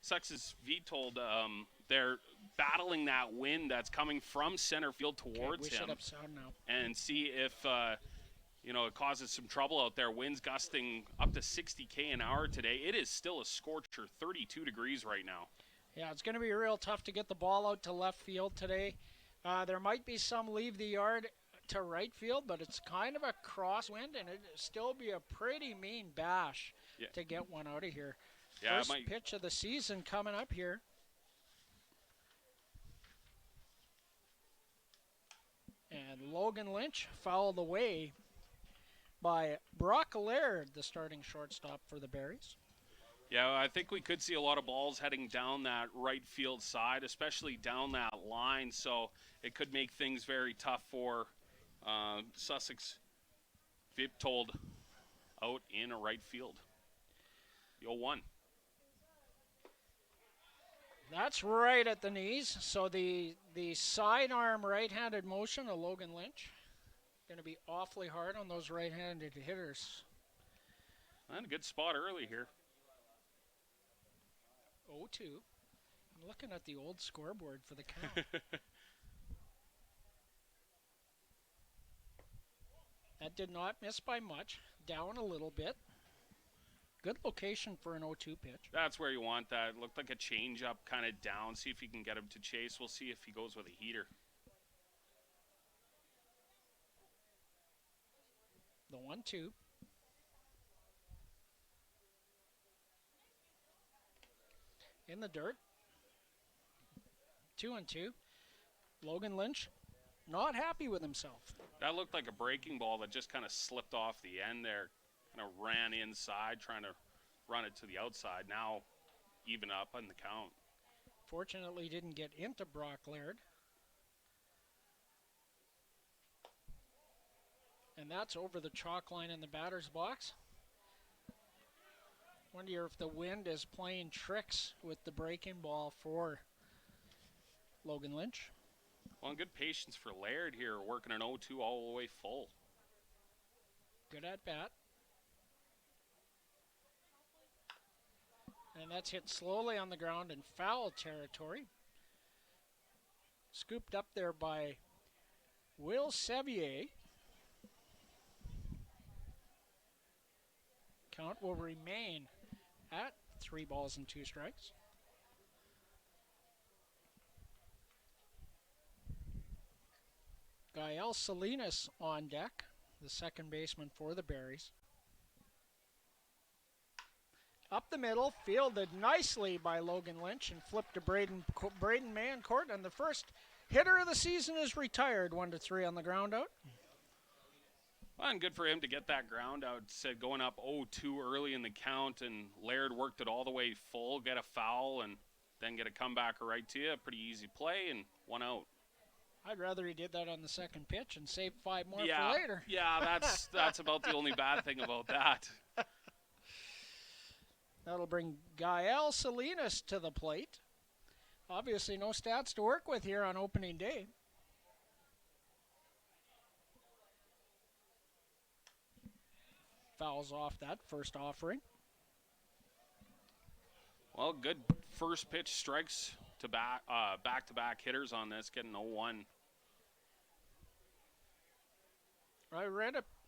Sucks vetold. They're battling that wind that's coming from center field towards we him, should have sound now. and see if it causes some trouble out there. Winds gusting up to 60 an hour today. It is still a scorcher, 32 degrees right now. Yeah, it's going to be real tough to get the ball out to left field today. There might be some leave the yard to right field, but it's kind of a crosswind, and it'll still be a pretty mean bash to get one out of here. Yeah, First pitch of the season coming up here. And Logan Lynch fouled away by Brock Laird, the starting shortstop for the Berries. Yeah, I think we could see a lot of balls heading down that right field side, especially down that line. So it could make things very tough for Sussex. Viptold out in a right field. The 0-1. That's right at the knees. So the sidearm right-handed motion of Logan Lynch going to be awfully hard on those right-handed hitters. And a good spot early here. 0-2. I'm looking at the old scoreboard for the count. That did not miss by much. Down a little bit. Good location for an 0-2 pitch. That's where you want that. It looked like a changeup kind of down. See if you can get him to chase. We'll see if he goes with a heater. The 1-2. In the dirt. 2-2. Logan Lynch not happy with himself. That looked like a breaking ball that just kind of slipped off the end there. Kind of ran inside, trying to run it to the outside. Now even up on the count. Fortunately didn't get into Brock Laird. And that's over the chalk line in the batter's box. Wonder if the wind is playing tricks with the breaking ball for Logan Lynch. Well, good patience for Laird here, working an 0-2 all the way full. Good at bat. And that's hit slowly on the ground in foul territory. Scooped up there by Will Sevier. Count will remain at 3 balls and 2 strikes. Gael Salinas on deck, the second baseman for the Berries. Up the middle, fielded nicely by Logan Lynch and flipped to Braden Mancourt. And the first hitter of the season is retired, 1-3 on the ground out. Well, and good for him to get that ground out. Said going up 0-2 early in the count, and Laird worked it all the way full, get a foul, and then get a comebacker right to you. Pretty easy play, and 1 out. I'd rather he did that on the second pitch and save 5 more for later. Yeah, that's about the only bad thing about that. That'll bring Gael Salinas to the plate. Obviously no stats to work with here on opening day. Fouls off that first offering. Well, good first pitch strikes to back-to-back hitters on this, getting 0-1. I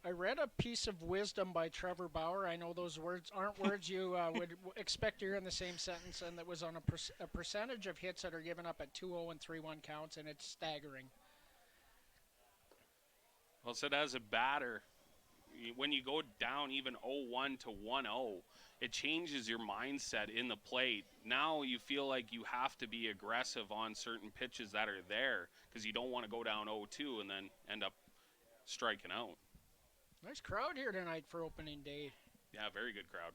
read a piece of wisdom by Trevor Bauer. I know those words aren't words you would expect to hear in the same sentence, and that was on a percentage of hits that are given up at 2-0 and 3-1 counts, and it's staggering. Well, said as a batter, when you go down even 0-1 to 1-0, it changes your mindset in the plate. Now you feel like you have to be aggressive on certain pitches that are there because you don't want to go down 0-2 and then end up striking out. Nice crowd here tonight for opening day. Yeah, very good crowd.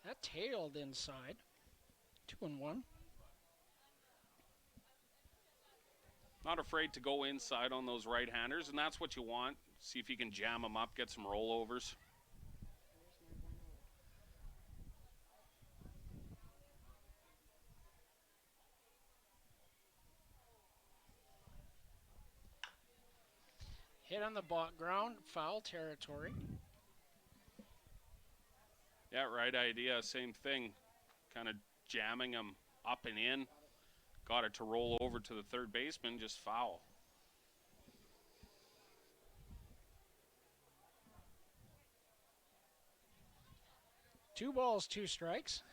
That tailed inside. 2-1. Not afraid to go inside on those right-handers, and that's what you want. See if you can jam them up, get some rollovers. Hit on the ground, foul territory. Yeah, right idea, same thing. Kind of jamming him up and in. Got it to roll over to the third baseman, just foul. Two balls, two strikes.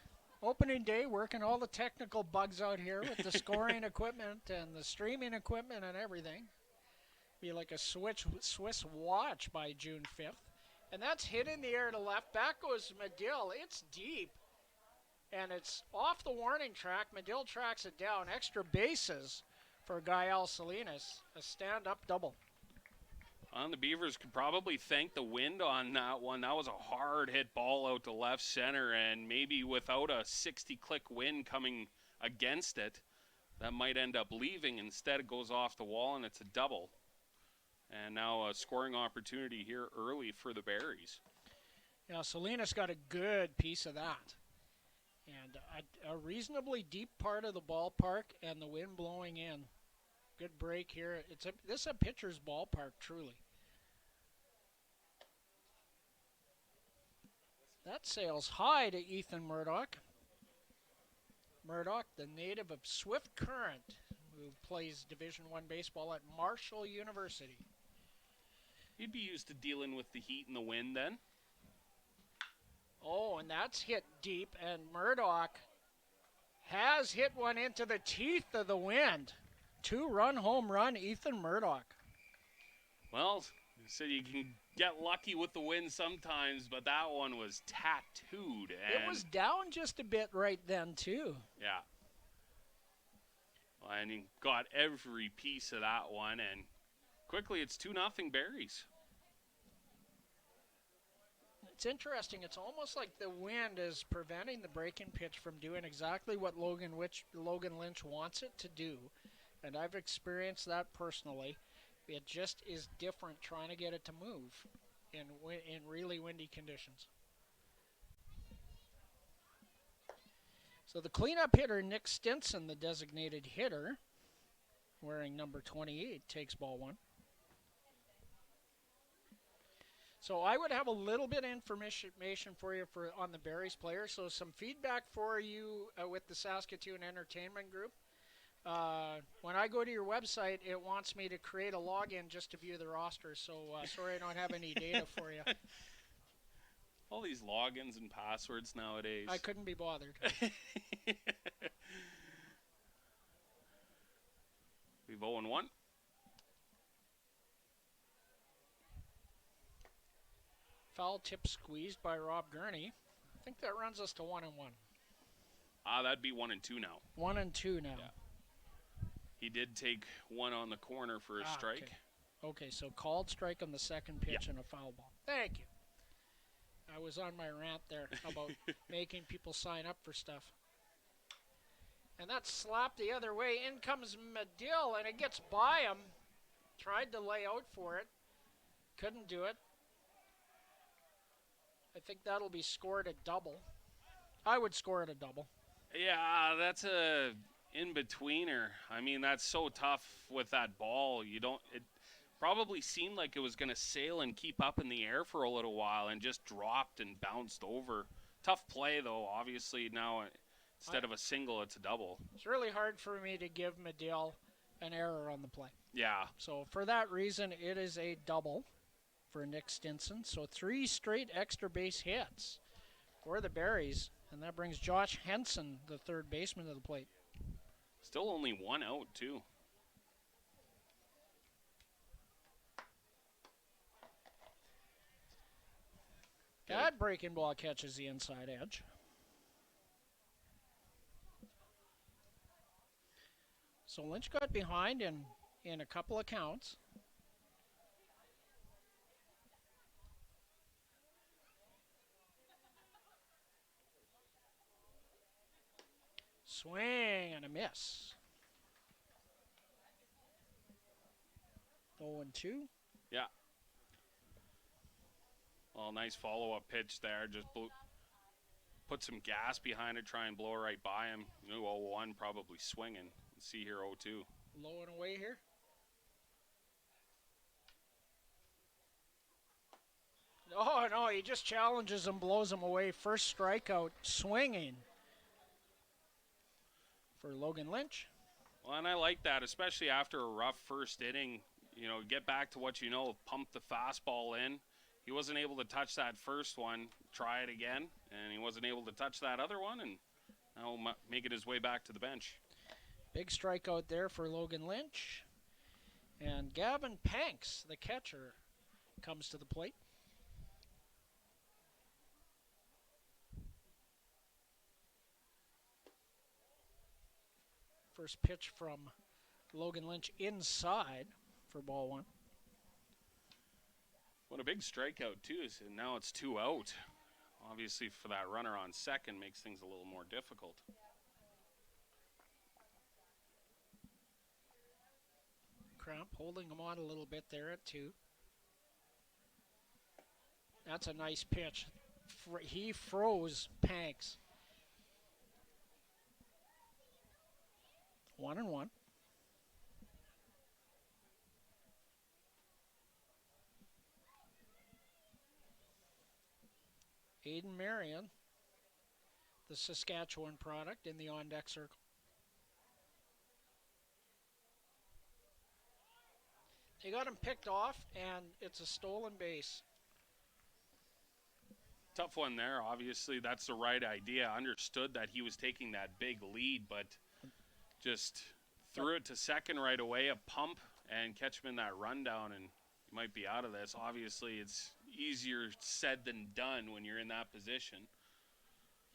Opening day, working all the technical bugs out here with the scoring equipment and the streaming equipment and everything. Be like a Swiss watch by June 5th. And that's hit in the air to left. Back goes Medill. It's deep. And it's off the warning track. Medill tracks it down. Extra bases for Gael Salinas. A stand-up double. The Beavers could probably thank the wind on that one. That was a hard hit ball out to left center, and maybe without a 60-click wind coming against it, that might end up leaving. Instead, it goes off the wall, and it's a double. And now a scoring opportunity here early for the Berries. Yeah, Salinas got a good piece of that. And a reasonably deep part of the ballpark and the wind blowing in. Good break here. This is a pitcher's ballpark, truly. That sails high to Ethan Murdoch. Murdoch, the native of Swift Current, who plays Division I baseball at Marshall University. He'd be used to dealing with the heat and the wind then. Oh, and that's hit deep, and Murdoch has hit one into the teeth of the wind. 2-run home run, Ethan Murdoch. Well, you said you can get lucky with the wind sometimes, but that one was tattooed. And it was down just a bit right then, too. Yeah. Well, and he got every piece of that one, and quickly it's 2-0 Berries. It's interesting. It's almost like the wind is preventing the breaking pitch from doing exactly what Logan Lynch wants it to do. And I've experienced that personally. It just is different trying to get it to move in really windy conditions. So the cleanup hitter, Nick Stinson, the designated hitter, wearing number 28, takes ball one. So I would have a little bit of information for you on the Berries players. So some feedback for you with the Saskatoon Entertainment Group. When I go to your website, it wants me to create a login just to view the roster. So sorry I don't have any data for you. All these logins and passwords nowadays. I couldn't be bothered. We've 0-1. Foul tip squeezed by Rob Gurney. I think that runs us to 1-1. That'd be 1-2 now. 1-2 now. Yeah. He did take one on the corner for a strike. Okay, so called strike on the second pitch and a foul ball. Thank you. I was on my rant there about making people sign up for stuff. And that's slapped the other way. In comes Medill, and it gets by him. Tried to lay out for it. Couldn't do it. I think that'll be scored a double. I would score it a double. Yeah, that's a in-betweener. I mean, that's so tough with that ball. It probably seemed like it was going to sail and keep up in the air for a little while and just dropped and bounced over. Tough play, though. Obviously, now instead of a single, it's a double. It's really hard for me to give Medill an error on the play. Yeah. So for that reason, it is a double for Nick Stinson. So 3 straight extra base hits for the Berries. And that brings Josh Henson, the third baseman, to the plate. Still only 1 out, too. That breaking ball catches the inside edge. So Lynch got behind in a couple of counts. Swing and a miss. 0-2. Yeah. Well, nice follow-up pitch there. Just put some gas behind it, try and blow right by him. 0-1, probably swinging. Let's see here, 0-2. Low and away here. Oh, no, he just challenges him, blows him away. First strikeout, swinging. for Logan Lynch. Well, and I like that, especially after a rough first inning. You know, get back to what you know, pump the fastball in. He wasn't able to touch that first one, try it again, and he wasn't able to touch that other one, and now making his way back to the bench. Big strikeout there for Logan Lynch. And Gavin Panks, the catcher, comes to the plate. First pitch from Logan Lynch inside for ball one. What a big strikeout, too, is now it's 2 out. Obviously, for that runner on second makes things a little more difficult. Crump holding him on a little bit there at 2. That's a nice pitch. He froze Panks. 1-1. Aiden Marion, the Saskatchewan product, in the on-deck circle. They got him picked off, and it's a stolen base. Tough one there. Obviously, that's the right idea. Understood that he was taking that big lead, but just threw it to second right away, a pump, and catch him in that rundown, and he might be out of this. Obviously, it's easier said than done when you're in that position.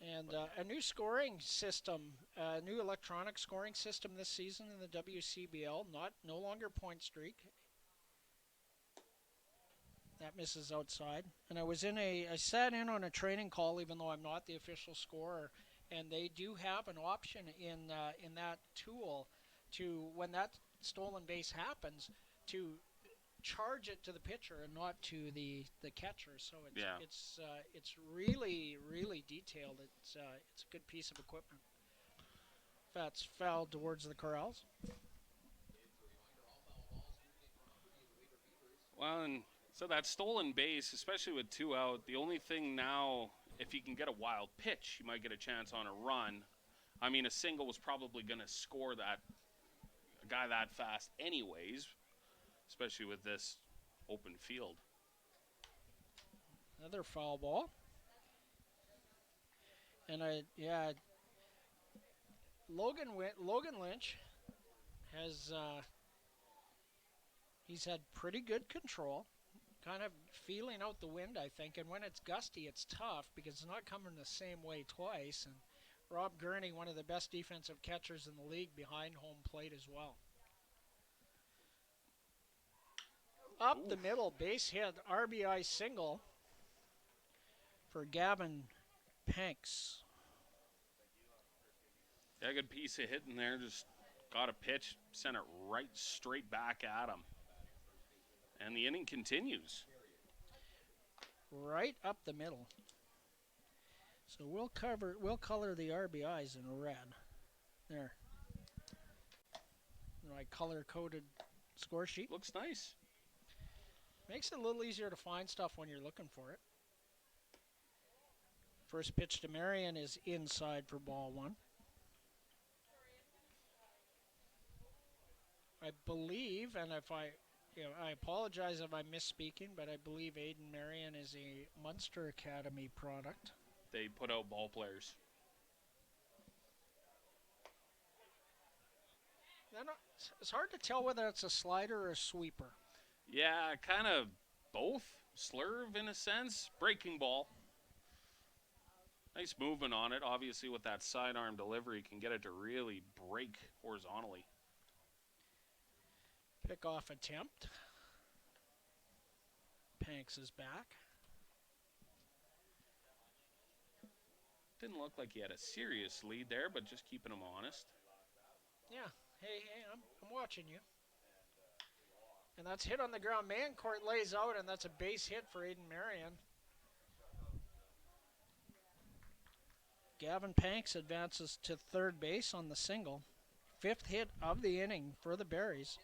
And a new scoring system, a new electronic scoring system this season in the WCBL, no longer point streak. That misses outside. And I sat in on a training call, even though I'm not the official scorer, and they do have an option in that tool to, when that stolen base happens, to charge it to the pitcher and not to the catcher. So it's really, really detailed. It's a good piece of equipment. That's fouled towards the corrals. Well, and so that stolen base, especially with 2 out, the only thing now, if you can get a wild pitch, you might get a chance on a run. I mean, a single was probably going to score a guy that fast anyways, especially with this open field. Another foul ball. And Logan Lynch has he's had pretty good control, kind of feeling out the wind, I think. And when it's gusty, it's tough because it's not coming the same way twice. And Rob Gurney, one of the best defensive catchers in the league, behind home plate as well. Up the middle, base hit, RBI single for Gavin Panks. Yeah, good piece of hitting there. Just got a pitch, sent it right straight back at him. And the inning continues. Right up the middle. So we'll color the RBIs in red. There. My color-coded score sheet. Looks nice. Makes it a little easier to find stuff when you're looking for it. First pitch to Marion is inside for ball one. I believe, and I apologize if I'm misspeaking, but I believe Aiden Marion is a Munster Academy product. They put out ball players. It's hard to tell whether it's a slider or a sweeper. Yeah, kind of both. Slurve in a sense. Breaking ball. Nice movement on it. Obviously, with that sidearm delivery, can get it to really break horizontally. Pickoff attempt. Panks is back. Didn't look like he had a serious lead there, but just keeping him honest. Yeah. Hey, I'm watching you. And that's hit on the ground. Mancourt lays out, and that's a base hit for Aiden Marion. Gavin Panks advances to third base on the single. 5th hit of the inning for the Berries.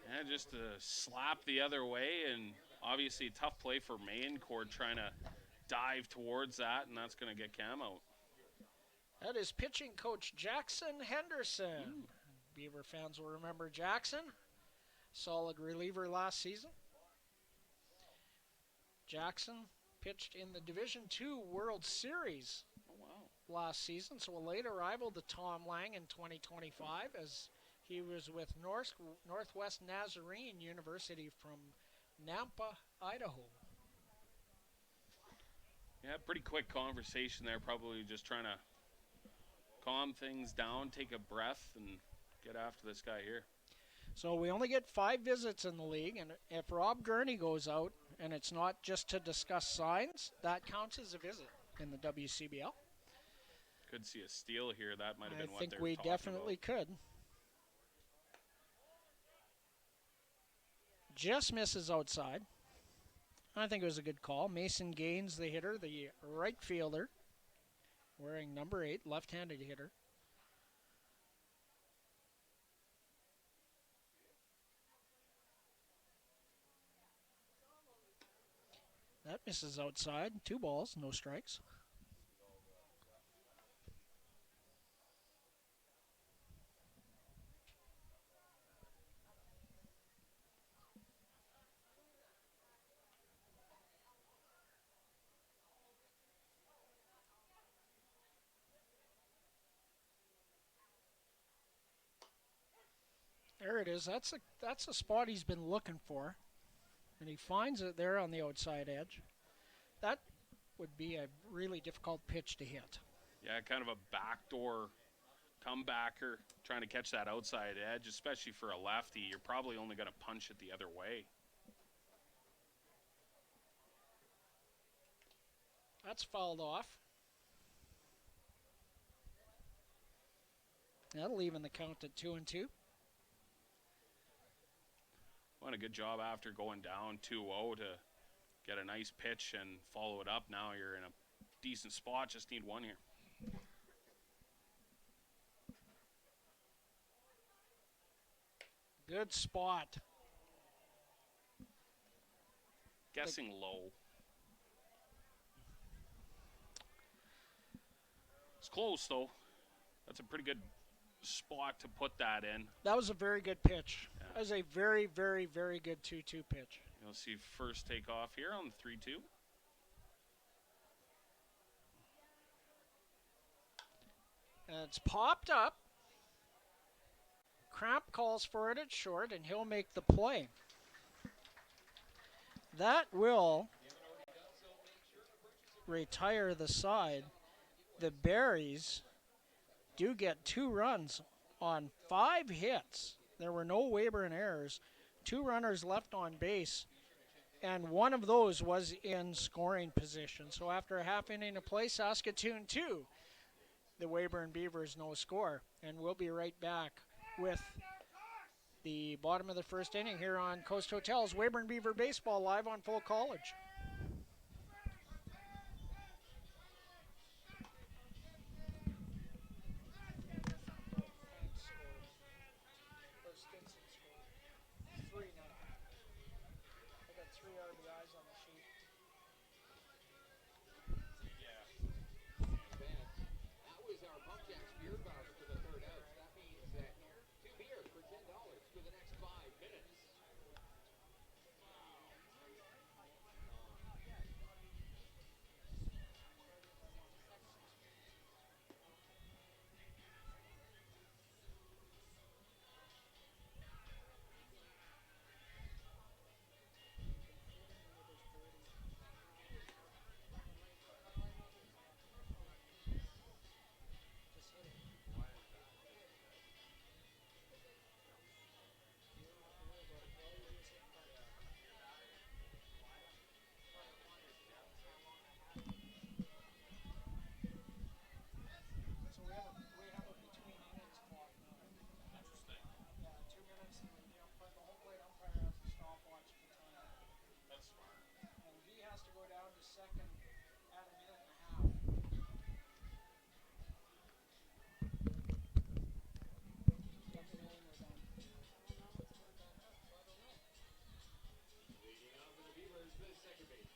Yeah, just a slap the other way, and obviously tough play for Mancourt trying to dive towards that, and that's going to get Cam out. That is pitching coach Jackson Henderson. Beaver fans will remember Jackson. Solid reliever last season. Jackson pitched in the Division II World Series last season, so a late arrival to Tom Lang in 2025 as he was with Northwest Nazarene University from Nampa, Idaho. Yeah, pretty quick conversation there, probably just trying to calm things down, take a breath, and get after this guy here. So we only get 5 visits in the league, and if Rob Gurney goes out, and it's not just to discuss signs, that counts as a visit in the WCBL. Could see a steal here. That might have been what I they're think we talking definitely about. could. Just misses outside. I think it was a good call. Mason Gaines, the hitter, the right fielder, wearing number 8, left-handed hitter. That misses outside. 2 balls, no strikes. There it is. That's a spot he's been looking for. And he finds it there on the outside edge. That would be a really difficult pitch to hit. Yeah, kind of a backdoor comebacker, trying to catch that outside edge, especially for a lefty. You're probably only going to punch it the other way. That's fouled off. That'll even the count at 2-2. Well, a good job after going down 2-0 to get a nice pitch and follow it up. Now you're in a decent spot. Just need one here. Good spot. Guessing low. It's close, though. That's a pretty good spot to put that in. That was a very good pitch. Yeah. That was a very, very, very good 2-2 pitch. You'll see first take off here on the 3-2. And it's popped up. Cramp calls for it at short, and he'll make the play. That will retire the side. The Berries do get 2 runs on 5 hits. There were no Weyburn errors. 2 runners left on base, and one of those was in scoring position. So after a half inning of play, Saskatoon 2, the Weyburn Beavers no score. And we'll be right back with the bottom of the first inning here on Coast Hotels. Weyburn Beaver Baseball live on FloCollege.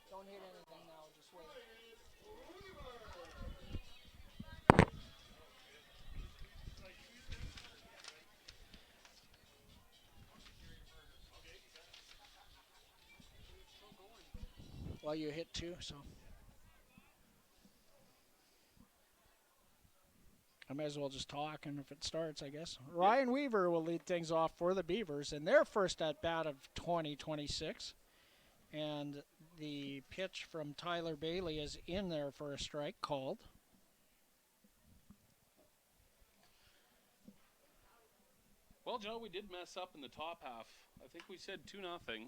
Don't hit anything now, just wait. Well, you hit 2, so. I may as well just talk, and if it starts, I guess. Ryan Weaver will lead things off for the Beavers in their first at-bat of 2026. And the pitch from Tyler Bailey is in there for a strike called. Well, Joe, we did mess up in the top half. I think we said 2-0.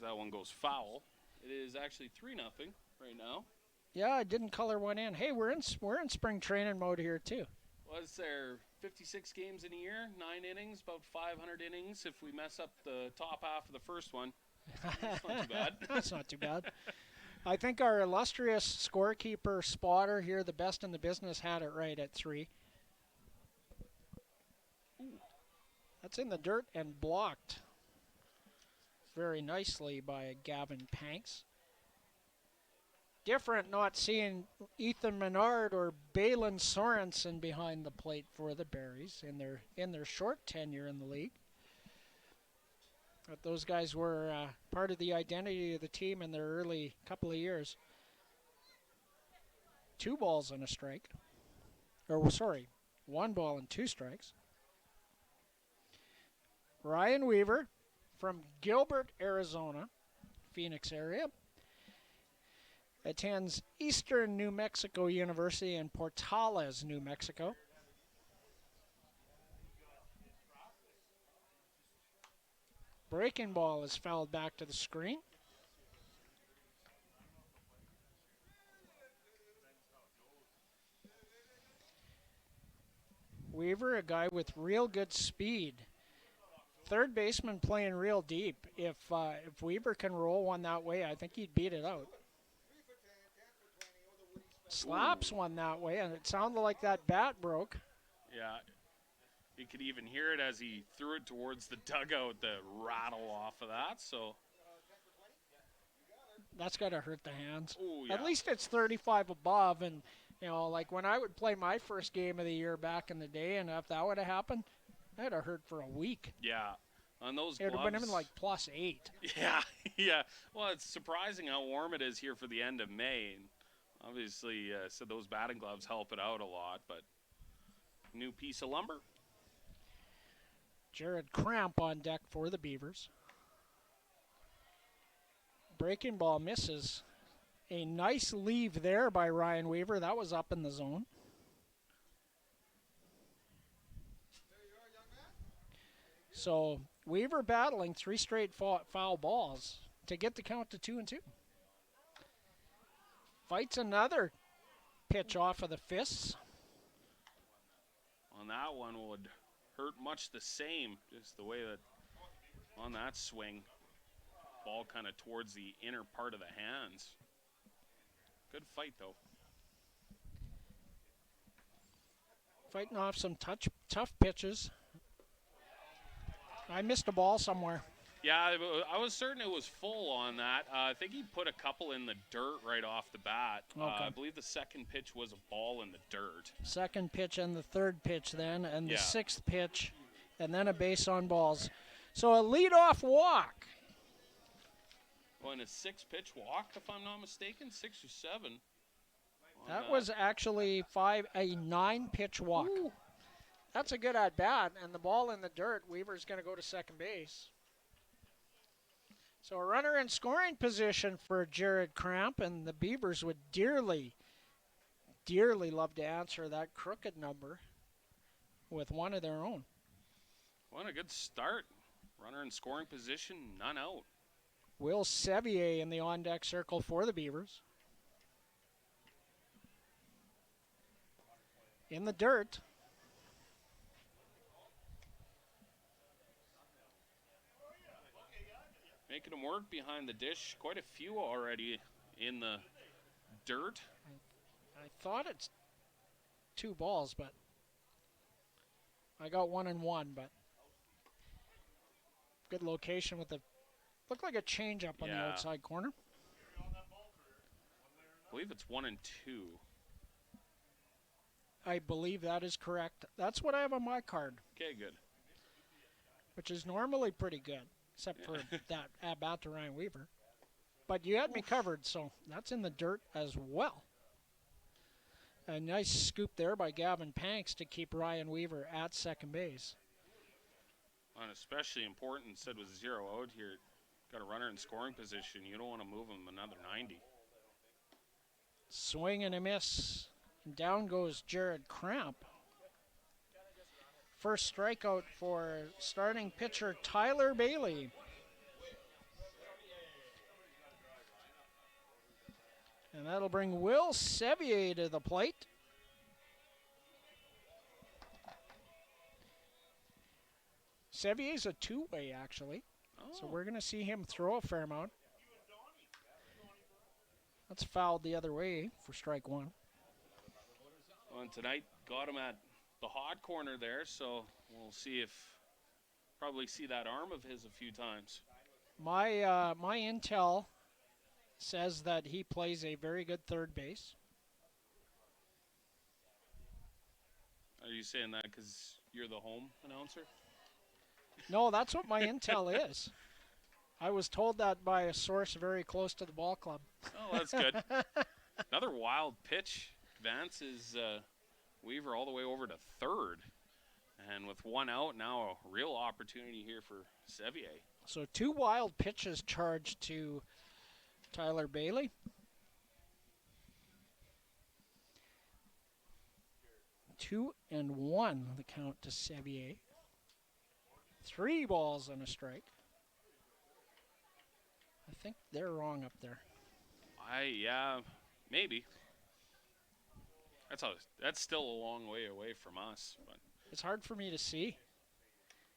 That one goes foul. It is actually 3-0 right now. Yeah, I didn't color one in. Hey, we're in spring training mode here too. Was there 56 games in a year, 9 innings, about 500 innings if we mess up the top half of the first one? That's not too bad. That's not too bad. I think our illustrious scorekeeper spotter here, the best in the business, had it right at 3. Ooh. That's in the dirt and blocked very nicely by Gavin Panks. Different not seeing Ethan Menard or Balin Sorensen behind the plate for the Berries in their short tenure in the league. But those guys were part of the identity of the team in their early couple of years. 2 balls and a strike. Or, sorry, 1 ball and 2 strikes. Ryan Weaver from Gilbert, Arizona, Phoenix area. Attends Eastern New Mexico University in Portales, New Mexico. Breaking ball is fouled back to the screen. Weaver, a guy with real good speed. Third baseman playing real deep. If Weaver can roll one that way, I think he'd beat it out. Slaps one that way, and it sounded like that bat broke. Yeah, you could even hear it as he threw it towards the dugout, the rattle off of that. So that's got to hurt the hands. Ooh, yeah. At least it's 35 above, and like when I would play my first game of the year back in the day, and if that would have happened, that'd have hurt for a week. Yeah, on those it would gloves, have been even like +8. Yeah, yeah. Well, it's surprising how warm it is here for the end of May. And obviously, so those batting gloves help it out a lot, but new piece of lumber. Jared Cramp on deck for the Beavers. Breaking ball misses. A nice leave there by Ryan Weaver. That was up in the zone. So Weaver battling 3 straight foul balls to get the count to 2-2. Fights another pitch off of the fists. On that one would hurt much the same, just the way that on that swing, ball kind of towards the inner part of the hands. Good fight, though. Fighting off some tough pitches. I missed a ball somewhere. Yeah, I was certain it was full on that. I think he put a couple in the dirt right off the bat. Okay. I believe the second pitch was a ball in the dirt. Second pitch and the third pitch then, and the Yeah. 6th pitch, and then a base on balls. So a leadoff walk. Well, and a 6-pitch walk, if I'm not mistaken, 6 or 7. That was actually a 9-pitch walk. Ooh. That's a good at bat, and the ball in the dirt. Weaver's going to go to second base. So a runner in scoring position for Jared Cramp, and the Beavers would dearly, dearly love to answer that crooked number with one of their own. What a good start. Runner in scoring position, none out. Will Sevier in the on-deck circle for the Beavers. In the dirt. Making him work behind the dish. Quite a few already in the dirt. I thought it's 2 balls, but I got 1 and 1, but good location with the, looked like a changeup on the outside corner. I believe it's 1 and 2. I believe that is correct. That's what I have on my card. Okay, good. Which is normally pretty good, except for that at-bat to Ryan Weaver. But you had me covered, so that's in the dirt as well. A nice scoop there by Gavin Panks to keep Ryan Weaver at second base. And especially important, said with 0 out here, got a runner in scoring position. You don't want to move him another 90. Swing and a miss. And down goes Jared Cramp. First strikeout for starting pitcher Tyler Bailey. And that'll bring Will Sevier to the plate. Sevier's a two-way, actually. So we're going to see him throw a fair amount. That's fouled the other way for strike one. Well, and tonight got him at the hot corner there, so we'll see if probably see that arm of his a few times. My intel says that he plays a very good third base. Are you saying that because you're the home announcer? No, that's what my intel is. I was told that by a source very close to the ball club. Oh, that's good. Another wild pitch. Advances Weaver all the way over to third. And with one out, now a real opportunity here for Sevier. So 2 wild pitches charged to Tyler Bailey. 2-1 the count to Sevier. 3 balls and a strike. I think they're wrong up there. Yeah, maybe. That's still a long way away from us. But it's hard for me to see.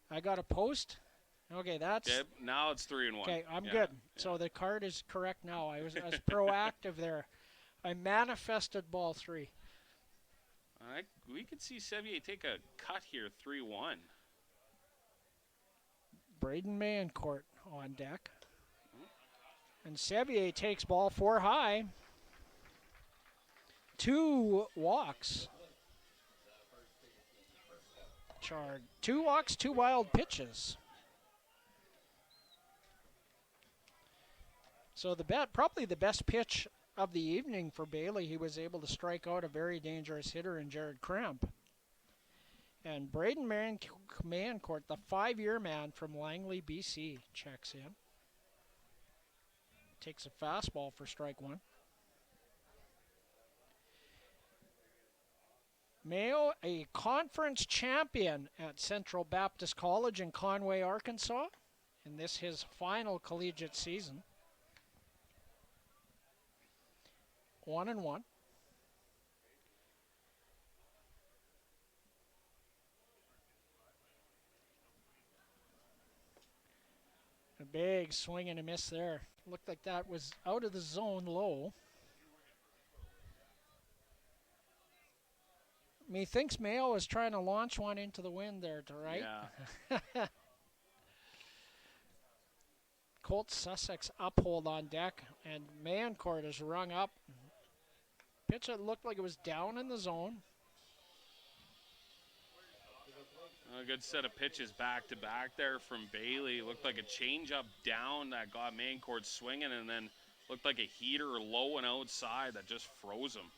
I got a post. Okay, that's... Okay, now it's 3-1. Okay, I'm good. Yeah. So the card is correct now. I was proactive there. I manifested ball 3. We could see Sevier take a cut here, 3-1. Braden Mancourt on deck. And Sevier takes ball 4 high. 2 walks. Charred. 2 walks, 2 wild pitches. So probably the best pitch of the evening for Bailey. He was able to strike out a very dangerous hitter in Jared Cramp. And Braden Mancourt, the 5-year man from Langley, BC, checks in. Takes a fastball for strike 1. Mayo, a conference champion at Central Baptist College in Conway, Arkansas, in this his final collegiate season. 1-1. A big swing and a miss there. Looked like that was out of the zone low. Methinks Mayo is trying to launch one into the wind there to right. Yeah. Colt Sussex uphold on deck, and Mancourt is rung up. Pitch that looked like it was down in the zone. A good set of pitches back to back there from Bailey. Looked like a changeup down that got Mancourt swinging, and then looked like a heater low and outside that just froze him.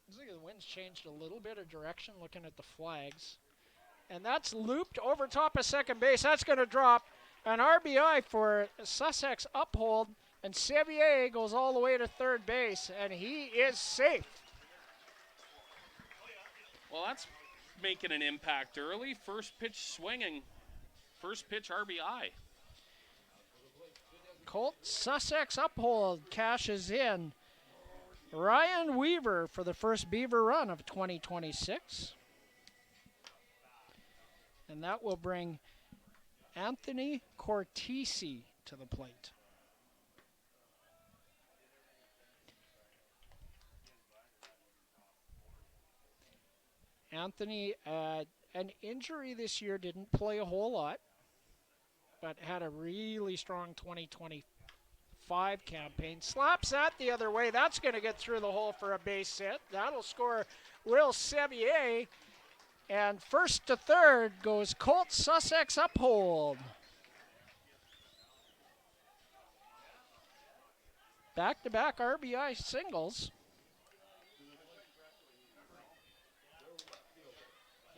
Looks like the wind's changed a little bit of direction looking at the flags. And that's looped over top of second base. That's going to drop an RBI for Sussex uphold, and Sevier goes all the way to third base, and he is safe. Well, that's making an impact early. First pitch swinging. First pitch RBI. Colt Sussex uphold cashes in. Ryan Weaver for the first Beaver run of 2026. And that will bring Anthony Cortese to the plate. Anthony, an injury this year, didn't play a whole lot, but had a really strong 2025 campaign. Slaps that the other way. That's going to get through the hole for a base hit. That'll score Will Sevier. And first to third goes Colt Sussex uphold. Back-to-back RBI singles.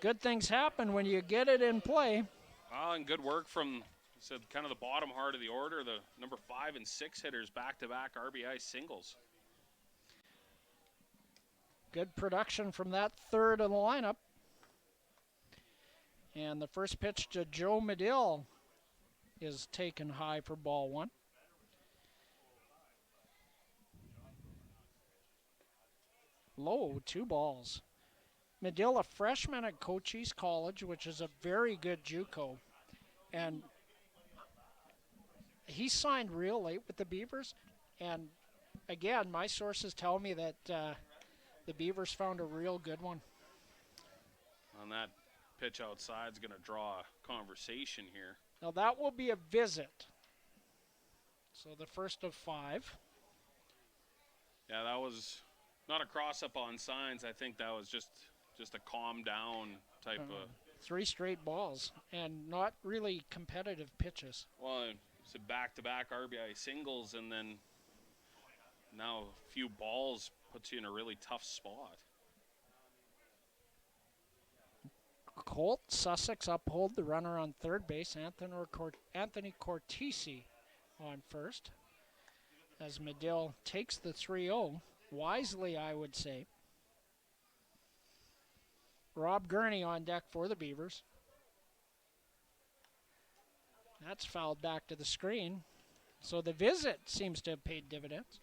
Good things happen when you get it in play. Well, and good work from kind of the bottom part of the order, the number 5 and 6 hitters, back-to-back RBI singles. Good production from that third of the lineup. And the first pitch to Joe Medill is taken high for ball 1. Low, 2 balls. Medill, a freshman at Cochise College, which is a very good JUCO. And he signed real late with the Beavers. And again, my sources tell me that the Beavers found a real good one. On that pitch outside is going to draw a conversation here. Now that will be a visit. So the first of 5. Yeah, that was not a cross-up on signs. I think that was just a calm down type of. 3 straight balls and not really competitive pitches. Well, it's a back-to-back RBI singles, and then now a few balls puts you in a really tough spot. Colt Sussex uphold the runner on third base. Anthony Cortese on first. As Medill takes the 3-0. Wisely, I would say. Rob Gurney on deck for the Beavers. That's fouled back to the screen. So the visit seems to have paid dividends.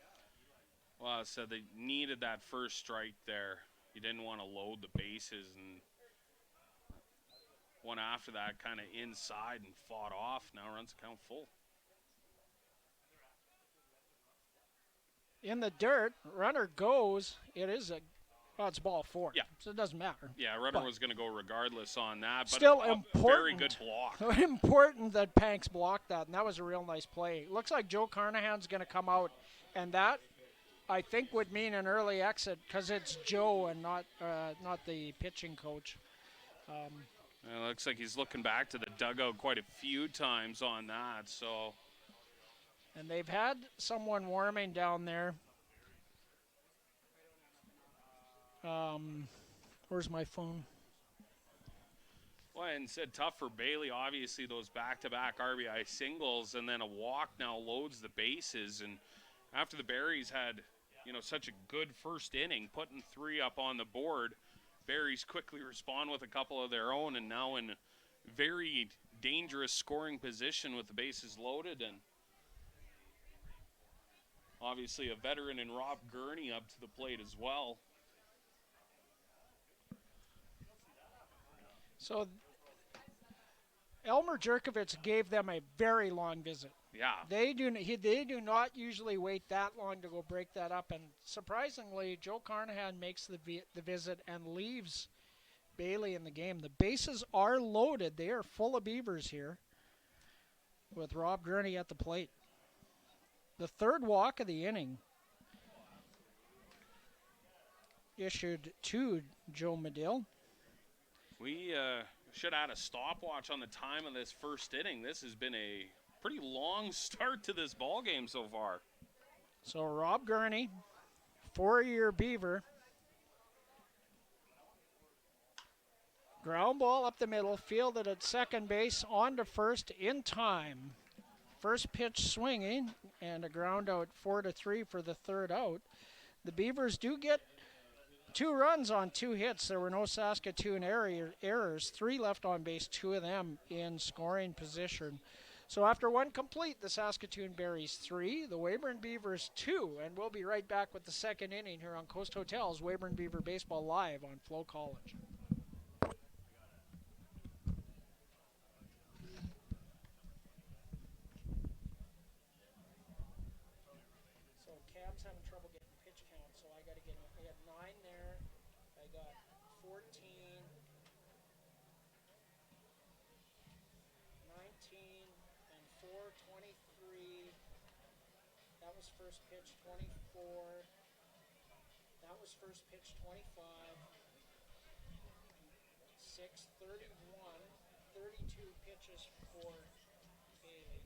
Well, I said they needed that first strike there. You didn't want to load the bases, and one after that kind of inside and fought off. Now runs count full. In the dirt, runner goes. It's ball 4. Yeah. So it doesn't matter. Yeah, runner was going to go regardless on that. But still a important. Very good block. Important that Panks blocked that, and that was a real nice play. Looks like Joe Carnahan's going to come out, and that, I think, would mean an early exit because it's Joe and not the pitching coach. It looks like he's looking back to the dugout quite a few times on that. So. And they've had someone warming down there. Where's my phone? Well, and said tough for Bailey. Obviously, those back-to-back RBI singles, and then a walk now loads the bases. And after the Berries had, such a good first inning, putting 3 up on the board, Berries quickly respond with a couple of their own, and now in very dangerous scoring position with the bases loaded, and obviously a veteran in Rob Gurney up to the plate as well. So Elmer Jerkovich gave them a very long visit. Yeah. They do not usually wait that long to go break that up, and surprisingly, Joe Carnahan makes the visit and leaves Bailey in the game. The bases are loaded. They are full of Beavers here with Rob Gurney at the plate. The third walk of the inning issued to Joe Medill. We should add a stopwatch on the time of this first inning. This has been a pretty long start to this ball game so far. So Rob Gurney, 4-year Beaver. Ground ball up the middle, fielded at second base, on to first in time. First pitch swinging, and a ground out 4-3 for the third out. The Beavers do get 2 runs on 2 hits. There were no Saskatoon errors. 3 left on base, 2 of them in scoring position. So after 1 complete, the Saskatoon Berries 3, the Weyburn Beavers 2, and we'll be right back with the second inning here on Coast Hotel's Weyburn Beaver Baseball Live on FloCollege. So Cam's having trouble getting pitch count, so I got to get. I got 9 there. I got 14. 19 and 4, 23. That was first pitch 24. That was first pitch 25. 6, 31, 32 pitches for Bailey.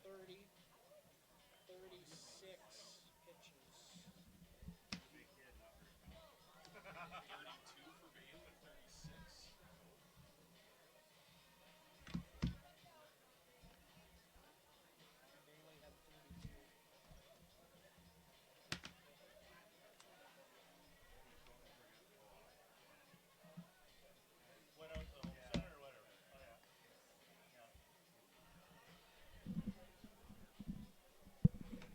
30, 36 pitches. 32 for Bailey, 36. Bailey had 32. Went out to the home center or whatever. Oh yeah. Yeah. Oh, that's pretty good.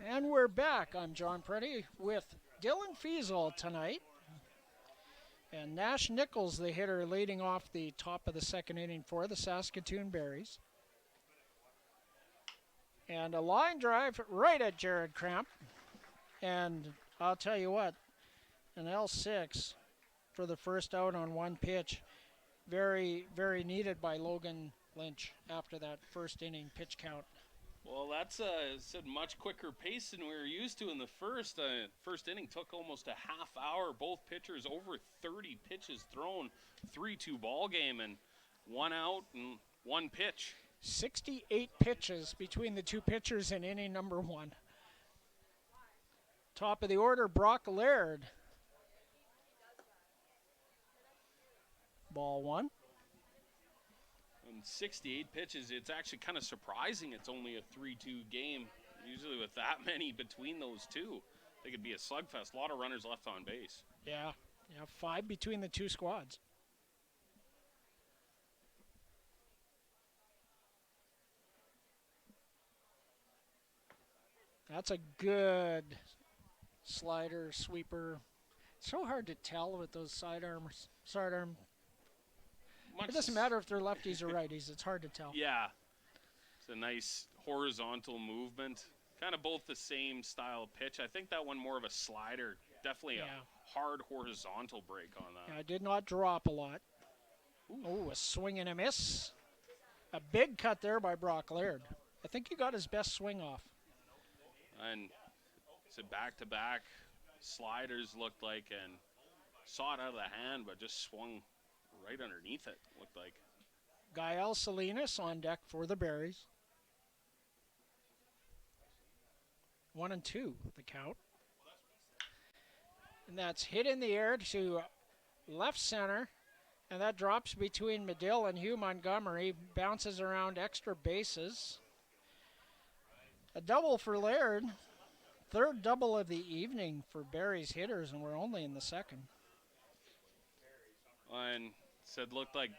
And we're back. I'm John Preddy with Dylan Fiesel tonight. And Nash Nichols, the hitter, leading off the top of the second inning for the Saskatoon Berries. And a line drive right at Jared Cramp. And I'll tell you what, an L6 for the first out on one pitch. Very, very needed by Logan Lynch after that first inning pitch count. Well, that's a much quicker pace than we were used to in the first. First inning took almost a half hour. Both pitchers over 30 pitches thrown, 3-2 ball game, and one out and one pitch. 68 pitches between the two pitchers in inning number one. Top of the order, Brock Laird. Ball one. And 68 pitches, it's actually kind of surprising it's only a 3-2 game. Usually with that many between those two, they could be a slugfest. A lot of runners left on base. Yeah, 5 between the two squads. That's a good slider, sweeper. So hard to tell with those sidearm. It doesn't matter if they're lefties or righties. It's hard to tell. Yeah. It's a nice horizontal movement. Kind of both the same style of pitch. I think that one more of a slider. Definitely a hard horizontal break on that. Yeah, I did not drop a lot. Oh, a swing and a miss. A big cut there by Brock Laird. I think he got his best swing off. And so back-to-back sliders looked like, and saw it out of the hand, but just swung right underneath it, looked like. Gael Salinas on deck for the Berries. 1-2, the count. And that's hit in the air to left center, and that drops between Medill and Hugh Montgomery, bounces around extra bases. A double for Laird. Third double of the evening for Berries hitters, and we're only in the second. And said looked like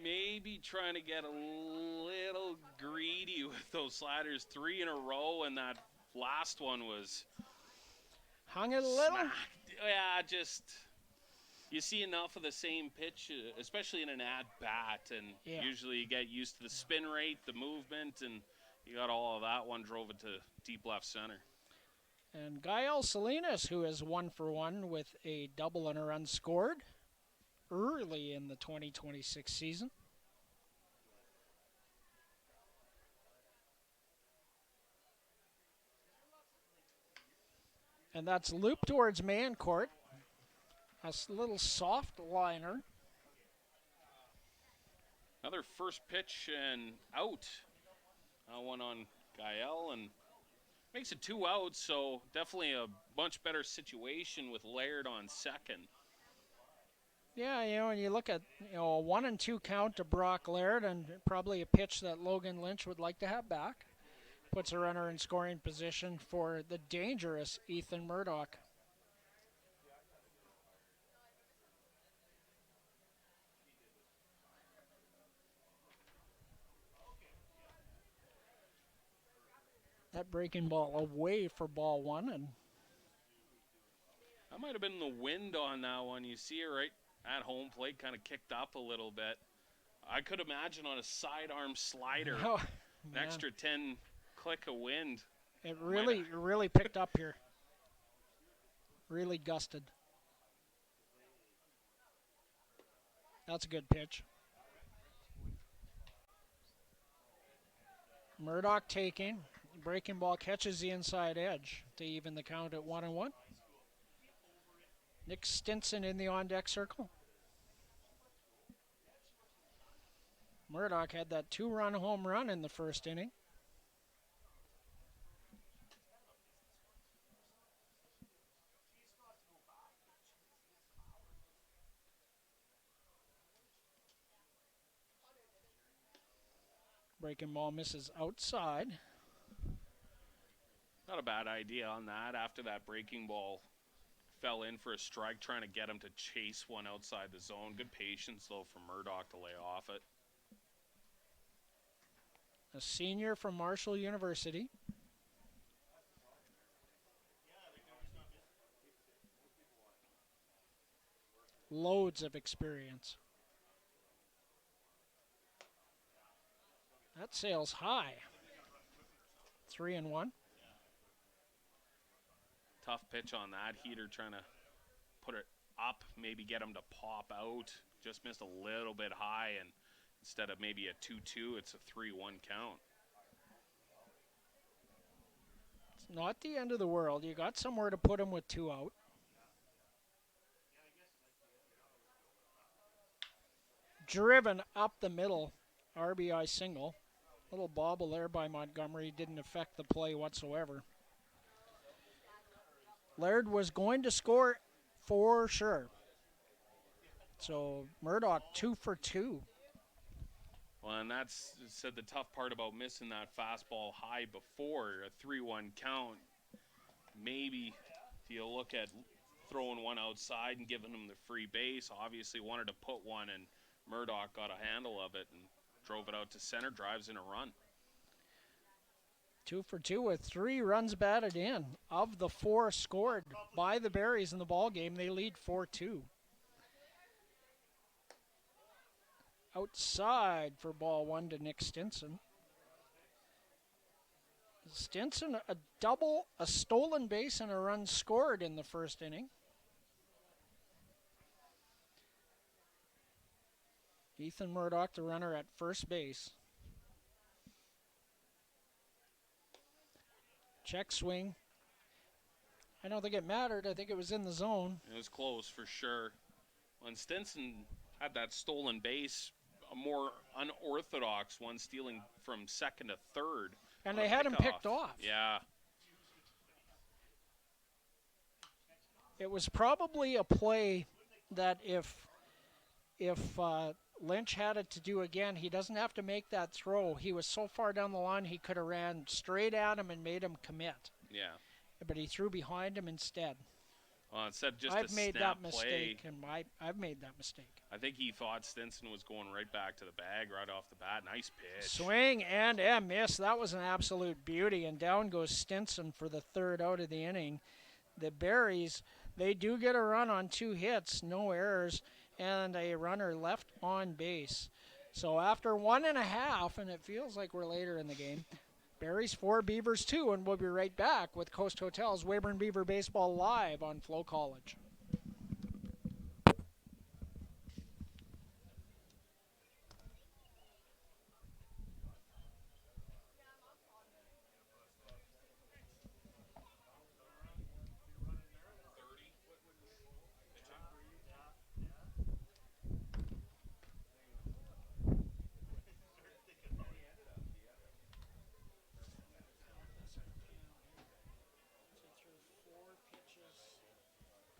maybe trying to get a little greedy with those sliders. 3 in a row, and that last one was hung it a little. Smacked. Yeah, just you see enough of the same pitch, especially in an at-bat, and usually you get used to the spin rate, the movement, and you got all of that. One drove it to deep left center. And Gael Salinas, who is 1 for 1 with a double and a run scored early in the 2026 season. And that's looped towards man court. A little soft liner. Another first pitch and out. One on Gael, and makes it 2 outs, so definitely a much better situation with Laird on second. Yeah, when you look at a 1-2 count to Brock Laird, and probably a pitch that Logan Lynch would like to have back, puts a runner in scoring position for the dangerous Ethan Murdoch. That breaking ball away for ball one, and That might have been the wind on that one. You see it right at home plate, kind of kicked up a little bit. I could imagine on a sidearm slider, oh, an man, extra 10 click of wind. it really picked up here. Really gusted. That's a good pitch. Murdoch taking. Breaking ball catches the inside edge to even the count at 1-1. Nick Stinson in the on-deck circle. Murdoch had that 2-run home run in the first inning. Breaking ball misses outside. Not a bad idea on that after that breaking ball fell in for a strike, trying to get him to chase one outside the zone. Good patience, though, for Murdoch to lay off it. A senior from Marshall University. Loads of experience. That sails high. 3-1. Tough pitch on that heater, trying to put it up, maybe get him to pop out. Just missed a little bit high, and instead of maybe a 2-2, it's a 3-1 count. It's not the end of the world. You got somewhere to put him with 2 out. Driven up the middle, RBI single. Little bobble there by Montgomery didn't affect the play whatsoever. Laird was going to score for sure. So Murdoch 2 for 2. Well, and that's said the tough part about missing that fastball high before a 3-1 count. Maybe if you look at throwing one outside and giving him the free base, obviously wanted to put one, and Murdoch got a handle of it and drove it out to center, drives in a run. 2 for 2 with 3 runs batted in. Of the 4 scored by the Berries in the ball game, they lead 4-2. Outside for ball 1 to Nick Stinson. Stinson, a double, a stolen base, and a run scored in the first inning. Ethan Murdoch, the runner at first base. Check swing. I don't think it mattered. I think it was in the zone. It was close for sure. When Stinson had that stolen base, a more unorthodox one, stealing from second to third. And they had him picked off. Yeah. It was probably a play that if Lynch had it to do again, he doesn't have to make that throw. He was so far down the line, he could have ran straight at him and made him commit. Yeah. But he threw behind him instead. Well, instead just I've a made snap that play. mistake, and I've made that mistake. I think he thought Stinson was going right back to the bag right off the bat. Nice pitch. Swing and a miss. That was an absolute beauty, and down goes Stinson for the 3rd out of the inning. The Berries, they do get a run on 2 hits, no errors, and a runner left on base. So after 1.5, and it feels like we're later in the game, Berries 4, Beavers 2, and we'll be right back with Coast Hotel's Weyburn Beaver Baseball live on FloCollege.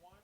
One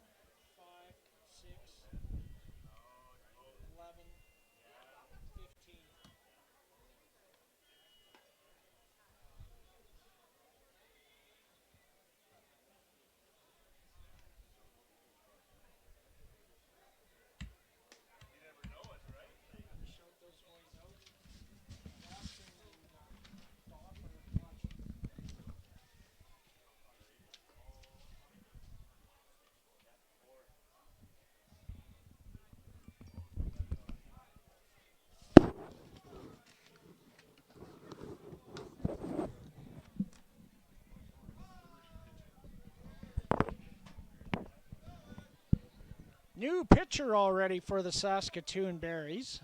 New pitcher already for the Saskatoon Berries.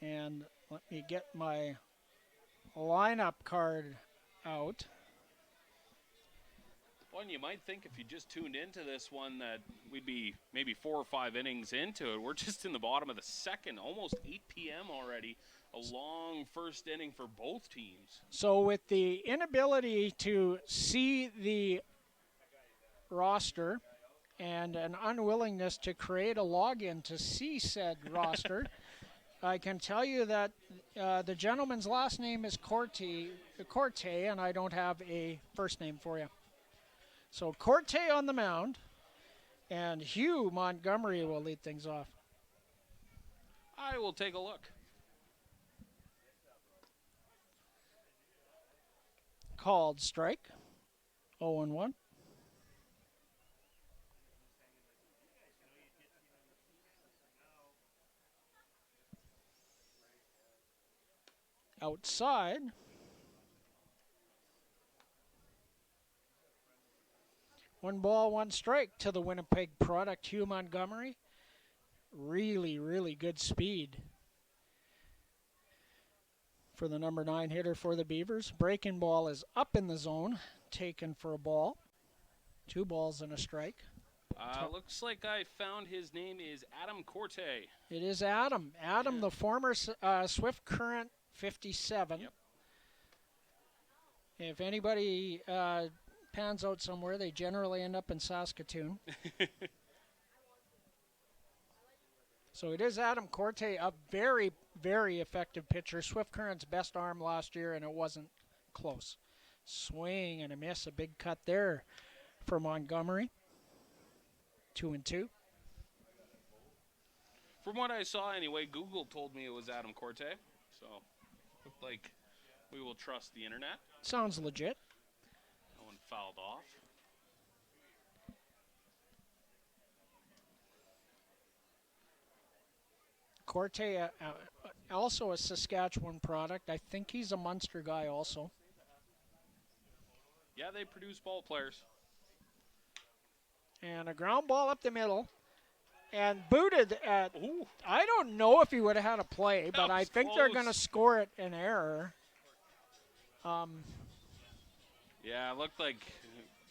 And let me get my lineup card out. Well, and you might think if you just tuned into this one that we'd be maybe 4 or 5 innings into it. We're just in the bottom of the second, almost 8 p.m. already. A long first inning for both teams. So with the inability to see the roster and an unwillingness to create a login to see said roster, I can tell you that the gentleman's last name is Corte, and I don't have a first name for you. So Corte on the mound, and Hugh Montgomery will lead things off. I will take a look. Called strike, 0-1. Outside. One ball, one strike to the Winnipeg product, Hugh Montgomery. Really, really good speed for the number 9 hitter for the Beavers. Breaking ball is up in the zone, taken for a ball. 2 balls and a strike. Looks like I found his name is Adam Corte. It is Adam. Adam, the former Swift Current 57. Yep. If anybody pans out somewhere, they generally end up in Saskatoon. So it is Adam Corte, a very, very effective pitcher. Swift Current's best arm last year, and it wasn't close. Swing and a miss, a big cut there for Montgomery. 2-2. From what I saw anyway, Google told me it was Adam Corte. So, looked like we will trust the internet. Sounds legit. No one fouled off. Corte, also a Saskatchewan product. I think he's a Munster guy also. Yeah, they produce ball players. And a ground ball up the middle. And booted at, Ooh. I don't know if he would have had a play, but I was think they're close. going to score it an error. Yeah, it looked like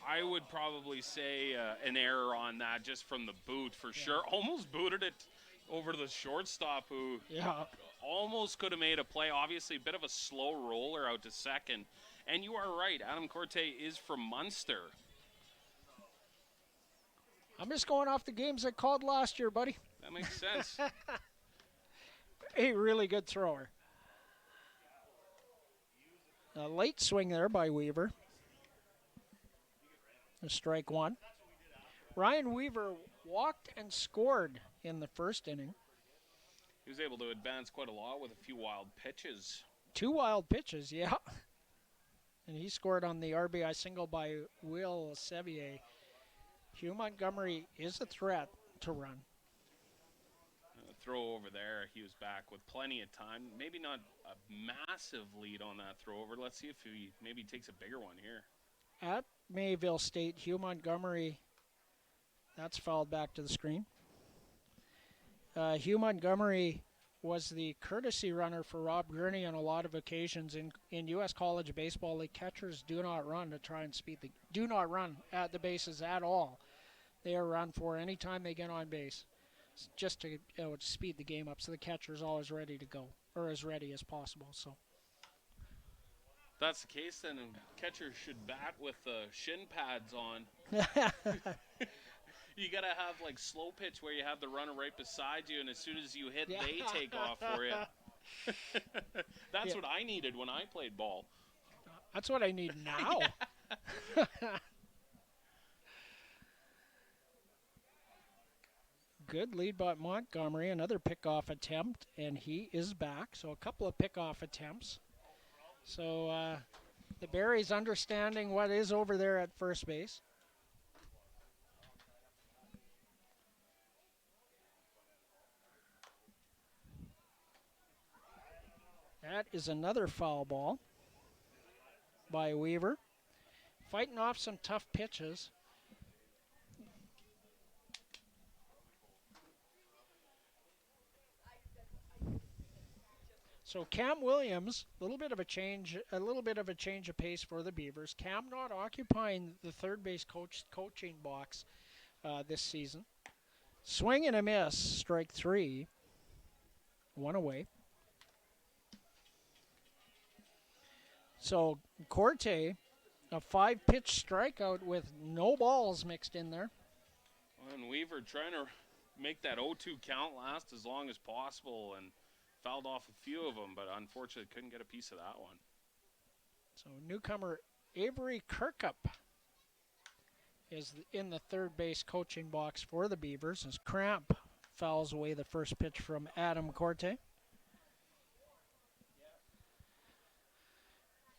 I would probably say an error on that just from the boot for sure. Almost booted it over to the shortstop who almost could have made a play. Obviously, a bit of a slow roller out to second. And you are right, Adam Corte is from Munster. I'm just going off the games I called last year, buddy. That makes sense. A really good thrower. A late swing there by Weaver. A strike 1. Ryan Weaver walked and scored in the first inning. He was able to advance quite a lot with a few wild pitches. 2 wild pitches, yeah. And he scored on the RBI single by Will Sevier. Hugh Montgomery is a threat to run. Throw over there, he was back with plenty of time. Maybe not a massive lead on that throw over. Let's see if he maybe takes a bigger one here. At Mayville State, Hugh Montgomery, that's fouled back to the screen. Hugh Montgomery was the courtesy runner for Rob Gurney on a lot of occasions in U.S. college baseball. The catchers do not run to try and do not run at the bases at all. They are run for any time they get on base, just to speed the game up. So the catcher's always ready to go, or as ready as possible. So if that's the case, then catchers should bat with shin pads on. You got to have like slow pitch where you have the runner right beside you, and as soon as you hit, they take off for you. That's what I needed when I played ball. That's what I need now. Good lead by Montgomery. Another pickoff attempt, and he is back. So a couple of pickoff attempts. So the Berries understanding what is over there at first base. That is another foul ball by Weaver. Fighting off some tough pitches. So Cam Williams, a little bit of a change of pace for the Beavers. Cam not occupying the third base coaching box this season. Swing and a miss, strike 3. 1 away. So Corte, a 5-pitch strikeout with no balls mixed in there. And Weaver trying to make that 0-2 count last as long as possible and fouled off a few of them, but unfortunately couldn't get a piece of that one. So newcomer Avery Kirkup is in the third base coaching box for the Beavers as Cramp fouls away the first pitch from Adam Corte.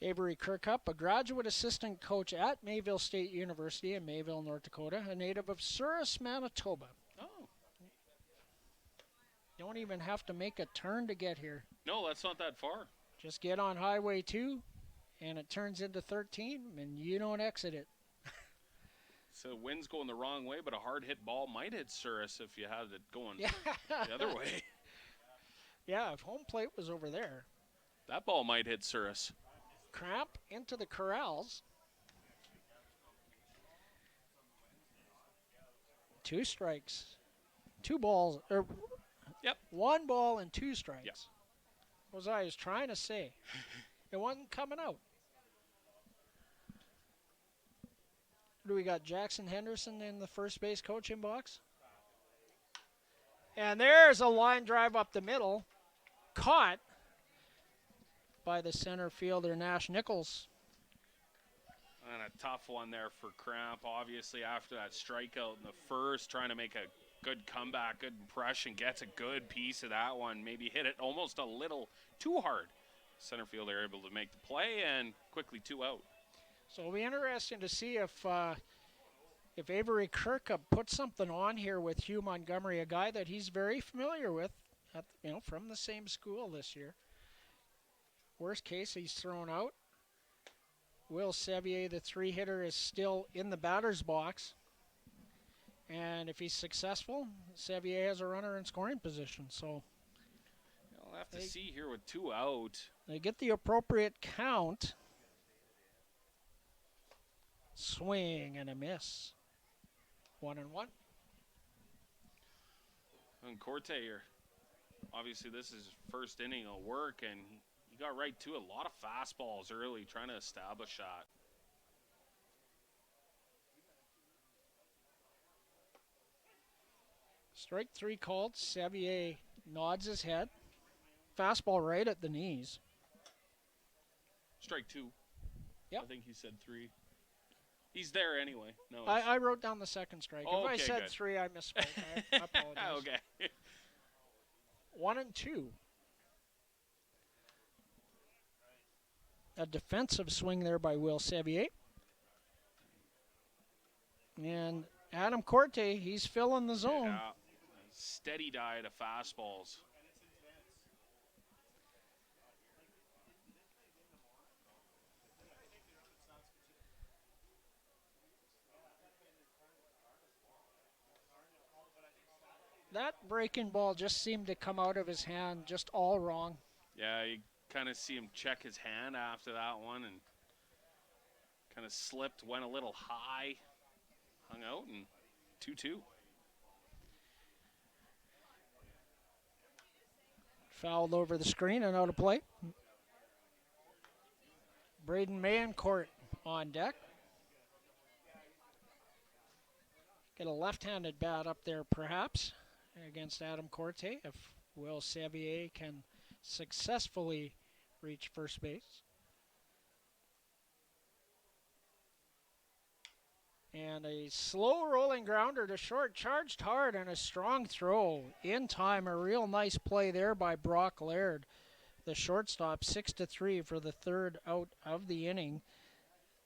Avery Kirkup, a graduate assistant coach at Mayville State University in Mayville, North Dakota, a native of Souris, Manitoba. Oh. Don't even have to make a turn to get here. No, that's not that far. Just get on Highway 2, and it turns into 13, and you don't exit it. So wind's going the wrong way, but a hard hit ball might hit Souris if you had it going Yeah. the other way. Yeah, if home plate was over there. That ball might hit Souris. Cramp into the corrals. 2 strikes. 2 balls. Yep. 1 ball and 2 strikes. Yep. Was I was trying to say. It wasn't coming out. Do we got Jackson Henderson in the first base coaching box? And there's a line drive up the middle. Caught by the center fielder, Nash Nichols. And a tough one there for Cramp, obviously, after that strikeout in the first, trying to make a good comeback, good impression, gets a good piece of that one, maybe hit it almost a little too hard. Center fielder able to make the play, and quickly 2 out. So it'll be interesting to see if Avery Kirkup puts something on here with Hugh Montgomery, a guy that he's very familiar with, from the same school this year. Worst case, he's thrown out. Will Sevier, the 3-hitter, is still in the batter's box. And if he's successful, Sevier has a runner in scoring position. So I'll have to see here with 2 out. They get the appropriate count. Swing and a miss. 1-1. And Corte here, obviously this is first inning of work, and he got right to a lot of fastballs early, trying to establish shot. Strike 3 called. Sevier nods his head. Fastball right at the knees. Strike 2. Yep. I think he said 3. He's there anyway. No, I wrote down the second strike. Oh, if I okay, said good. 3, I misspoke. I apologize. Okay. 1-2. A defensive swing there by Will Sevier. And Adam Corte, he's filling the zone. Yeah. Steady diet of fastballs. That breaking ball just seemed to come out of his hand just all wrong. Yeah, you kind of see him check his hand after that one and kind of slipped, went a little high, hung out, and 2-2. Fouled over the screen and out of play. Braden Mayencourt on deck. Get a left-handed bat up there perhaps against Adam Corte if Will Sevier can successfully reach first base. And a slow rolling grounder to short, charged hard, and a strong throw in time. A real nice play there by Brock Laird, the shortstop. 6-3 for the third out of the inning.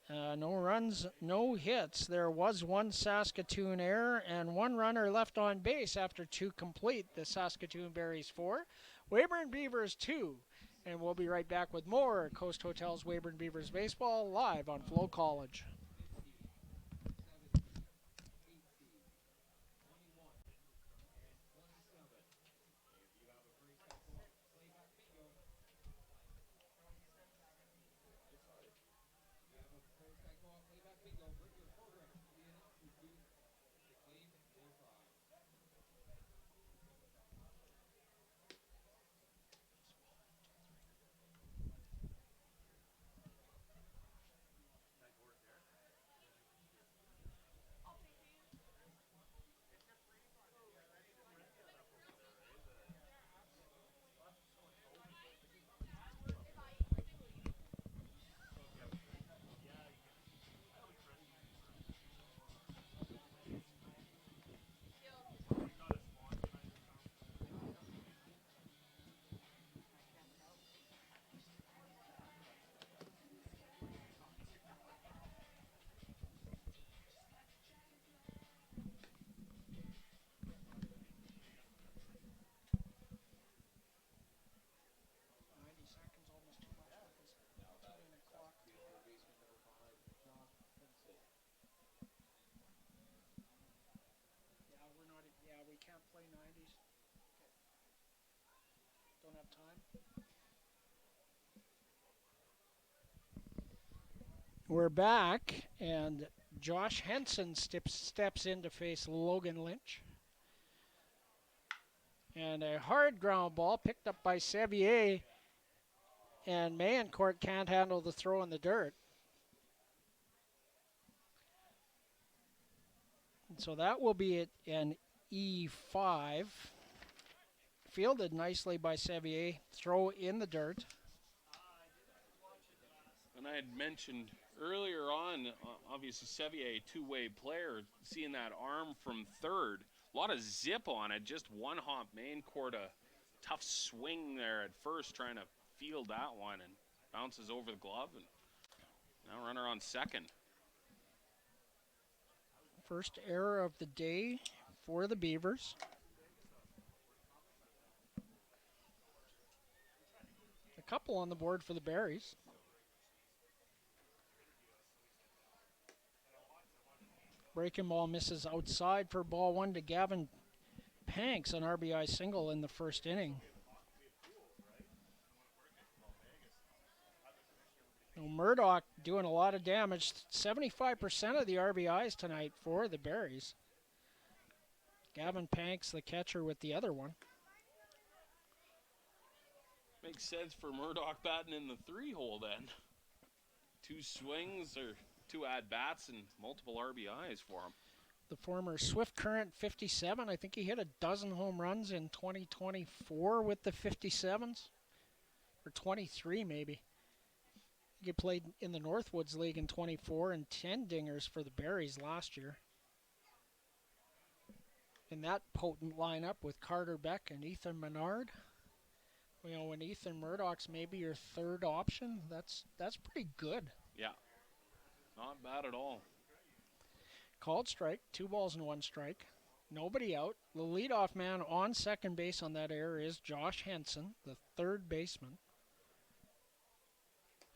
No runs, no hits. There was 1 Saskatoon error and 1 runner left on base after 2 complete. The Saskatoon Berries 4, Weyburn Beavers 2. And we'll be right back with more Coast Hotels Weyburn Beavers baseball live on FloCollege. We're back, and Josh Henson steps in to face Logan Lynch. And a hard ground ball picked up by Sevier, and Mayencourt can't handle the throw in the dirt. And so that will be an E5. Fielded nicely by Sevier. Throw in the dirt. And I had mentioned earlier on, obviously Sevier, two-way player, seeing that arm from third. A lot of zip on it, just one hop. Mayencourt, a tough swing there at first, trying to field that one, and bounces over the glove. And now runner on second. First error of the day for the Beavers. A couple on the board for the Berries. Breaking ball misses outside for ball one to Gavin Panks, an RBI single in the first inning. Now Murdoch doing a lot of damage. 75% of the RBIs tonight for the Berries. Gavin Panks, the catcher, with the other one. Makes sense for Murdoch batting in the three-hole then. Two swings or two at-bats and multiple RBIs for him. The former Swift Current 57. I think he hit a dozen home runs in 2024 with the 57s. Or 23 maybe. He played in the Northwoods League in 24 and 10 dingers for the Berries last year. In that potent lineup with Carter Beck and Ethan Menard. You know, when Ethan Murdoch's maybe your third option, that's pretty good. Yeah, not bad at all. Called strike, 2 balls and 1 strike. Nobody out. The leadoff man on second base on that error is Josh Henson, the third baseman.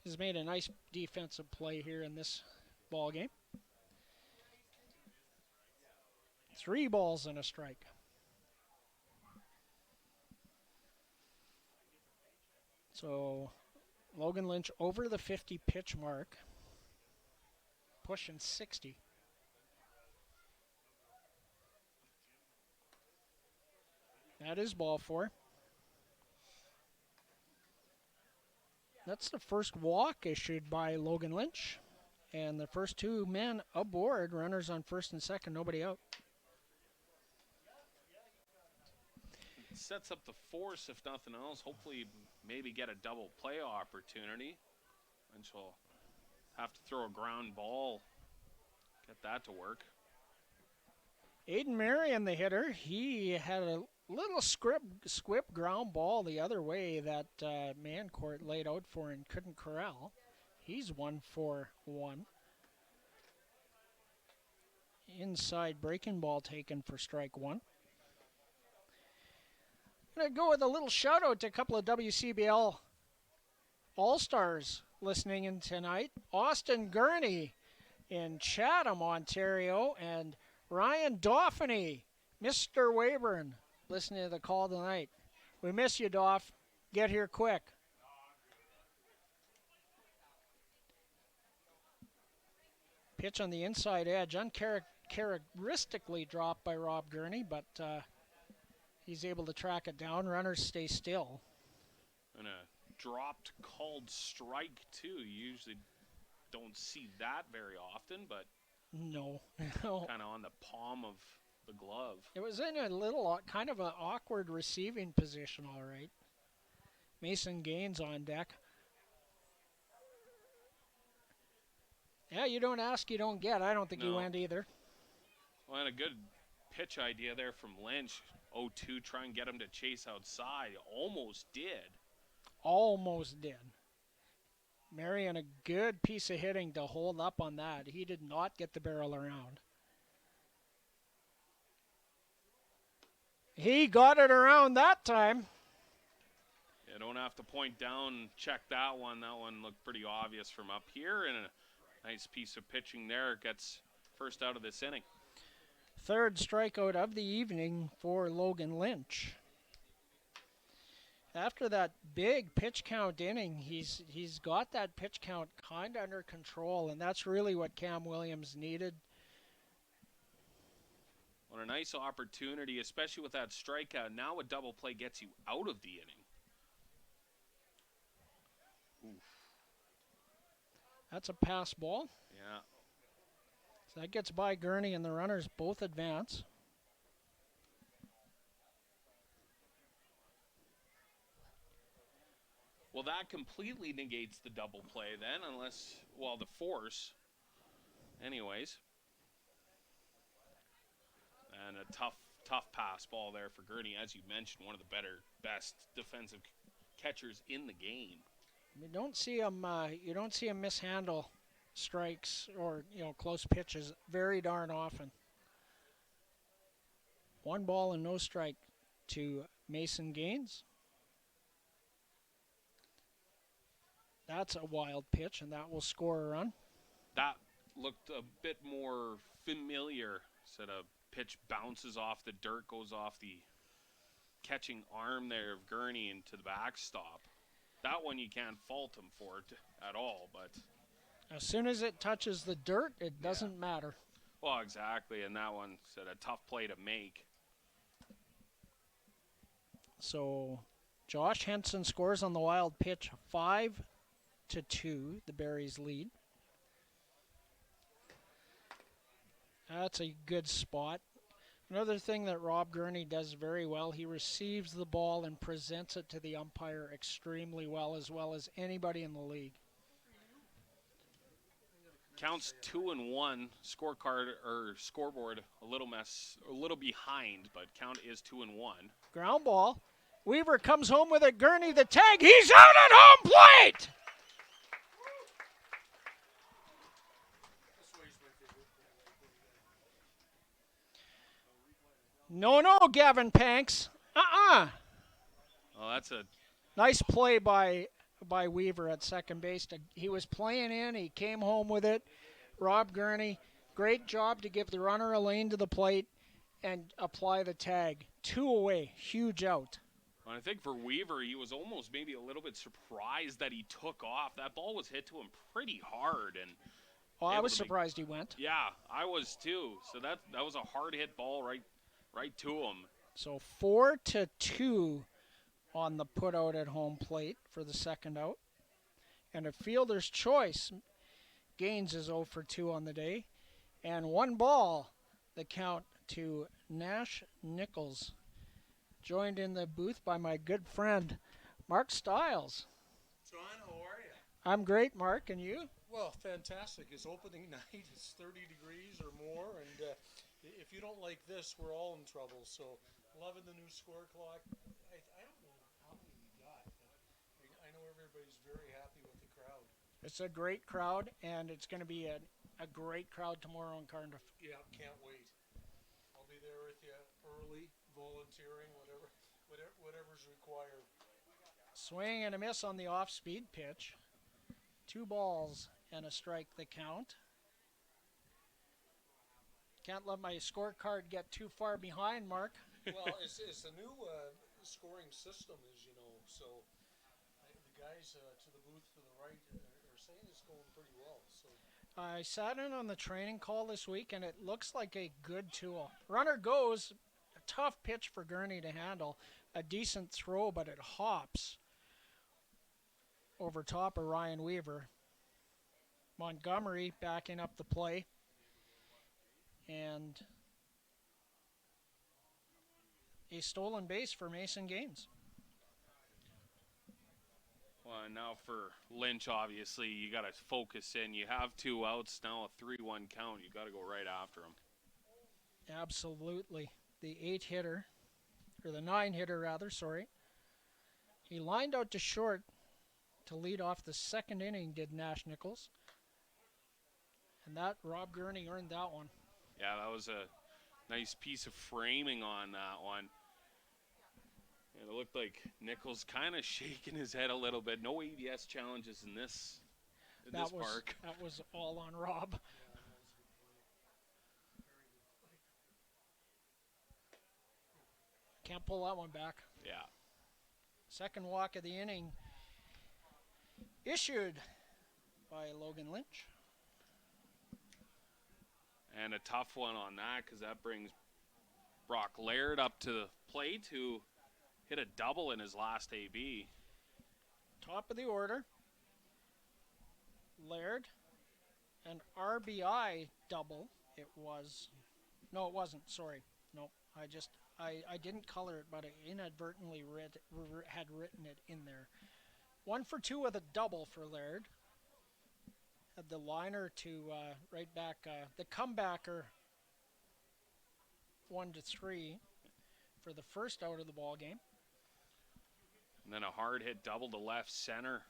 He's made a nice defensive play here in this ball game. 3 balls and a strike. So Logan Lynch over the 50 pitch mark, pushing 60. That is ball 4. That's the first walk issued by Logan Lynch. And the first 2 men aboard, runners on first and second, nobody out. It sets up the force, if nothing else. Hopefully, maybe get a double play opportunity. And she'll have to throw a ground ball, get that to work. Aiden Marion, the hitter, he had a little squib ground ball the other way that Mayencourt laid out for and couldn't corral. He's 1 for 1. Inside breaking ball taken for strike 1. I'm going to go with a little shout out to a couple of WCBL All-Stars listening in tonight. Austin Gurney in Chatham, Ontario, and Ryan Dauphiny, Mr. Weyburn, listening to the call tonight. We miss you, Doff. Get here quick. Pitch on the inside edge, uncharacteristically dropped by Rob Gurney, but he's able to track it down. Runners stay still. And a dropped called strike, too. You usually don't see that very often, but no. kind of on the palm of the glove. It was in a little kind of an awkward receiving position, all right. Mason Gaines on deck. Yeah, you don't ask, you don't get. I don't think you went either. Well, and a good pitch idea there from Lynch. 0-2, try and get him to chase outside. Almost did. Almost did. Marion, a good piece of hitting to hold up on that. He did not get the barrel around. He got it around that time. You don't have to point down, check that one. That one looked pretty obvious from up here. And a nice piece of pitching there. Gets first out of this inning. Third strikeout of the evening for Logan Lynch. After that big pitch count inning, he's got that pitch count kind of under control, and that's really what Cam Williams needed. What a nice opportunity, especially with that strikeout. Now a double play gets you out of the inning. Oof. That's a pass ball. Yeah. So that gets by Gurney, and the runners both advance. Well, that completely negates the double play then, unless, well, the force. Anyways. And a tough pass ball there for Gurney. As you mentioned, one of the best defensive catchers in the game. You don't see him mishandle strikes or close pitches very darn often. 1 ball and no strike to Mason Gaines. That's a wild pitch, and that will score a run. That looked a bit more familiar. Said a pitch bounces off the dirt, goes off the catching arm there of Gurney into the backstop. That one you can't fault him for it at all, but as soon as it touches the dirt, it doesn't matter. Well, exactly, and that one said a tough play to make. So Josh Henson scores on the wild pitch, 5-2, the Berries lead. That's a good spot. Another thing that Rob Gurney does very well, he receives the ball and presents it to the umpire extremely well as anybody in the league. Counts 2-1. Scorecard or scoreboard a little behind, but count is 2-1. Ground ball. Weaver comes home with it. Gurney the tag. He's out at home plate. No, Gavin Panks. Oh, that's a nice play by Weaver at second base. He was playing in. He came home with it. Rob Gurney, great job to give the runner a lane to the plate and apply the tag. 2 away, huge out. I think for Weaver, he was almost maybe a little bit surprised that he took off. That ball was hit to him pretty hard, and I was surprised he went. Yeah, I was too. So that was a hard hit ball right to him. So 4-2 on the put out at home plate for the second out. And a fielder's choice. Gaines is 0 for 2 on the day. And 1 ball, the count to Nash Nichols. Joined in the booth by my good friend, Mark Stiles. John, how are you? I'm great, Mark, and you? Well, fantastic. It's opening night. It's 30 degrees or more, and if you don't like this, we're all in trouble. So, loving the new score clock. I don't know how many we got, but I know everybody's very happy with the crowd. It's a great crowd, and it's going to be a great crowd tomorrow in Cardiff. Yeah, can't wait. I'll be there with you early, volunteering, whatever's required. Swing and a miss on the off-speed pitch. 2 balls and a strike the count. Can't let my scorecard get too far behind, Mark. Well, it's a new scoring system, as you know. So the guys to the booth to the right are saying it's going pretty well. So I sat in on the training call this week, and it looks like a good tool. Runner goes, a tough pitch for Gurney to handle. A decent throw, but it hops over top of Ryan Weaver. Montgomery backing up the play. And a stolen base for Mason Gaines. Well, and now for Lynch, obviously, you got to focus in. You have 2 outs, now a 3-1 count. You got to go right after him. Absolutely. The 8-hitter, or the 9-hitter rather, sorry. He lined out to short to lead off the second inning, did Nash Nichols. And that, Rob Gurney earned that one. Yeah, that was a nice piece of framing on that one. And it looked like Nichols kind of shaking his head a little bit. No ABS challenges in this park. That was all on Rob. Can't pull that one back. Yeah. Second walk of the inning issued by Logan Lynch. And a tough one on that because that brings Brock Laird up to the plate, who hit a double in his last AB. Top of the order. Laird, an RBI double. It was. No, it wasn't. Sorry. No, I didn't color it, but I inadvertently had written it in there. 1 for 2 with a double for Laird. Had the liner to right back, the comebacker 1-3 for the first out of the ball game. And then a hard hit double to left center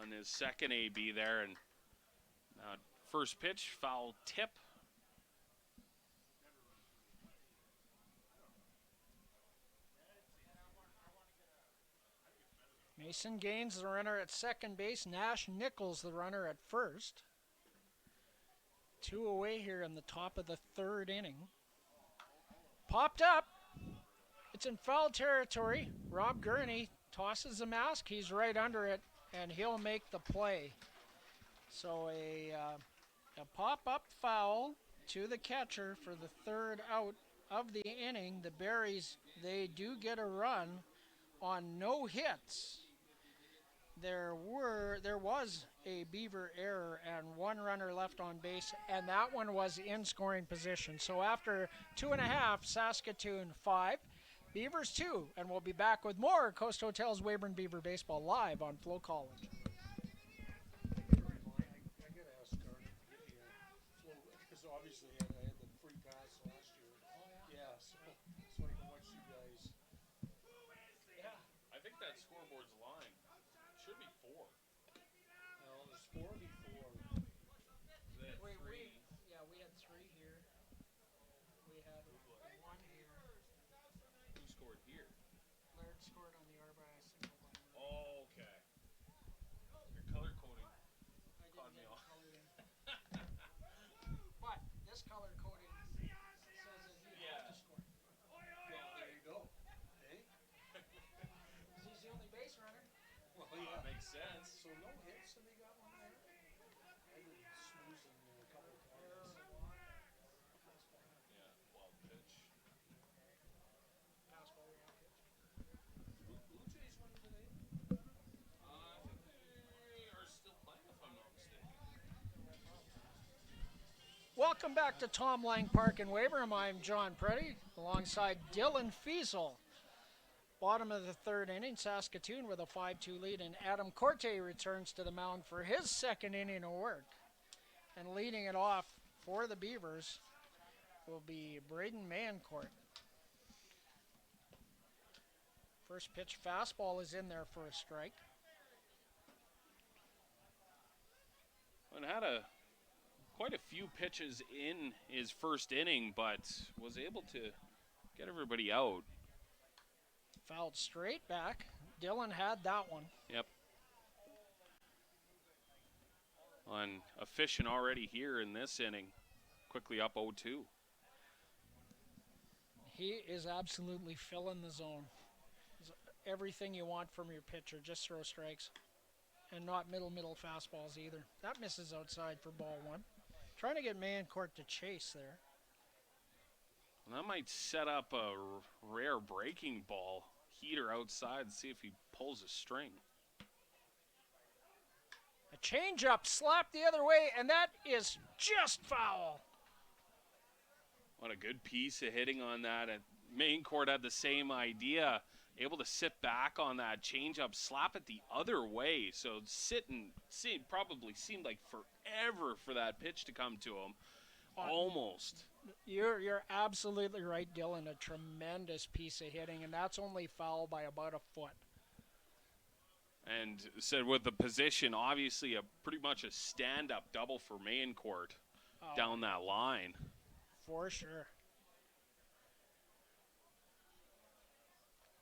on his second AB there. And first pitch, foul tip. Mason Gaines, the runner at second base. Nash Nichols, the runner at first. 2 away here in the top of the third inning. Popped up. It's in foul territory. Rob Gurney tosses the mask. He's right under it, and he'll make the play. So a pop-up foul to the catcher for the third out of the inning. The Berries, they do get a run on no hits. There was a Beaver error and 1 runner left on base, and that one was in scoring position. So after 2.5, Saskatoon 5, Beavers 2, and we'll be back with more Coast Hotels Weyburn Beaver Baseball live on FloCollege. I gotta ask Garnet to get me a flow, because obviously I had the free pass last year. Yeah, so I can watch you guys. I think that scoreboard's line should be 4. Well, there's 4 before. We had 3 here. We had 1 here. Who scored here? Laird scored on the RBI single line. Oh, okay. Your color coding I caught didn't me get off. colored in. But this color coding says that you have to score. Well, there you go. Hey? He's the only base runner. Well, That makes sense. So no hits, and they got one there. I did snoozing a couple of times. Yeah, wild pitch. Fastball round pitch. Blue Jays won today. I think they are still playing, if I'm not mistaken. Welcome back to Tom Lang Park in Weyburn. I'm John Preddy alongside Dylan Fiesel. Bottom of the third inning, Saskatoon with a 5-2 lead, and Adam Corte returns to the mound for his second inning of work. And leading it off for the Beavers will be Braden Mancourt. First pitch fastball is in there for a strike. And had quite a few pitches in his first inning, but was able to get everybody out. Fouled straight back. Dylan had that one. Yep. On efficient already here in this inning. Quickly up 0-2. He is absolutely filling the zone. It's everything you want from your pitcher. Just throw strikes. And not middle fastballs either. That misses outside for ball 1. Trying to get Mancourt to chase there. And that might set up a rare breaking ball. Heater outside and see if he pulls a string. A changeup slapped the other way, and that is just foul. What a good piece of hitting on that. And Maincourt had the same idea. Able to sit back on that changeup, slap it the other way. So probably seemed like forever for that pitch to come to him. Almost. You're absolutely right, Dylan. A tremendous piece of hitting, and that's only foul by about a foot. And said with the position, obviously pretty much a stand-up double for Maincourt down that line. For sure.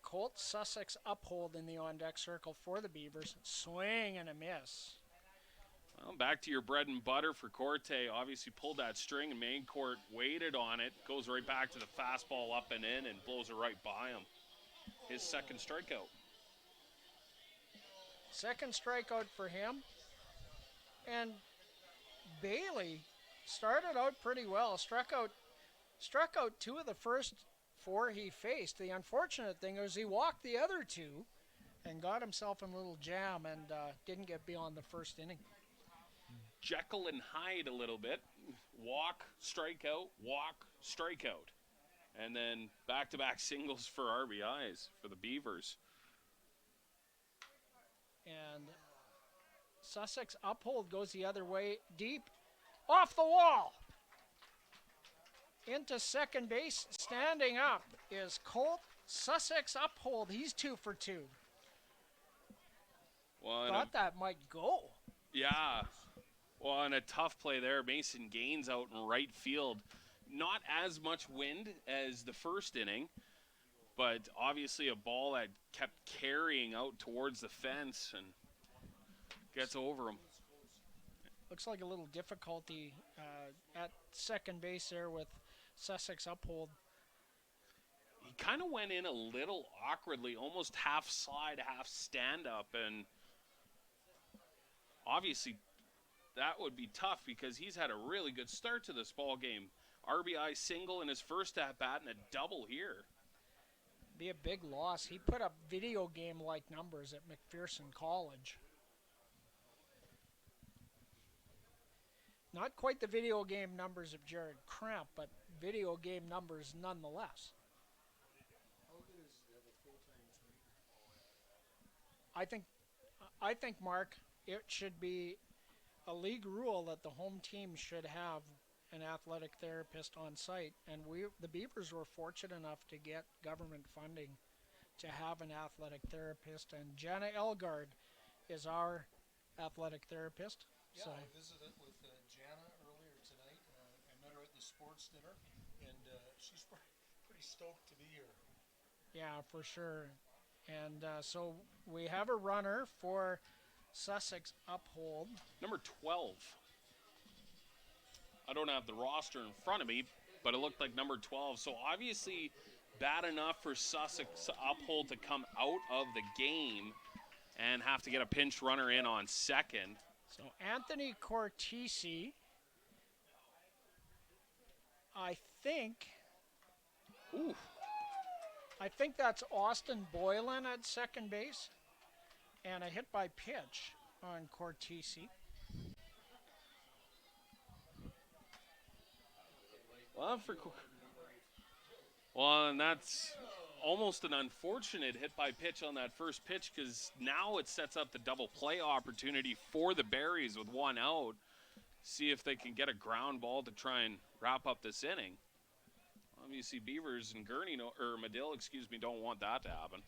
Colt Sussex uphold in the on-deck circle for the Beavers. Swing and a miss. Well, back to your bread and butter for Corte. Obviously pulled that string, and Maincourt waited on it. Goes right back to the fastball up and in and blows it right by him. His second strikeout. Second strikeout for him. And Bailey started out pretty well. Struck out 2 of the first 4 he faced. The unfortunate thing was he walked the other 2 and got himself in a little jam and didn't get beyond the first inning. Jekyll and Hyde a little bit. Walk, strikeout, walk, strikeout. And then back-to-back singles for RBIs for the Beavers. And Sussex Uphold goes the other way, deep, off the wall. Into second base, standing up is Colt Sussex Uphold. He's 2 for 2. Well, Thought that might go. yeah. Well, on a tough play there, Mason Gaines out in right field. Not as much wind as the first inning, but obviously a ball that kept carrying out towards the fence and gets over him. Looks like a little difficulty at second base there with Sussex Uphold. He kind of went in a little awkwardly, almost half slide, half stand up, and obviously that would be tough because he's had a really good start to this ball game. RBI single in his first at bat and a double here. Be a big loss. He put up video game like numbers at McPherson College. Not quite the video game numbers of Jared Cramp, but video game numbers nonetheless. I think, Mark, it should be a league rule that the home team should have an athletic therapist on site, and the Beavers were fortunate enough to get government funding to have an athletic therapist, and Jana Elgard is our athletic therapist. Yeah, So I visited with Jana earlier tonight. I met her at the sports dinner, and she's pretty stoked to be here. yeah, for sure. And so we have a runner for Sussex Uphold. Number 12. I don't have the roster in front of me, but it looked like number 12. So obviously bad enough for Sussex Uphold to come out of the game and have to get a pinch runner in on second. So Anthony Cortese, I think Ooh, that's Austin Boylan at second base, and a hit by pitch on Cortese. well, and that's almost an unfortunate hit by pitch on that first pitch because now it sets up the double play opportunity for the Berries with 1 out. See if they can get a ground ball to try and wrap up this inning. Obviously, Beavers and Medill, don't want that to happen.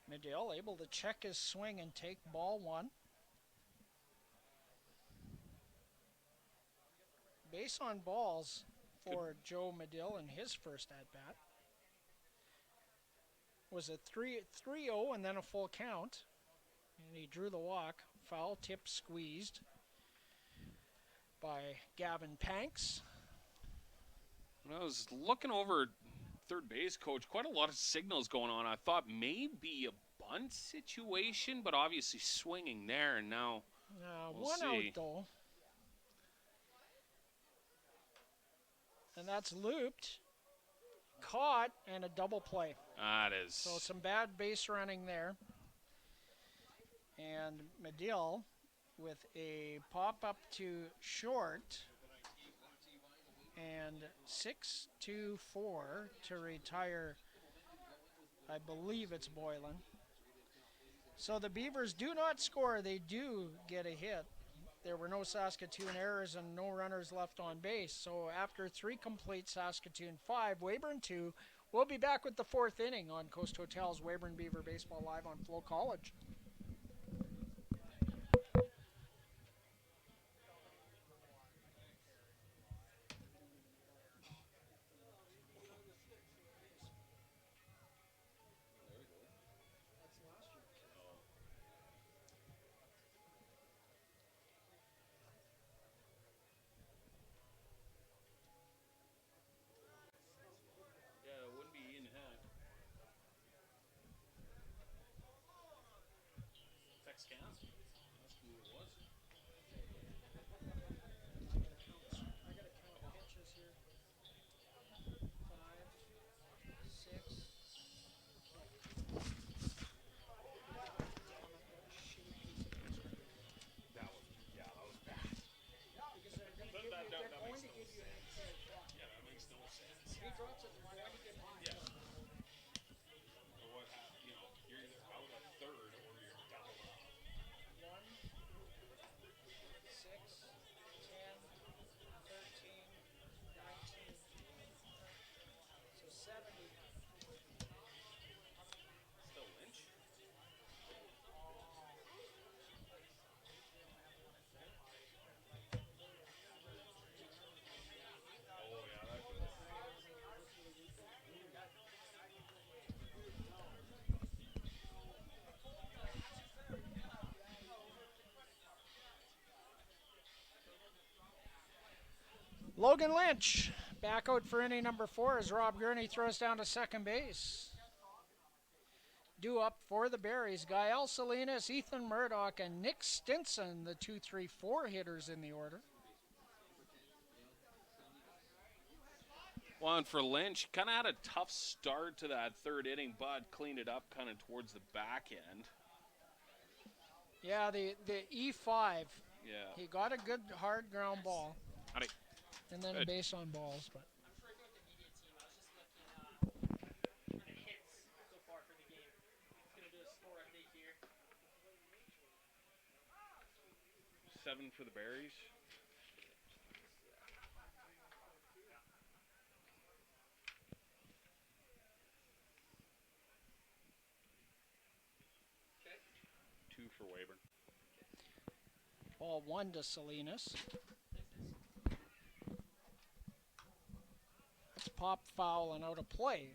Medill able to check his swing and take ball 1. Base on balls for Joe Medill in his first at-bat. Was a 3-0 and then a full count. And he drew the walk. Foul tip squeezed by Gavin Panks. When I was looking over third base coach, quite a lot of signals going on. I thought maybe a bunt situation, but obviously swinging there, and now we'll one see. out though. And that's looped, caught, and a double play. That is. So some bad base running there. And Medill with a pop-up to short. And 6-2-4 to retire, I believe it's Boylan. So the Beavers do not score. They do get a hit. There were no Saskatoon errors and no runners left on base. So after 3 complete, Saskatoon 5, Weyburn 2. We'll be back with the 4th inning on Coast Hotel's Weyburn Beaver Baseball Live on FloCollege. Yeah, it wouldn't be Ian Hack. Tex-Can. That's who it was. I gotta count pitches here. 5, 6. That was bad. Because they're going to give you, they're going to give you an unfair shot. Yeah, that makes no sense. If he drops it, they're going to give him. Yeah. Or what happened? You know, you're either out a third or you're down. 1, 6, 10, 13, 19. So 70. Still Lynch. Oh yeah, that could. Logan Lynch back out for inning number 4 as Rob Gurney throws down to second base. Due up for the Berries, Gael Salinas, Ethan Murdoch, and Nick Stinson, the 2-3-4 hitters in the order. Well, and for Lynch, kind of had a tough start to that third inning, but cleaned it up kind of towards the back end. Yeah, the E5, Yeah. he got a good hard ground ball. Howdy. And then a Good. base on balls, but 7 for the Berries. Two for Weyburn. ball 1 to Salinas. It's pop, foul, and out of play.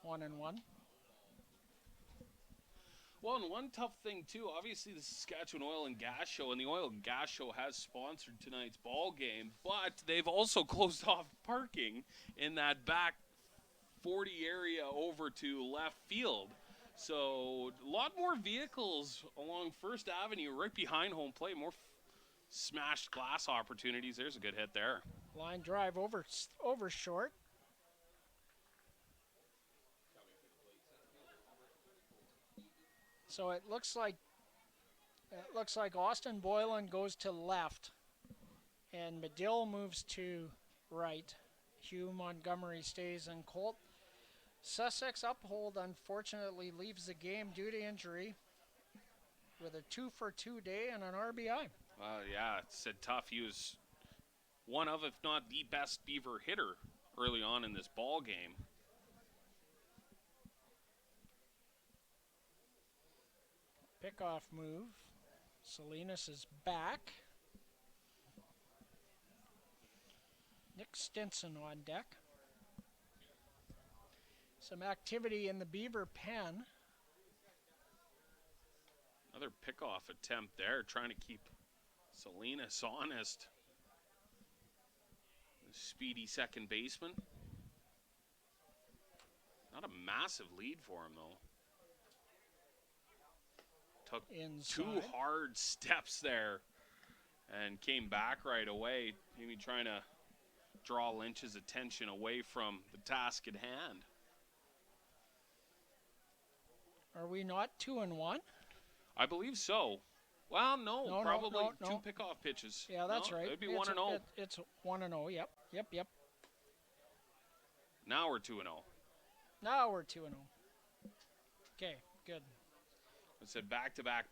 1-1. Well, and one tough thing, too, obviously the Saskatchewan Oil and Gas Show, and the Oil and Gas Show has sponsored tonight's ball game, but they've also closed off parking in that back 40 area over to left field. So a lot more vehicles along First Avenue right behind home plate, more smashed glass opportunities. There's a good hit there. Line drive over short. So it looks like Austin Boylan goes to left, and Medill moves to right. Hugh Montgomery stays in Colt. Sussex Uphold unfortunately leaves the game due to injury with a 2-for-2 day and an RBI. Yeah, it's tough. He was one of, if not the best Beaver hitter early on in this ball game. Pickoff move. Salinas is back. Nick Stinson on deck. Some activity in the Beaver pen. Another pickoff attempt there, trying to keep Salinas honest. The speedy second baseman. Not a massive lead for him, though. Took Inside. 2 hard steps there and came back right away, maybe trying to draw Lynch's attention away from the task at hand. Are we not 2-1? I believe so. Well, no, probably no. 2 pickoff pitches. Yeah, that's No, right. It'd be 1-0. It's 1-0. Yep. Now we're 2-0. Now we're 2-0. Okay, good. I said back-to-back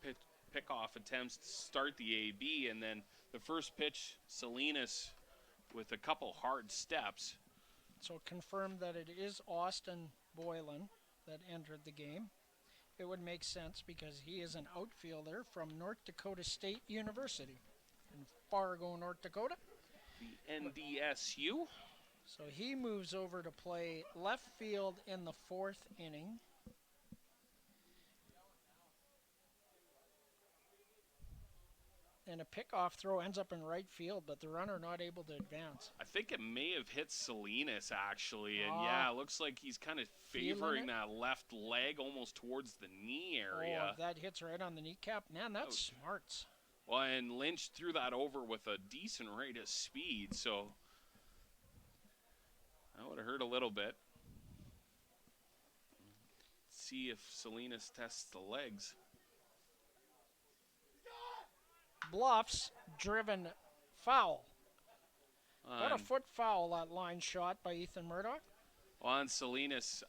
pickoff attempts to start the AB, and then the first pitch, Salinas with a couple hard steps. So confirmed that it is Austin Boylan that entered the game. It would make sense because he is an outfielder from North Dakota State University in Fargo, North Dakota. The NDSU. So he moves over to play left field in the 4th inning. and a pickoff throw ends up in right field, but the runner not able to advance. I think it may have hit Salinas, actually. And, Ah. yeah, it looks like he's kind of Feeling favoring it? that left leg almost towards the knee Oh, area. if that hits right on the kneecap, man, that's smarts. Well, and Lynch threw that over with a decent rate of speed, so that would have hurt a little bit. See if Salinas tests the legs. Bluffs, driven, foul. Got a On, foot foul, that line shot by Ethan Murdoch. on Salinas,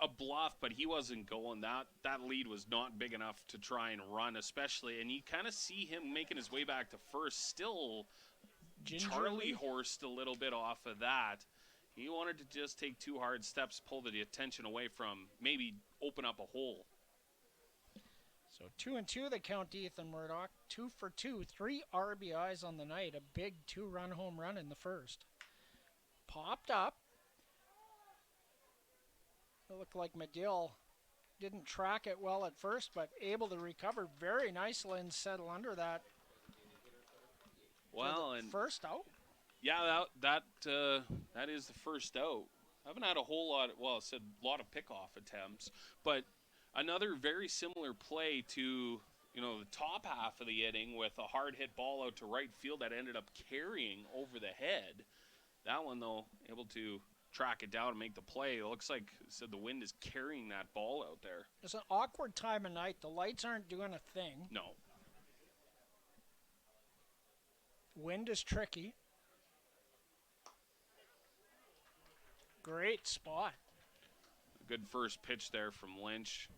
a bluff, but he wasn't going. That lead was not big enough to try and run, especially. And you kind of see him making his way back to first, still Gingerly. Charlie horsed a little bit off of that. He wanted to just take 2 hard steps, pull the attention away from maybe open up a hole. So 2-2 the count to Ethan Murdoch. 2 for 2, 3 RBIs on the night. A big 2-run home run in the first. Popped up. It looked like Medill didn't track it well at first, but able to recover very nicely and settle under that. Well, and First out. yeah, that is the first out. I haven't had a whole lot. Well, I said a lot of pickoff attempts, but another very similar play to the top half of the inning with a hard hit ball out to right field that ended up carrying over the head. That one though, able to track it down and make the play. It looks like the wind is carrying that ball out there. It's an awkward time of night. The lights aren't doing a thing. No. Wind is tricky. Great spot. Good first pitch there from Lynch.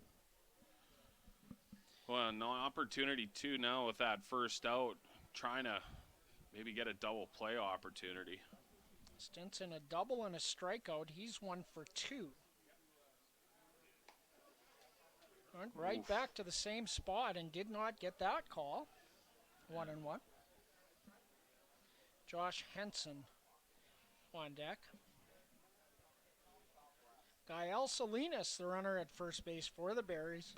Well, no opportunity too now with that first out, trying to maybe get a double play opportunity. Stinson a double and a strikeout. He's 1 for 2. Went right back to the same spot and did not get that call. 1-1. Josh Henson on deck. Gael Salinas, the runner at first base for the Berries.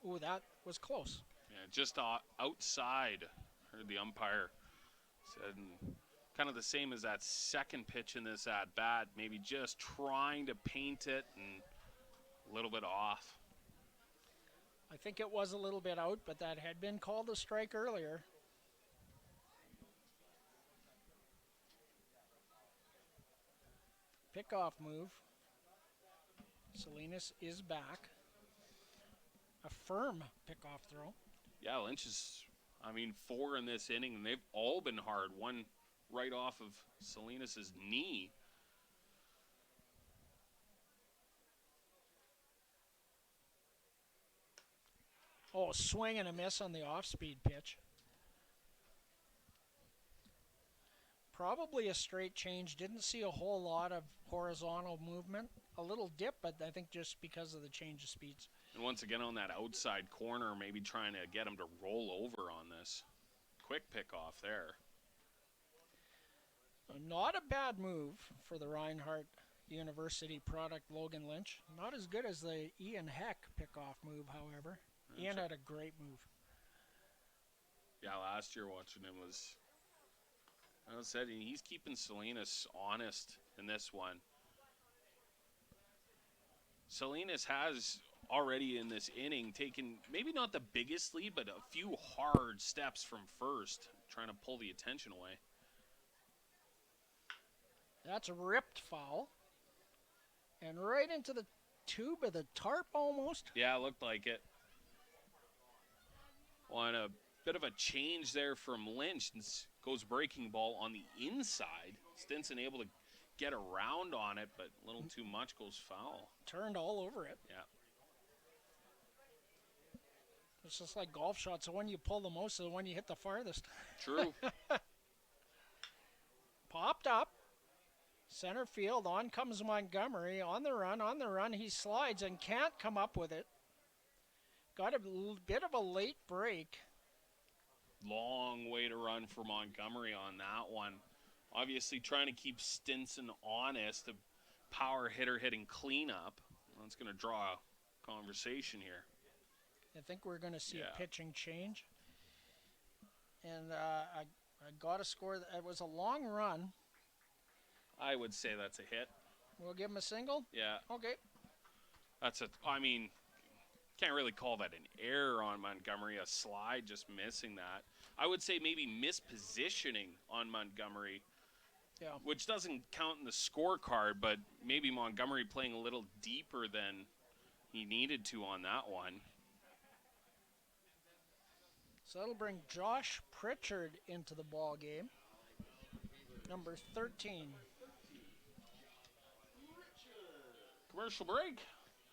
Ooh, that was close. Yeah, just outside. Heard the umpire said, kind of the same as that second pitch in this at bat. Maybe just trying to paint it and a little bit off. I think it was a little bit out, but that had been called a strike earlier. Pickoff move. Salinas is back. A firm pickoff throw. Yeah, Lynch is, 4 in this inning, and they've all been hard. One right off of Salinas' knee. Oh, swing and a miss on the off-speed pitch. Probably a straight change. Didn't see a whole lot of horizontal movement. A little dip, but I think just because of the change of speeds. And once again on that outside corner, maybe trying to get him to roll over on this. Quick pick off there. Not a bad move for the Reinhardt University product, Logan Lynch. Not as good as the Ian Heck pickoff move, however. Ian had a great move. Yeah, last year watching him was, I said, he's keeping Salinas honest in this one. Salinas has already in this inning taken maybe not the biggest lead, but a few hard steps from first, trying to pull the attention away. That's a ripped foul. And right into the tube of the tarp almost. Yeah, it looked like it. On a bit of a change there from Lynch, and goes breaking ball on the inside. Stinson able to get around on it, but a little too much, goes foul. Turned all over it. Yeah. It's just like golf shots. The one you pull the most is the one you hit the farthest. True. Popped up. Center field. On comes Montgomery. On the run. He slides and can't come up with it. Got a bit of a late break. Long way to run for Montgomery on that one. Obviously trying to keep Stinson honest. A power hitter hitting cleanup. That's going to draw a conversation here. I think we're going to see Yeah. a pitching change. And I got a score. It was a long run. I would say that's a hit. We'll give him a single? Yeah. Okay. I mean, can't really call that an error on Montgomery, a slide, just missing that. I would say maybe mispositioning on Montgomery, Yeah. which doesn't count in the scorecard, but maybe Montgomery playing a little deeper than he needed to on that one. So that'll bring Josh Pritchard into the ball game. Number 13. Commercial break.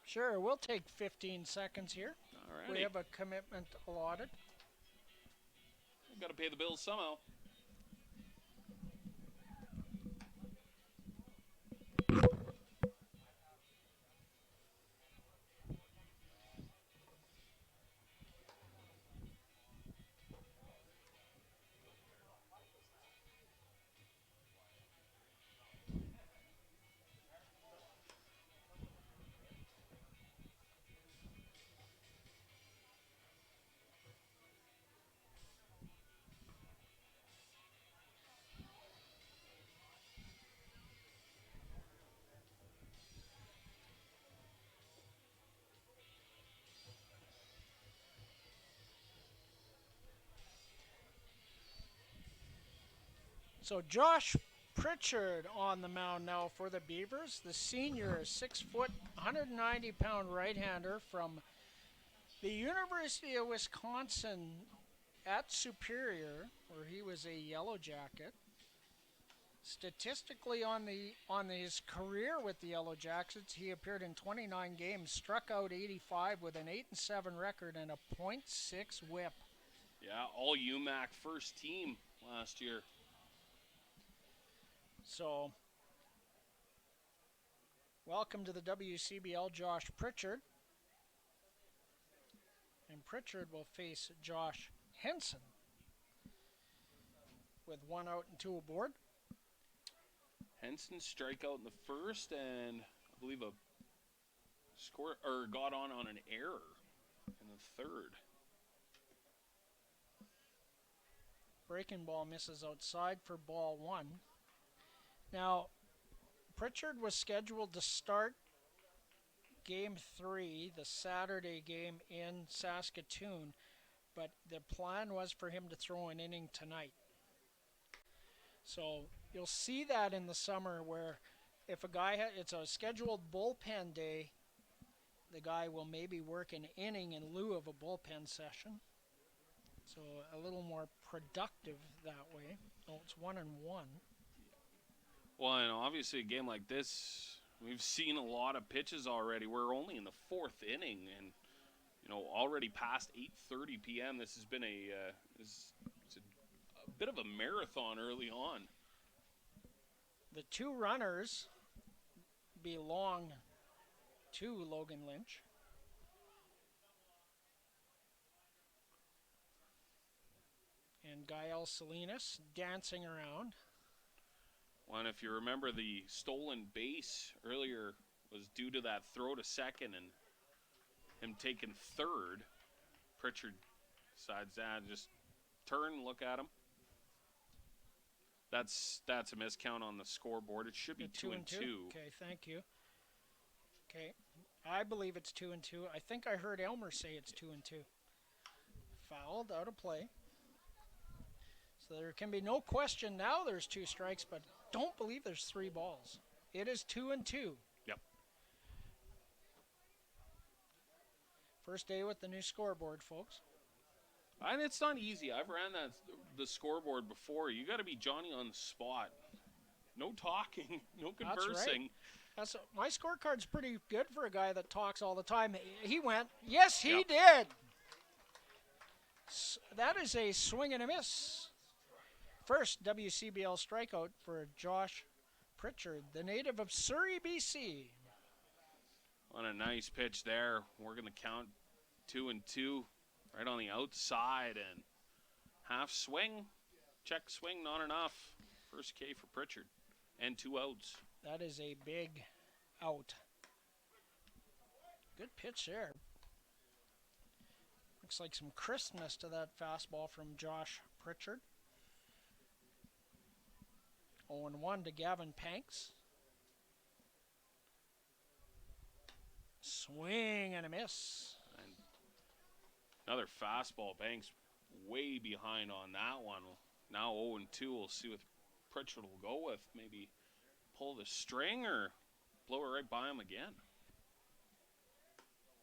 Sure, we'll take 15 seconds here. All right. We have a commitment allotted. We've got to pay the bills somehow. So Josh Pritchard on the mound now for the Beavers. The senior, 6 foot, 190-pound right-hander from the University of Wisconsin at Superior, where he was a Yellow Jacket. Statistically, on his career with the Yellow Jackets, he appeared in 29 games, struck out 85 with an 8-7 record and a .6 WHIP. Yeah, all UMAC first team last year. So, welcome to the WCBL, Josh Pritchard. And Pritchard will face Josh Henson with 1 out and 2 aboard. Henson strikeout in the first, and I believe a score or got on an error in the third. Breaking ball misses outside for ball 1. Now, Pritchard was scheduled to start Game 3, the Saturday game in Saskatoon, but the plan was for him to throw an inning tonight. So you'll see that in the summer where if a guy, it's a scheduled bullpen day, the guy will maybe work an inning in lieu of a bullpen session. So a little more productive that way. Oh, it's 1-1. Well, and obviously a game like this, we've seen a lot of pitches already. We're only in the 4th inning, and already past 8:30 p.m. This has been it's a bit of a marathon early on. The 2 runners belong to Logan Lynch. And Gael Salinas dancing around. Well, and if you remember, the stolen base earlier was due to that throw to second and him taking third. Pritchard decides that, just turn, look at him. That's a miscount on the scoreboard. It should be 2-2. Okay, thank you. Okay, I believe it's 2-2. I think I heard Elmer say it's 2-2. Fouled, out of play. So there can be no question now there's 2 strikes, but don't believe there's 3 balls. It is 2-2. Yep. First day with the new scoreboard, folks. And it's not easy. I've ran the scoreboard before. You got to be Johnny on the spot. No talking, no conversing. That's right. My scorecard's pretty good for a guy that talks all the time. He went, yes, he did. That is a swing and a miss. First WCBL strikeout for Josh Pritchard, the native of Surrey, BC. On a nice pitch there. We're going to count 2-2 right on the outside and half swing. Check swing, not enough. First K for Pritchard and 2 outs. That is a big out. Good pitch there. Looks like some crispness to that fastball from Josh Pritchard. 0-1 to Gavin Panks. Swing and a miss. And another fastball. Banks way behind on that one. Now 0-2. We'll see what Pritchard will go with. Maybe pull the string or blow it right by him again.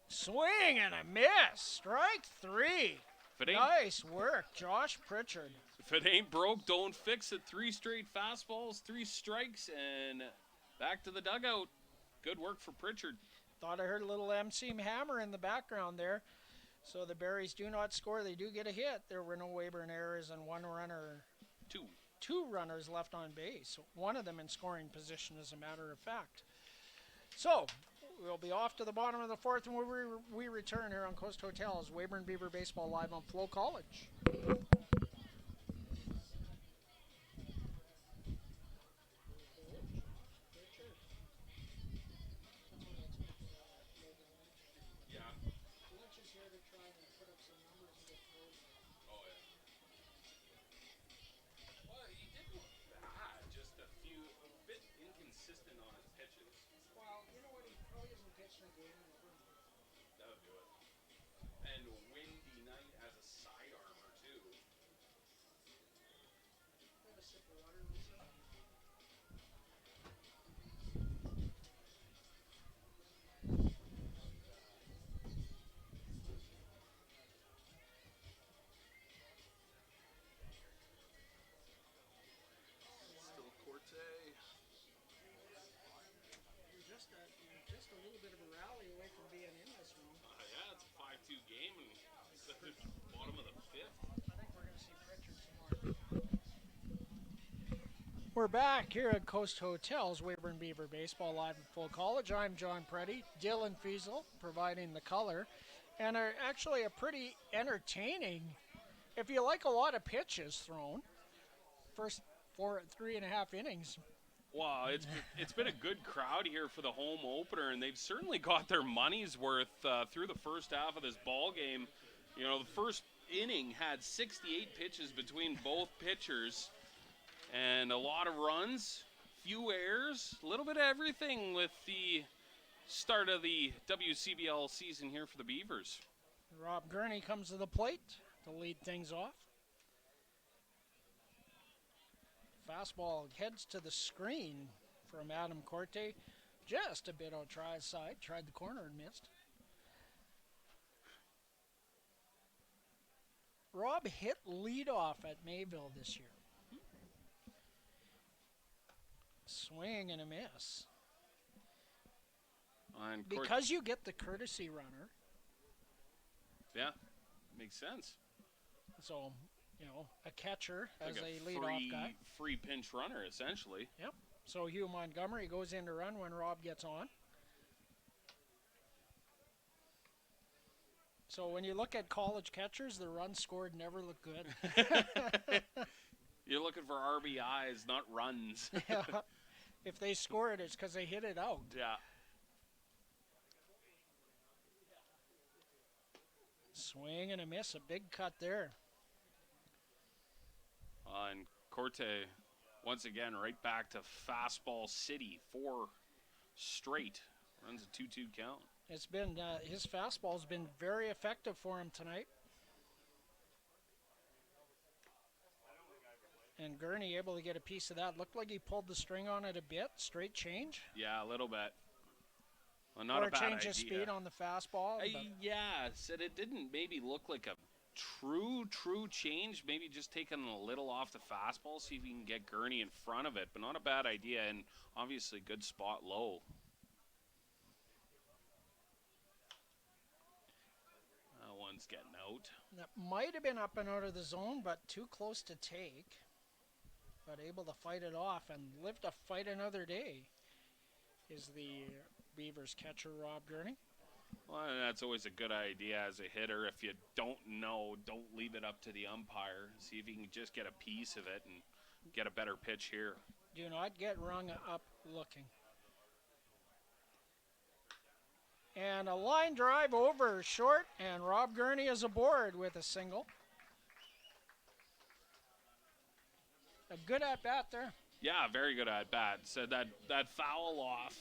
Swing and a miss. Strike 3. Nice work, Josh Pritchard. If it ain't broke, don't fix it. 3 straight fastballs, 3 strikes, and back to the dugout. Good work for Pritchard. Thought I heard a little MC hammer in the background there. So the Berries do not score. They do get a hit. There were no Weyburn errors and two runners left on base. One of them in scoring position, as a matter of fact. So we'll be off to the bottom of the 4th, and we return here on Coast Hotels. Weyburn Beaver Baseball live on FloCollege. That would do it. And a windy night as a sidearmer, too. Have a sip of water, Lisa. Still Corte. You're just a little bit of a rally away from being in this one. Yeah, it's a 5-2 game, and it's at the bottom of the 5th. I think we're going to see Pritchard some more. We're back here at Coast Hotels, Weyburn Beaver Baseball live at FloCollege. I'm John Preddy, Dylan Fiesel providing the color, and actually a pretty entertaining, if you like a lot of pitches thrown, first 3.5 innings. Wow, it's been a good crowd here for the home opener, and they've certainly got their money's worth through the first half of this ball game. You know, the first inning had 68 pitches between both pitchers, and a lot of runs, few errors, a little bit of everything with the start of the WCBL season here for the Beavers. Rob Gurney comes to the plate to lead things off. Fastball heads to the screen from Adam Corte. Just a bit outside side. Tried the corner and missed. Rob hit leadoff at Mayville this year. Swing and a miss. And because you get the courtesy runner. Yeah, makes sense. So, you know, a catcher as like a leadoff guy. Free pinch runner, essentially. Yep. So Hugh Montgomery goes in to run when Rob gets on. So when you look at college catchers, the runs scored never look good. You're looking for RBIs, not runs. Yeah. If they score it, it's because they hit it out. Yeah. Swing and a miss. A big cut there. And Corte, once again, right back to fastball city. 4 straight. Runs a 2-2 count. It's been, his fastball's been very effective for him tonight. And Gurney able to get a piece of that. Looked like he pulled the string on it a bit. Straight change. Yeah, a little bit. Well, not or a bad change idea. of speed on the fastball. Yeah, said it didn't maybe look like a true change. Maybe just taking a little off the fastball, see if you can get Gurney in front of it. But not a bad idea, and obviously good spot low. That one's getting out. That might have been up and out of the zone, but too close to take. But able to fight it off and live to fight another day is the Beavers catcher, Rob Gurney. Well, that's always a good idea as a hitter. If you don't know, don't leave it up to the umpire. See if you can just get a piece of it and get a better pitch here. Do not get rung up looking. And a line drive over short, and Rob Gurney is aboard with a single. A good at bat there. Yeah, very good at bat. So that foul off,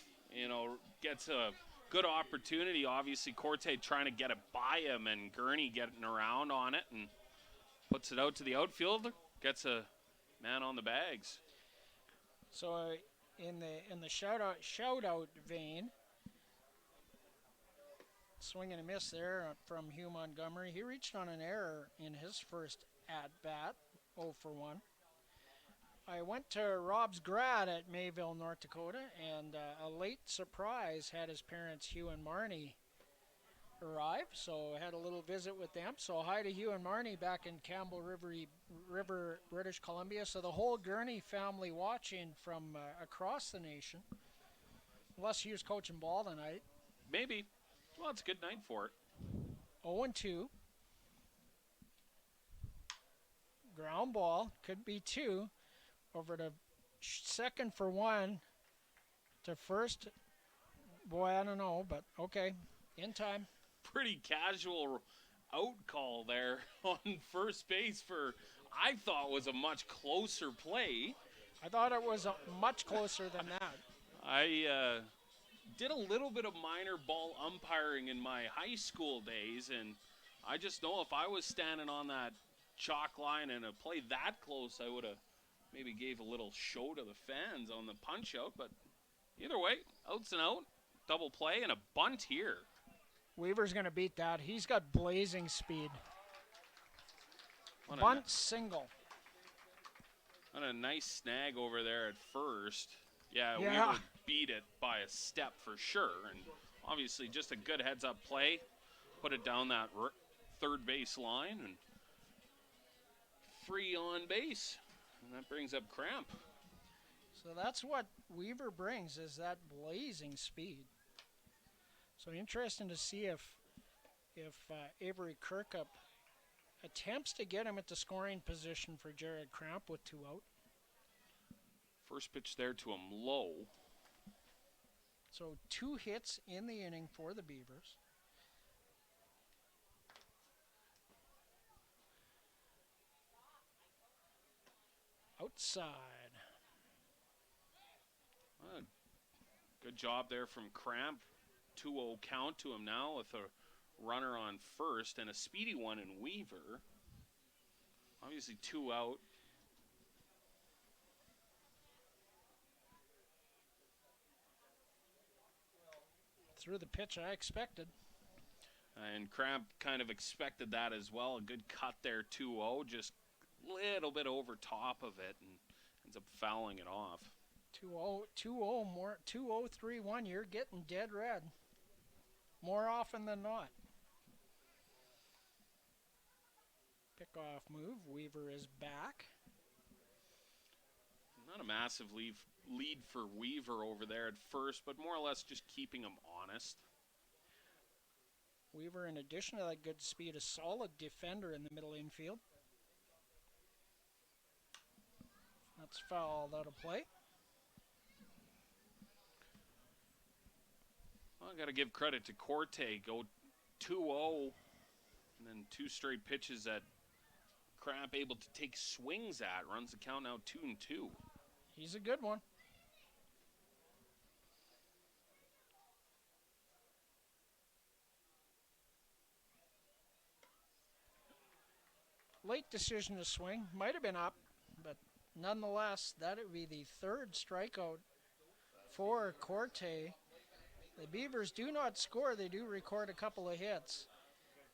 gets a good opportunity. Obviously, Corte trying to get it by him, and Gurney getting around on it and puts it out to the outfielder. Gets a man on the bags. So in the shout-out vein, swing and a miss there from Hugh Montgomery. He reached on an error in his first at-bat, 0 for 1. I went to Rob's grad at Mayville, North Dakota, and a late surprise had his parents, Hugh and Marnie, arrive. So I had a little visit with them. So hi to Hugh and Marnie back in Campbell River, British Columbia. So the whole Gurney family watching from across the nation. Unless Hugh's coaching ball tonight. Maybe. Well, it's a good night for it. 0-2. Ground ball. Could be 2. Over to second for 1. To first. Boy, I don't know, but okay. In time. Pretty casual out call there on first base for, I thought, was a much closer play. I thought it was much closer than that. I did a little bit of minor ball umpiring in my high school days, and I just know if I was standing on that chalk line and a play that close, I would have maybe gave a little show to the fans on the punch out. But either way, outs and out, double play, and a bunt here. Weaver's going to beat that. He's got blazing speed. Bunt single. On a nice snag over there at first. Yeah, Yeah. Weaver beat it by a step for sure. And obviously just a good heads-up play. Put it down that third base line and free on base. And that brings up Cramp. So that's what Weaver brings, is that blazing speed. So interesting to see if Avery Kirkup attempts to get him at the scoring position for Jared Cramp with 2 out. First pitch there to him low. So 2 hits in the inning for the Beavers. Outside. Good job there from Cramp. 2-0 count to him now with a runner on first and a speedy one in Weaver. Obviously 2 out. Threw the pitch I expected. And Cramp kind of expected that as well. A good cut there, 2-0, just a little bit over top of it and ends up fouling it off. 2-0, more 2-0-3-1. You're getting dead red. More often than not. Pick-off move. Weaver is back. Not a massive lead for Weaver over there at first, but more or less just keeping him honest. Weaver, in addition to that good speed, a solid defender in the middle infield. That's fouled out of play. Well, I got to give credit to Corte. Go 2-0, and then 2 straight pitches that Cramp able to take swings at. Runs the count now 2-2. He's a good one. Late decision to swing. Might have been up, but nonetheless, that would be the 3rd strikeout for Corte. The Beavers do not score. They do record a couple of hits.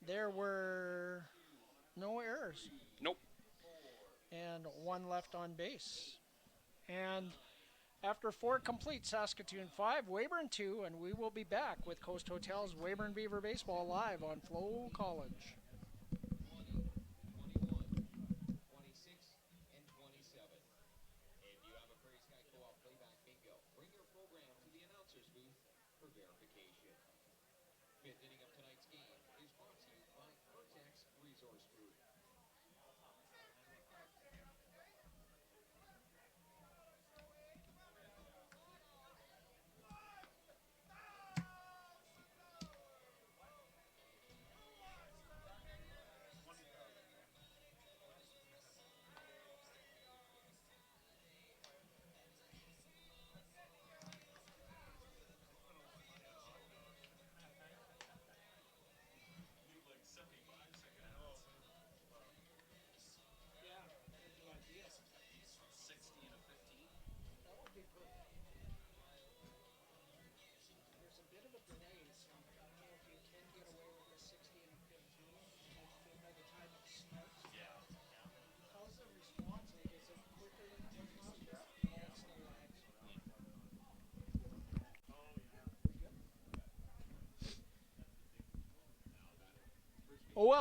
There were no errors. Nope. And 1 left on base. And after 4 complete, Saskatoon 5, Weyburn 2, and we will be back with Coast Hotel's Weyburn Beaver Baseball live on FloCollege. 5th inning of tonight's game is brought to you by Vertex Resource Group.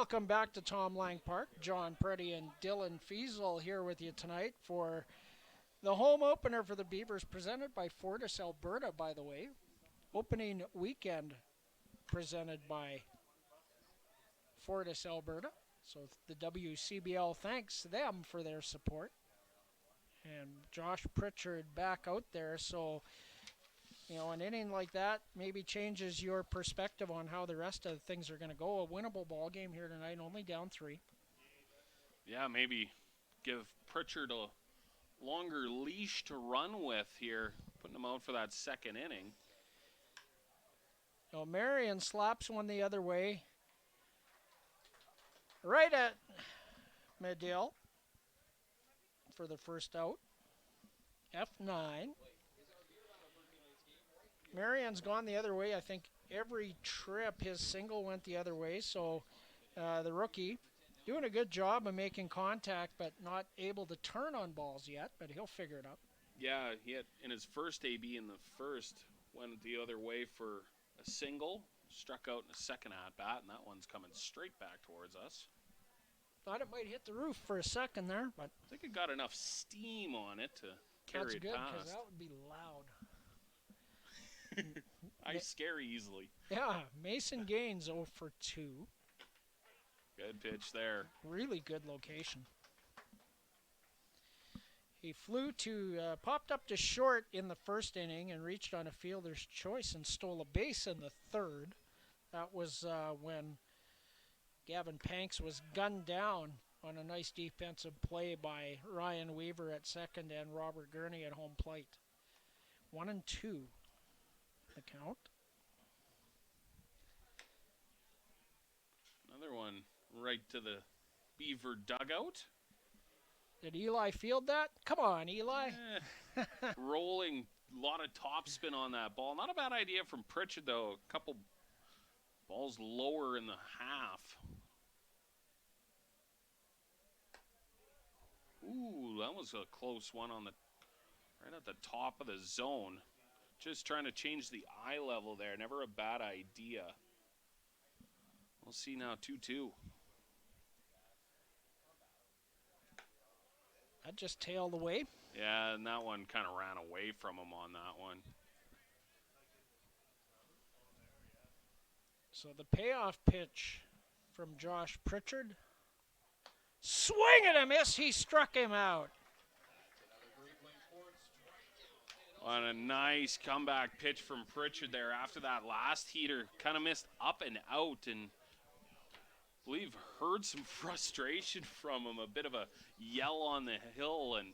Welcome back to Tom Lang Park. John Preddy and Dylan Fiesel here with you tonight for the home opener for the Beavers, presented by Fortis Alberta, by the way. Opening weekend presented by Fortis Alberta. So the WCBL thanks them for their support. And Josh Pritchard back out there, so you know, an inning like that maybe changes your perspective on how the rest of things are going to go. A winnable ball game here tonight, only down 3. Yeah, maybe give Pritchard a longer leash to run with here, putting him out for that second inning. Now Marion slaps one the other way, right at Medill for the first out. F9. Marion's gone the other way. I think every trip his single went the other way. So the rookie doing a good job of making contact, but not able to turn on balls yet. But he'll figure it out. Yeah, he had in his first AB in the first, went the other way for a single, struck out in the second at bat, and that one's coming straight back towards us. Thought it might hit the roof for a second there, but I think it got enough steam on it to carry that's it good past. because that would be loud. I scare easily. Yeah, Mason Gaines 0 for 2. Good pitch there. Really good location. He popped up to short in the first inning and reached on a fielder's choice and stole a base in the third. That was when Gavin Panks was gunned down on a nice defensive play by Ryan Weaver at second and Robert Gurney at home plate. 1-2. The count. Another one right to the Beaver dugout. Did Eli field that? Come on, Eli. Rolling, a lot of topspin on that ball. Not a bad idea from Pritchard, though. A couple balls lower in the half. Ooh, that was a close one on right at the top of the zone. Just trying to change the eye level there. Never a bad idea. We'll see now, 2-2. That just tailed away. Yeah, and that one kind of ran away from him on that one. So the payoff pitch from Josh Pritchard. Swing and a miss. He struck him out. On a nice comeback pitch from Pritchard there after that last heater. Kind of missed up and out, and I believe heard some frustration from him. A bit of a yell on the hill, and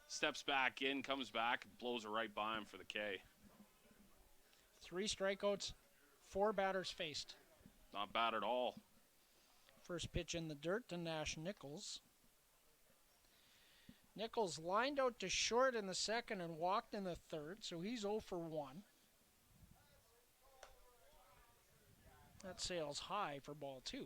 steps back in, comes back, and blows it right by him for the K. 3 strikeouts, 4 batters faced. Not bad at all. First pitch in the dirt to Nash Nichols. Nichols lined out to short in the second and walked in the third, so he's 0 for 1. That sails high for ball 2.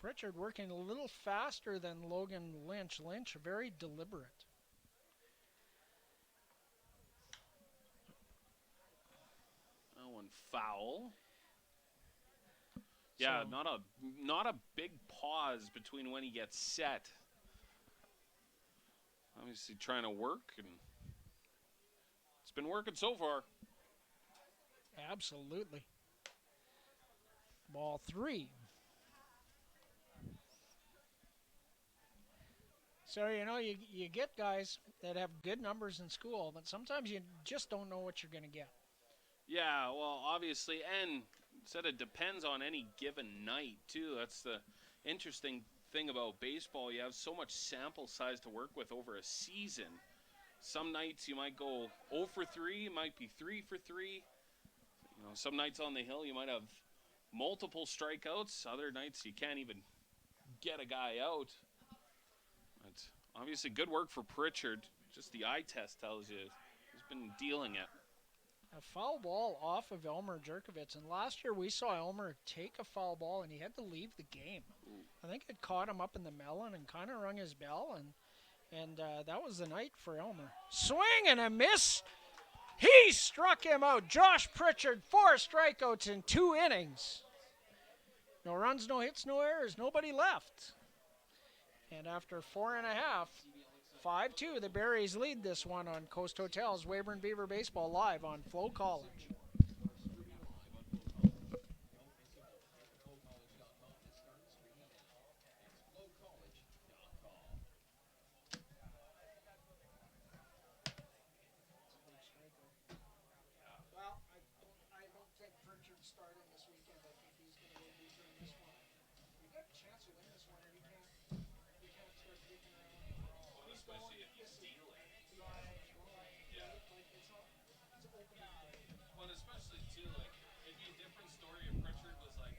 Pritchard working a little faster than Logan Lynch. Lynch very deliberate. That one foul. Yeah, So- not a big pause between when he gets set. Obviously trying to work, and it's been working so far. Absolutely. Ball 3. So, you know, you get guys that have good numbers in school, but sometimes you just don't know what you're going to get. Yeah, well, obviously, and said it depends on any given night, too. That's the interesting thing about baseball. You have so much sample size to work with over a season. Some nights you might go 0 for 3, you might be 3 for 3. You know, some nights on the hill you might have multiple strikeouts. Other nights you can't even get a guy out. But obviously good work for Pritchard. Just the eye test tells you he's been dealing it. A foul ball off of Elmer Jerkovitz, and last year we saw Elmer take a foul ball and he had to leave the game. I think it caught him up in the melon and kind of rung his bell, and that was the night for Elmer. Swing and a miss. He struck him out. Josh Pritchard, 4 strikeouts in 2 innings. No runs, no hits, no errors. Nobody left. And after 4.5, 5-2, the Berries lead this one on Coast Hotels. Weyburn Beaver Baseball live on FloCollege. Well, I don't think Pritchard's starting this weekend. I think he's going to go deeper in this one. You got a chance to win this one, or you can't start kicking around. He's going. This is it's open. Well, especially too, like it'd be a different story if Pritchard was like,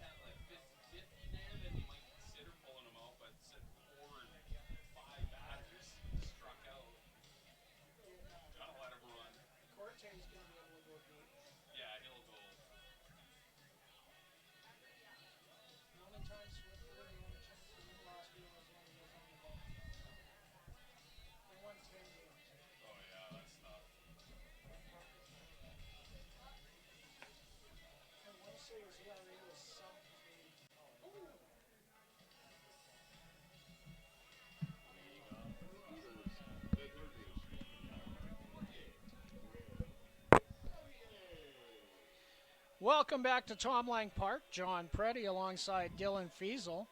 had like 50-50 there, then you might consider pulling him out. But said 4 and 5 batters struck out. Gotta let him run. Corte's going to be able to go deep. Yeah, he'll go. How many times were they on a chance to win last year was when he was on the ball? They won 10 games. Oh yeah, that's tough. I want to say his ERA was sub 3. Ooh. Welcome back to Tom Lang Park. John Preddy alongside Dylan Fiesel.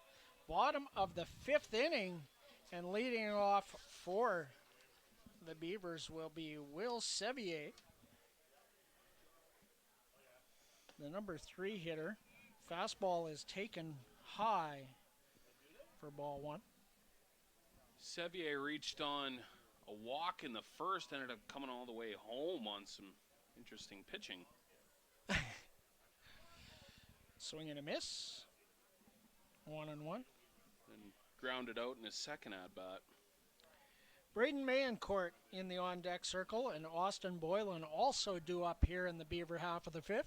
Bottom of the 5th inning, and leading off for the Beavers will be Will Sevier, the number 3 hitter. Fastball is taken high for ball 1. Sevier reached on a walk in the first, ended up coming all the way home on some interesting pitching. Swing and a miss. 1-1. And grounded out in his second at-bat. Braden Mayencourt in the on-deck circle, and Austin Boylan also due up here in the Beaver half of the 5th.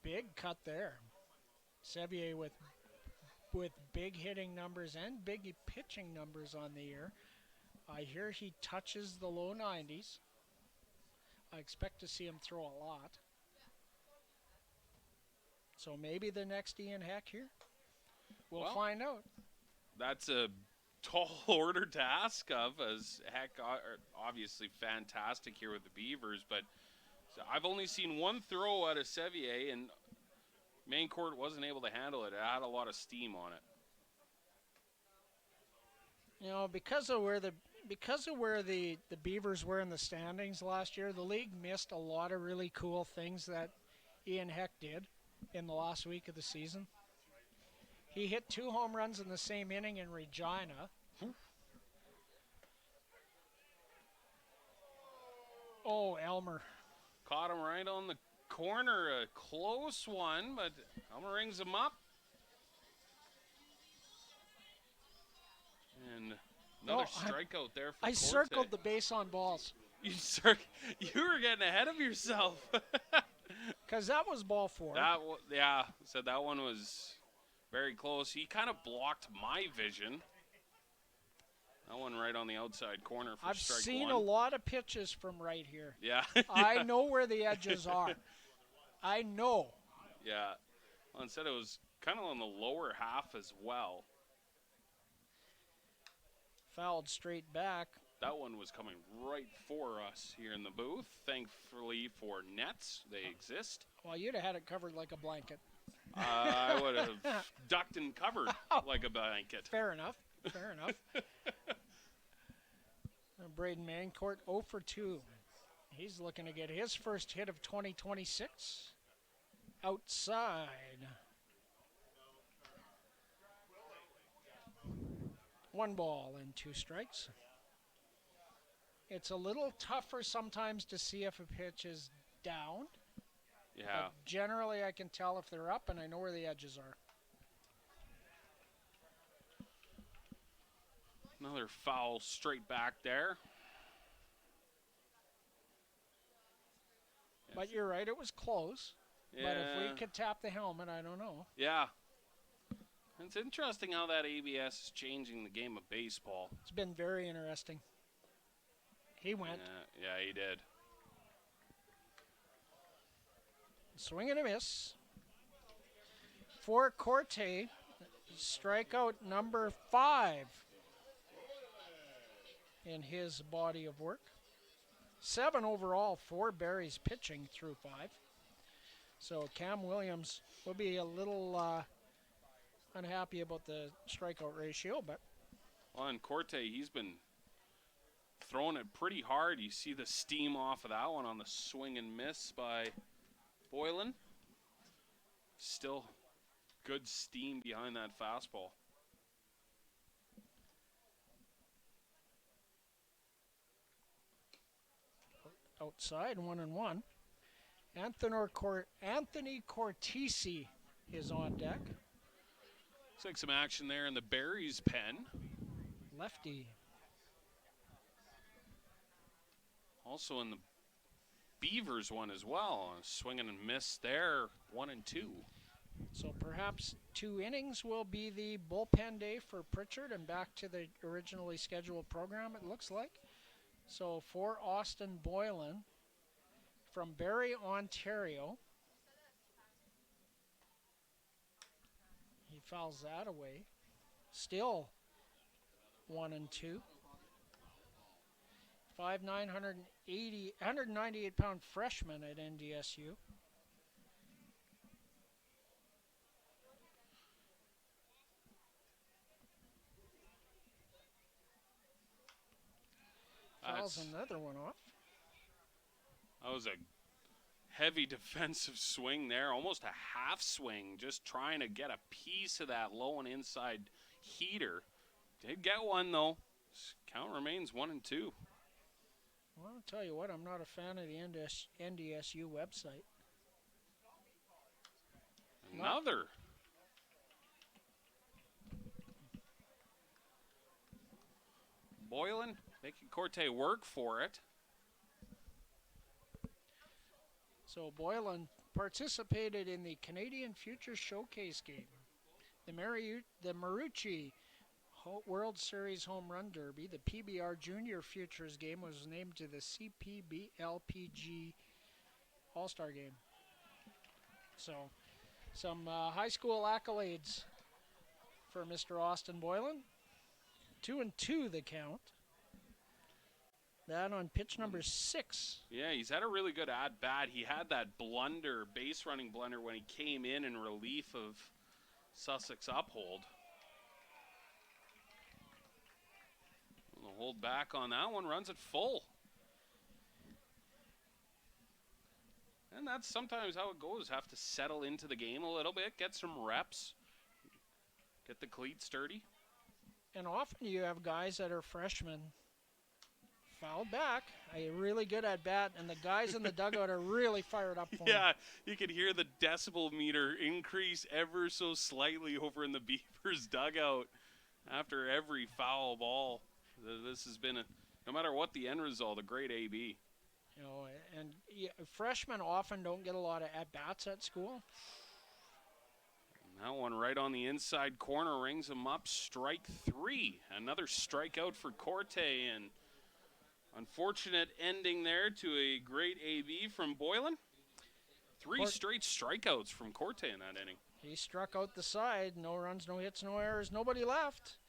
Big cut there. Sevier with big hitting numbers and big pitching numbers on the year. I hear he touches the low 90s. I expect to see him throw a lot. So maybe the next Ian Heck here? We'll find out. That's a tall order to ask of, as Heck obviously fantastic here with the Beavers, but I've only seen one throw out of Sevier, and Mayencourt wasn't able to handle it. It had a lot of steam on it. You know, because of where the Beavers were in the standings last year, the league missed a lot of really cool things that Ian Heck did in the last week of the season. He hit 2 home runs in the same inning in Regina. Oh, Elmer. Caught him right on the corner, a close one, but Elmer rings him up. And another strikeout there for I Corte. circled the base on balls. You were getting ahead of yourself. Because that was ball 4. So that one was very close. He kind of blocked my vision. That one right on the outside corner for I've strike seen 1. a lot of pitches from right here. Yeah. I know where the edges are. I know. Yeah. Well, instead it was kind of on the lower half as well. Fouled straight back. That one was coming right for us here in the booth. Thankfully for nets, they exist. Well, you'd have had it covered like a blanket. I would have ducked and covered like a blanket. Fair enough. Fair enough. Braden Mayencourt 0 for 2. He's looking to get his first hit of 2026. Outside. 1 ball and 2 strikes. It's a little tougher sometimes to see if a pitch is down. Yeah. But generally, I can tell if they're up, and I know where the edges are. Another foul straight back there. But you're right, it was close. Yeah. But if we could tap the helmet, I don't know. Yeah. It's interesting how that ABS is changing the game of baseball. It's been very interesting. He went. Yeah, he did. Swing and a miss. For Corte, strikeout number 5 in his body of work. 7 overall for Barry's pitching through 5. So Cam Williams will be a little unhappy about the strikeout ratio, but On Corte, he's been throwing it pretty hard. You see the steam off of that one on the swing and miss by Boylan. Still good steam behind that fastball. outside 1-1. Anthony Cortese is on deck. Looks like some action there in the Berries pen. Lefty. Also in the Beavers one as well. Swinging and miss there, 1 and 2. So perhaps 2 innings will be the bullpen day for Pritchard and back to the originally scheduled program, it looks like. So for Austin Boylan from Barrie, Ontario. He fouls that away. Still 1 and 2. 5'9", 198-pound freshman at NDSU. Fouls another one off. That was a heavy defensive swing there, almost a half swing, just trying to get a piece of that low and inside heater. Did get one though. Count remains 1 and 2. Well, I'll tell you what, I'm not a fan of the NDSU website. Another. Boylan making Corte work for it. So Boylan participated in the Canadian Futures Showcase game. The Marucci World Series Home Run Derby, the PBR Junior Futures game, was named to the CPBLPG All-Star Game. So some high school accolades for Mr. Austin Boylan. 2 and 2 the count. That on pitch number 6. Yeah, he's had a really good at-bat. He had that blunder, base-running blunder, when he came in relief of Sussex Uphold. The hold back on that one, runs it full. And that's sometimes how it goes. Have to settle into the game a little bit, get some reps, get the cleat sturdy. And often you have guys that are freshmen fouled back, a really good at bat, and the guys in the dugout are really fired up for Yeah, him. you can hear the decibel meter increase ever so slightly over in the Beavers dugout after every foul ball. This has been, no matter what the end result, a great AB. You know, and freshmen often don't get a lot of at bats at school. And that one right on the inside corner rings him up. Strike 3. Another strikeout for Corte, and unfortunate ending there to a great AB from Boylan. 3 straight strikeouts from Corte in that inning. He struck out the side. No runs, no hits, no errors, nobody left.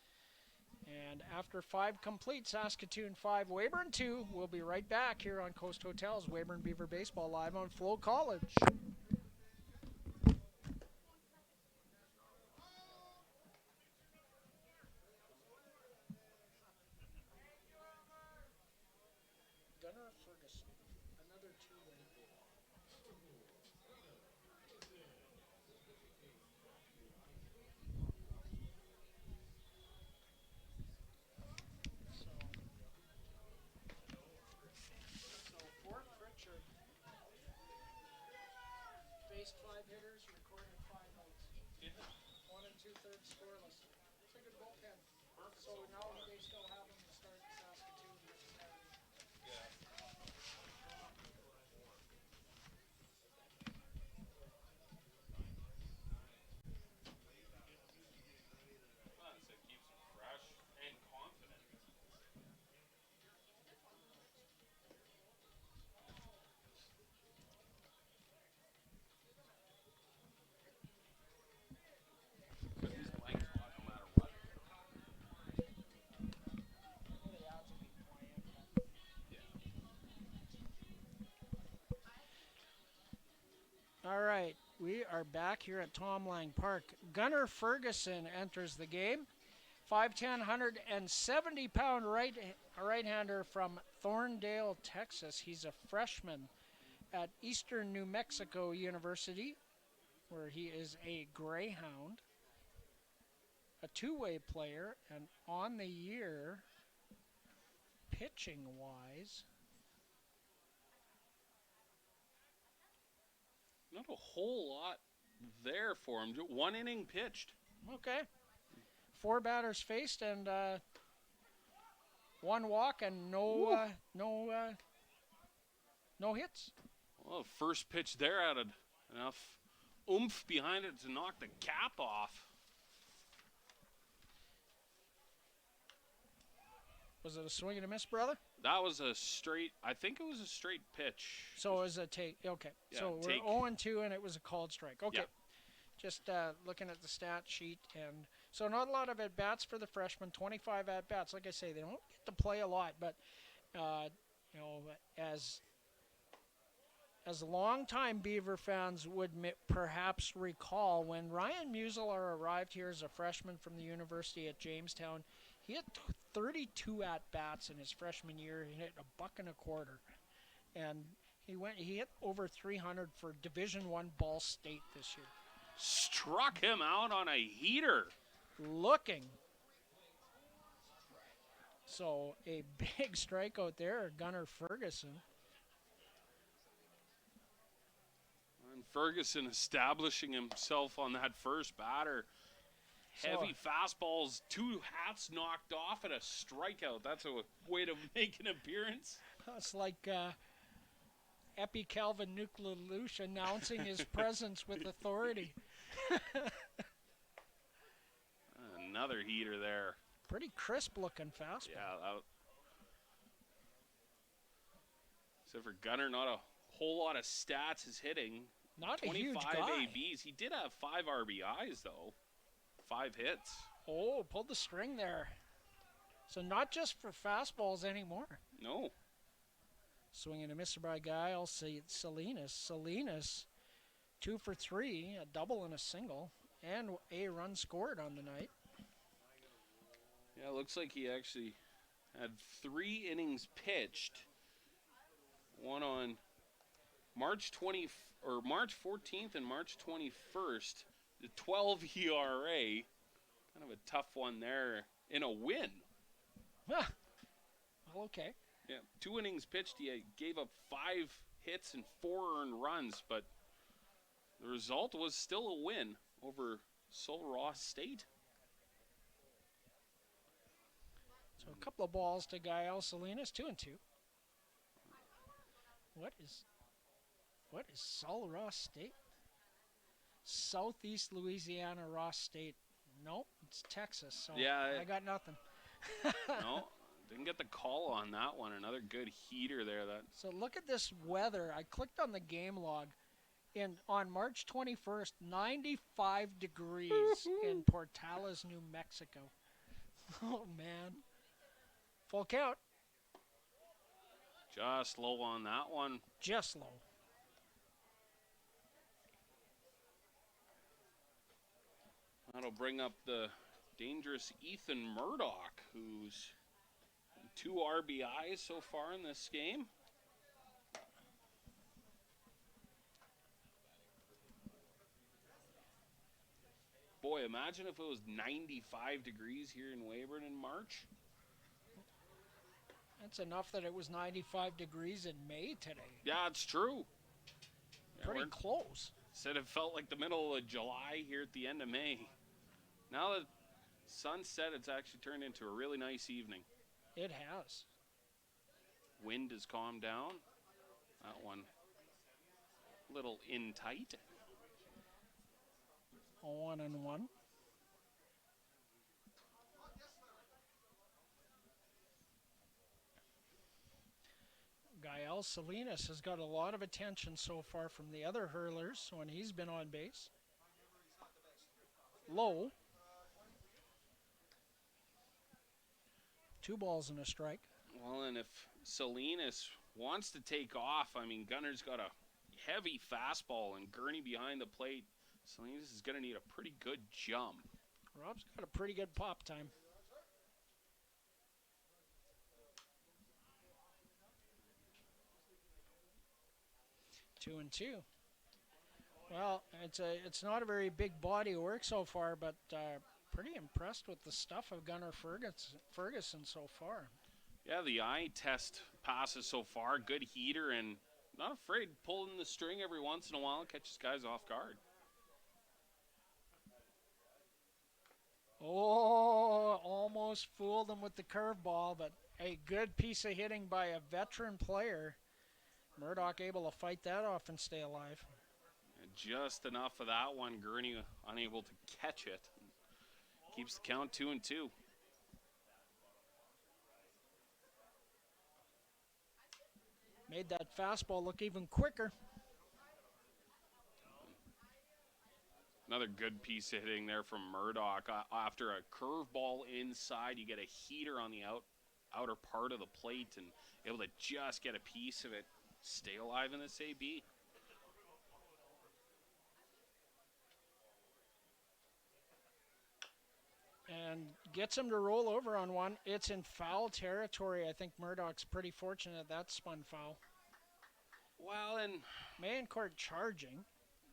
And after 5 complete, Saskatoon 5, Weyburn 2. We'll be right back here on Coast Hotels, Weyburn Beaver Baseball, live on FloCollege. Gunnar Ferguson, another 2-win. So for Pritchard, faced 5 hitters, recorded 5 outs. 1 2/3 scoreless. It's a good bullpen. So now they still have them to start Saskatoon next Saturday. It keeps him fresh and confident. are back here at Tom Lang Park. Gunnar Ferguson enters the game. 5'10", 170-pound right-hander from Thorndale, Texas. He's a freshman at Eastern New Mexico University, where he is a Greyhound, a two-way player, and on the year, pitching-wise, not a whole lot there for him. 1 inning pitched. okay. 4 batters faced and 1 walk and no hits. Well, first pitch there had enough oomph behind it to knock the cap off. Was it a swing and a miss, brother? That was a straight, I think it was a straight pitch. So it was a take. Okay. Yeah, so take. we're 0-2 and it was a called strike. Okay. Yeah. Just looking at the stat sheet, and so not a lot of at-bats for the freshmen, 25 at-bats. Like I say, they don't get to play a lot, but, as longtime Beaver fans would perhaps recall, when Ryan Museler arrived here as a freshman from the University at Jamestown, he had 32 at-bats in his freshman year. He hit $1.25, and he hit over 300 for Division I Ball State this year. Struck him out on a heater. Looking. So a big strikeout there, Gunnar Ferguson. And Ferguson establishing himself on that first batter. Heavy fastballs, 2 hats knocked off and a strikeout. That's a way to make an appearance. It's like Epi Calvin Nucleluche announcing his presence with authority. Another heater there. Pretty crisp looking fastball. Yeah. Except for Gunnar, not a whole lot of stats is hitting. Not a 25 huge guy. ABs. He did have 5 RBIs, though. 5 hits. Oh, pulled the string there. So not just for fastballs anymore. No. Swinging a miss by Guile Salinas. Salinas, 2 for 3, a double and a single, and a run scored on the night. Yeah, it looks like he actually had 3 innings pitched. One on March 14th and March 21st. The 12 ERA. Kind of a tough one there in a win. Well, okay. Yeah, 2 innings pitched. He gave up 5 hits and 4 earned runs, but the result was still a win over Sul Ross State. So a couple of balls to Guile Salinas, 2-2. What is Sul Ross State? Southeast Louisiana Ross State. Nope, it's Texas. So Yeah, I got nothing. No, didn't get the call on that one. Another good heater there. So look at this weather. I clicked on the game log. On March 21st, 95 degrees in Portales, New Mexico. Oh, man. Full count. Just low on that one. Just low. That'll bring up the dangerous Ethan Murdoch, who's 2 RBIs so far in this game. Boy, imagine if it was 95 degrees here in Weyburn in March. That's enough that it was 95 degrees in May today. Yeah, it's true. Yeah, Pretty close. said it felt like the middle of July here at the end of May. Now that sun set, it's actually turned into a really nice evening. It has. Wind has calmed down. That one a little in tight. 1-1. Guile Salinas has got a lot of attention so far from the other hurlers when he's been on base. Low. 2 balls and a strike. Well, and if Salinas wants to take off, I mean, Gunnar's got a heavy fastball, and Gurney behind the plate Salinas is going to need a pretty good jump. Rob's got a pretty good pop time. Two and two. Well, it's not a very big body of work so far, but pretty impressed with the stuff of Gunnar Ferguson so far. Yeah, the eye test passes so far. Good heater and not afraid pulling the string every once in a while, catches guys off guard. Oh, almost fooled him with the curveball, but a good piece of hitting by a veteran player. Murdoch able to fight that off and stay alive. And just enough of that one. Gurney unable to catch it. Keeps the count 2-2. Made that fastball look even quicker. Another good piece of hitting there from Murdoch. After a curveball inside, you get a heater on the outer part of the plate and able to just get a piece of it. Stay alive in this AB. And gets him to roll over on one. It's in foul territory. I think Murdoch's pretty fortunate that spun foul. Well, and Mayencourt charging.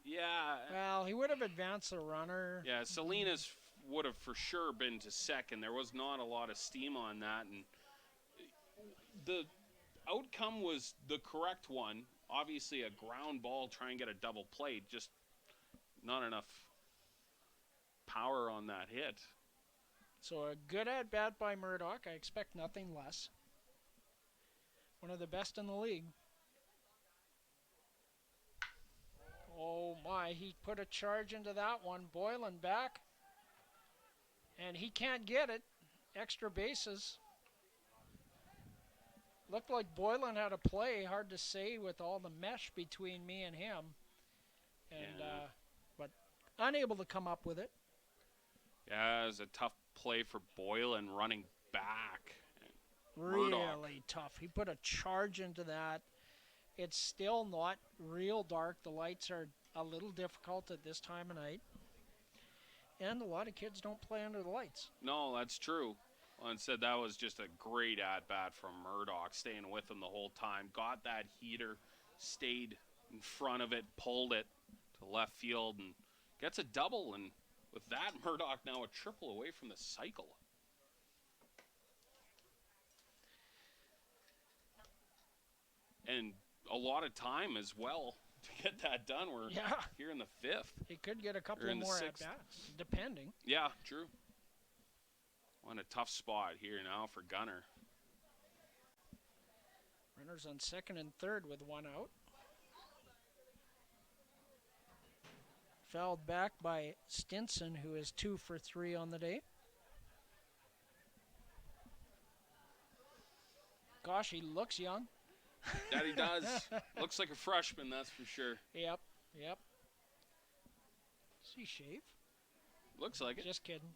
yeah. Well, he would have advanced the runner. Yeah, Salinas would have for sure been to second. There was not a lot of steam on that, and the outcome was the correct one. Obviously, a ground ball, try and get a double play. Just not enough power on that hit. So a good at-bat by Murdoch. I expect nothing less. One of the best in the league. Oh my, he put a charge into that one. Boylan back. And he can't get it. Extra bases. Looked like Boylan had a play. Hard to say with all the mesh between me and him. And Yeah. but unable to come up with it. Yeah, it was a tough play for Boylan running back. Really Murdoch. tough. He put a charge into that. It's still not real dark. The lights are a little difficult at this time of night. And a lot of kids don't play under the lights. No, that's true. Well, instead, that was just a great at-bat from Murdoch, staying with him the whole time. Got that heater, stayed in front of it, pulled it to left field, and gets a double. And with that, Murdoch now a triple away from the cycle. And a lot of time as well to get that done. We're here in the fifth. He could get a couple Or in the more sixth. at-bats, depending. Yeah, true. On a tough spot here now for Gunnar. Runners on second and third with one out. Fouled back by Stinson, who is 2 for 3 on the day. Gosh, he looks young. That he does. Looks like a freshman, that's for sure. Yep. Does he shave? Looks like it. Just kidding.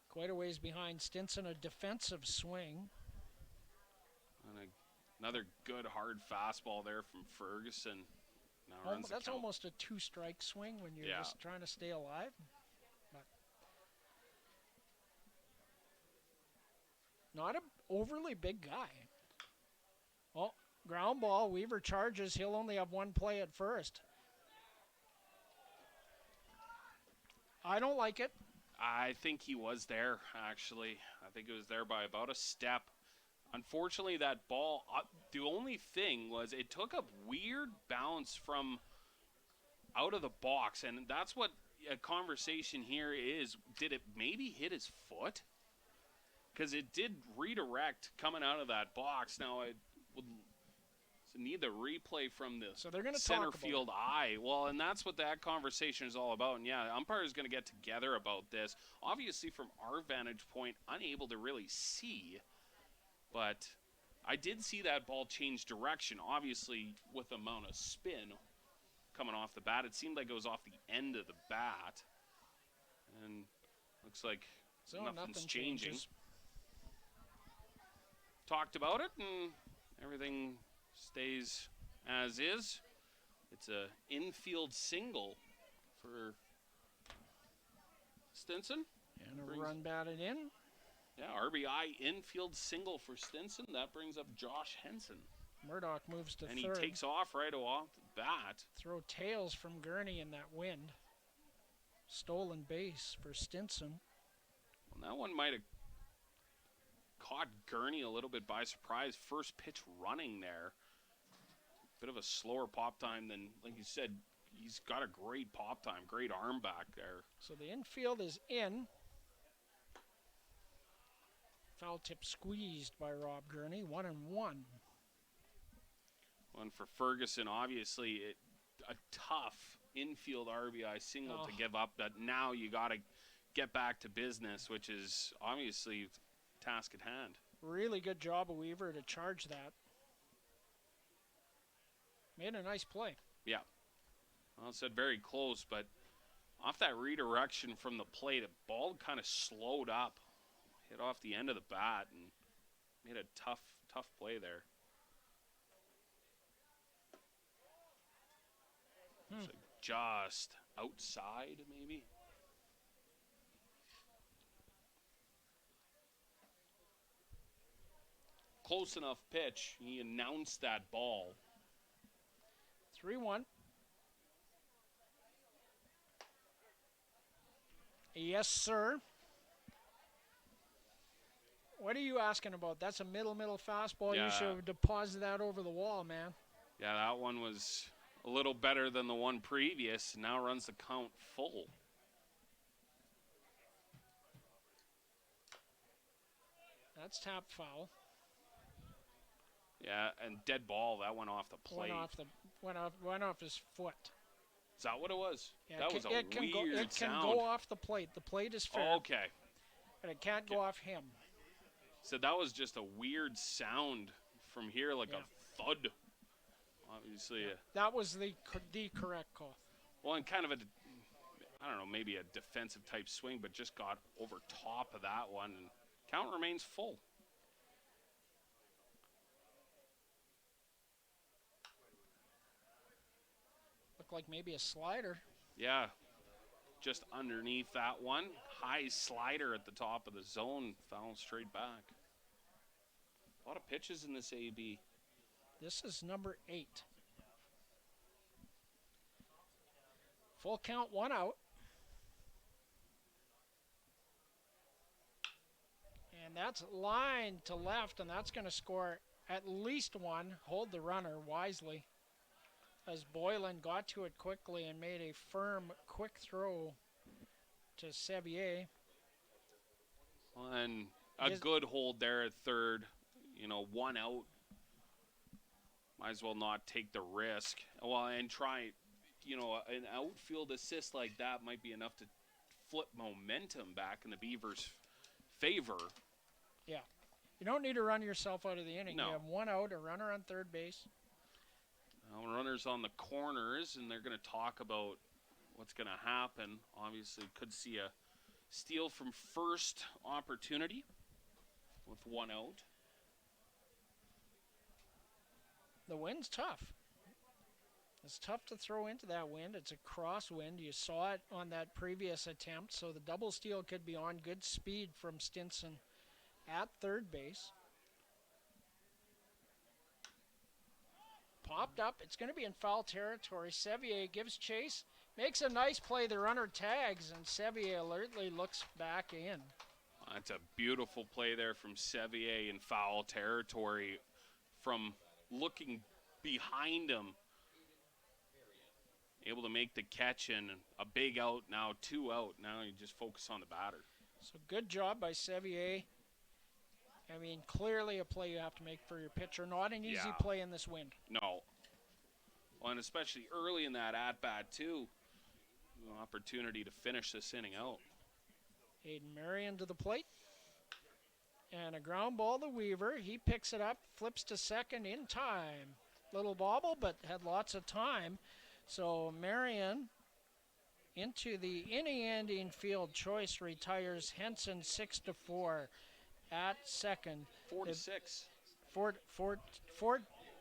Quite a ways behind Stinson, a defensive swing. And another good hard fastball there from Ferguson. Now runs the That's count. almost a 2-strike swing when you're just trying to stay alive. But not an overly big guy. Oh, ground ball. Weaver charges. He'll only have one play at first. I don't like it. I think he was there, actually. I think it was there by about a step. Unfortunately, that ball, the only thing was it took a weird bounce from out of the box, and that's what a conversation here is. Did it maybe hit his foot? Because it did redirect coming out of that box. Now, I would need the replay from the So they're going to center talk about field eye. Well, and that's what that conversation is all about. And yeah, umpire is going to get together about this. Obviously, from our vantage point, unable to really see. But I did see that ball change direction. Obviously, with the amount of spin coming off the bat, it seemed like it was off the end of the bat. And looks like So nothing's nothing changing. changes. Talked about it, and everything stays as is. It's a infield single for Stinson. And a Brings- run batted in. Yeah, RBI infield single for Stinson. That brings up Josh Henson. Murdoch moves to And third. he takes off right off the bat. Throw tails from Gurney in that wind. Stolen base for Stinson. And that one might have caught Gurney a little bit by surprise. First pitch running there. Bit of a slower pop time than, like you said, he's got a great pop time, great arm back there. So the infield is in. Foul tip squeezed by Rob Gurney. 1-1. And for Ferguson, obviously, a tough infield RBI single to give up. But now you got to get back to business, which is obviously task at hand. Really good job of Weaver to charge that. Made a nice play. Yeah. Well, it said very close, but off that redirection from the plate, the ball kind of slowed up, hit off the end of the bat, and made a tough play there. So just outside, maybe. Close enough pitch. He announced that ball. 3-1. Yes, sir. What are you asking about? That's a middle fastball. Yeah. You should have deposited that over the wall, man. Yeah, that one was a little better than the one previous. Now runs the count full. That's tap foul. Yeah, and dead ball. That went off the plate. Went off his foot. Is that what it was? Yeah, that was a it can weird go sound. off the plate. The plate is fair, Oh, okay. but it can't go off him. So that was just a weird sound from here, like Yeah. a thud. Obviously, That was the correct call. well, and kind of I don't know, maybe a defensive type swing, but just got over top of that one. And count remains full. Looked like maybe a slider. Yeah, just underneath that one. High slider at the top of the zone, foul straight back. A lot of pitches in this AB. This is number 8. Full count, 1 out. And that's line to left, and that's going to score at least 1. Hold the runner wisely, as Boylan got to it quickly and made a firm, quick throw to Sevier. And a good hold there at third. 1 out. Might as well not take the risk. Well, and try, an outfield assist like that might be enough to flip momentum back in the Beavers' favor. Yeah. You don't need to run yourself out of the inning. No. You have 1 out, a runner on third base. Now, runners on the corners, and they're going to talk about what's going to happen. Obviously, could see a steal from first opportunity with 1 out. The wind's tough. It's tough to throw into that wind. It's a crosswind. You saw it on that previous attempt, so the double steal could be on. Good speed from Stinson at third base. Popped up. It's going to be in foul territory. Sevier gives chase, makes a nice play. The runner tags, and Sevier alertly looks back in. That's a beautiful play there from Sevier in foul territory. From looking behind him, able to make the catch, and a big out now, 2 out. Now you just focus on the batter. So good job by Sevier. I mean, clearly a play you have to make for your pitcher. Not an easy play in this wind. No. Well, and especially early in that at-bat, too. An opportunity to finish this inning out. Aiden Marion to the plate. And a ground ball to Weaver. He picks it up, flips to second in time. Little bobble, but had lots of time. So Marion into the inning-ending field choice retires Henson 6-4 at second. 4-6.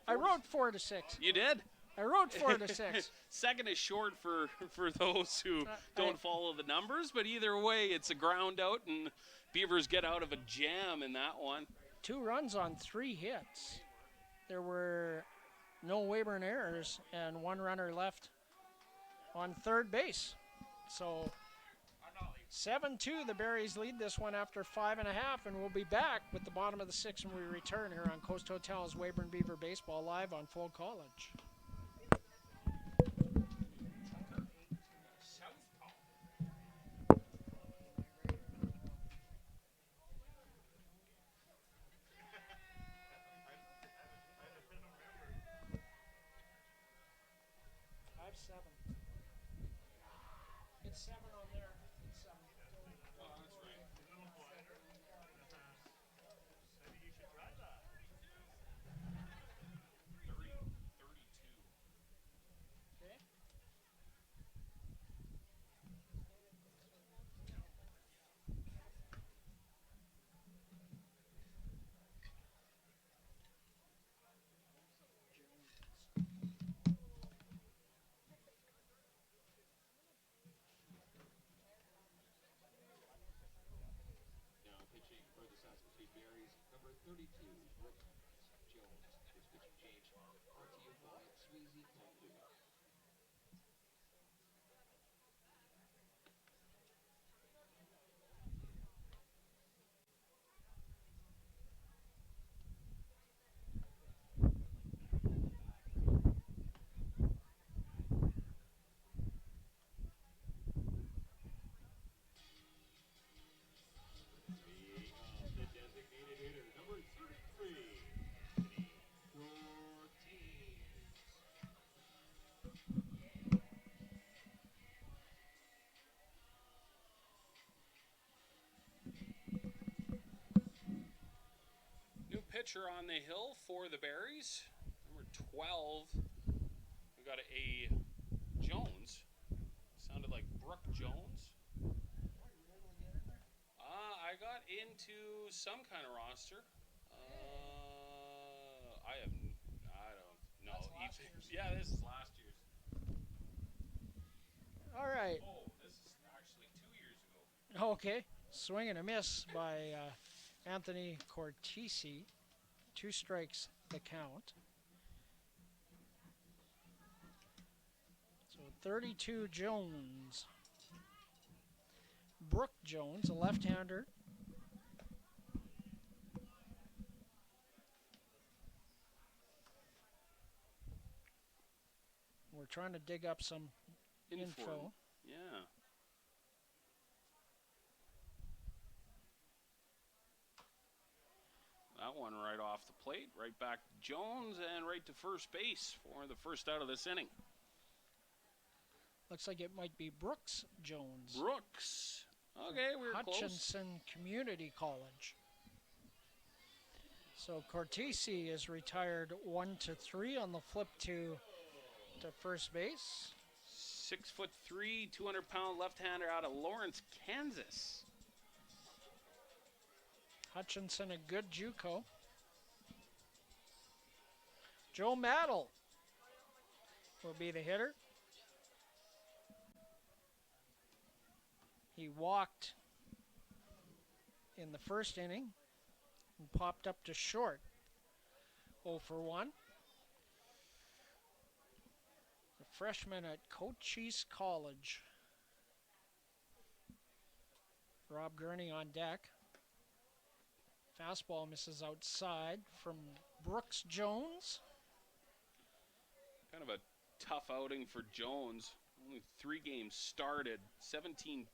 I wrote 4-6. You did? I wrote 4-6. Second is short for those who don't follow the numbers, but either way, it's a ground out, and Beavers get out of a jam in that one. 2 runs on 3 hits. There were no Weyburn errors and 1 runner left on third base. So 7-2, the Berries lead this one after 5.5, and we'll be back with the bottom of the 6th when we return here on Coast Hotel's Weyburn Beaver Baseball live on FloCollege. It's 7 on there. It's 7. Oh, that's right. Maybe you should try that. 32. Okay. Now pitching for the Saskatoon Berries, number 32, Brooks Jones. This pitching change brought to you by Sweezy Tattoo. The designated hitter, number 33, Anthony Cortez. New pitcher on the hill for the Berries. Number 12. We got a Jones. Sounded like Brooke Jones. I got into some kind of roster. I don't know. That's last year's. Yeah, this is last year's. All right. Oh, this is actually 2 years ago. Okay. Swing and a miss by Anthony Cortese. 2 strikes the count. So 32 Jones. Brooke Jones, a left-hander. We're trying to dig up some info. Yeah. That one right off the plate, right back to Jones, and right to first base for the first out of this inning. Looks like it might be Brooks Jones. Brooks. Okay, we were close. Hutchinson Community College. So Cortese is retired 1-3 on the flip to first base. 6'3", 200-pound left-hander out of Lawrence, Kansas. Hutchinson, a good JUCO. Joe Maddle will be the hitter. He walked in the first inning and popped up to short. 0 for 1. The freshman at Cochise College. Rob Gurney on deck. Fastball misses outside from Brooks Jones. Kind of a tough outing for Jones. Only 3 games started, 17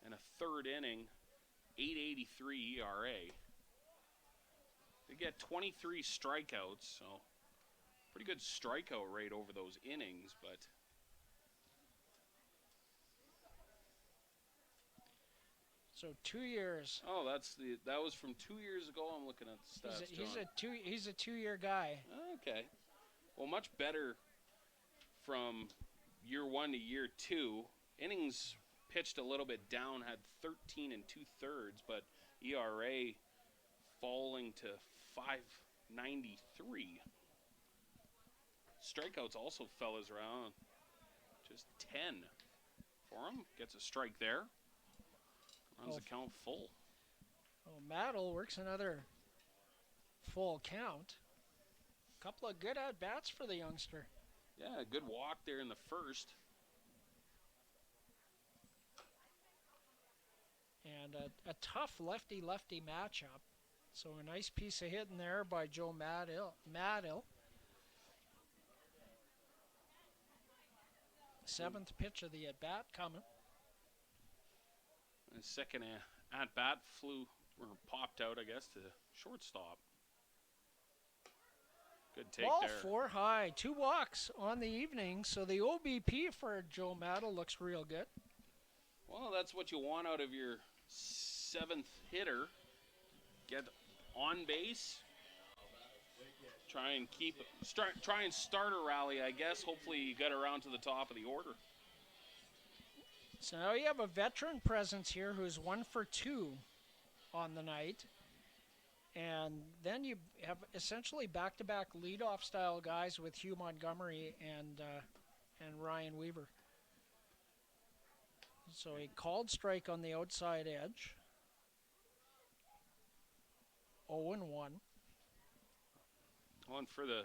and a third inning, 8.83 ERA. They get 23 strikeouts, so pretty good strikeout rate over those innings, but So 2 years. oh, that was from 2 years ago. I'm looking at the stats. He's a 2-year guy. Okay. Well, much better from year 1 to year 2. Innings pitched a little bit down, had 13 2/3, but ERA falling to 5.93. strikeouts also, fellas, around just 10 for him. Gets a strike there. Runs the count full. Oh, Maddle works another full count. Couple of good at-bats for the youngster. Yeah, a good walk there in the first. And a tough lefty-lefty matchup. So a nice piece of hitting there by Joe Maddle. Seventh pitch of the at-bat coming. The second at-bat flew, or popped out, I guess, to shortstop. Good take Ball there. 4 high. 2 walks on the evening. So the OBP for Joe Maddle looks real good. Well, that's what you want out of your 7th hitter. Get on base. Try and start a rally, I guess. Hopefully you get around to the top of the order. So now you have a veteran presence here who's 1 for 2 on the night. And then you have essentially back-to-back leadoff style guys with Hugh Montgomery and Ryan Weaver. So a called strike on the outside edge. 0-1. One for the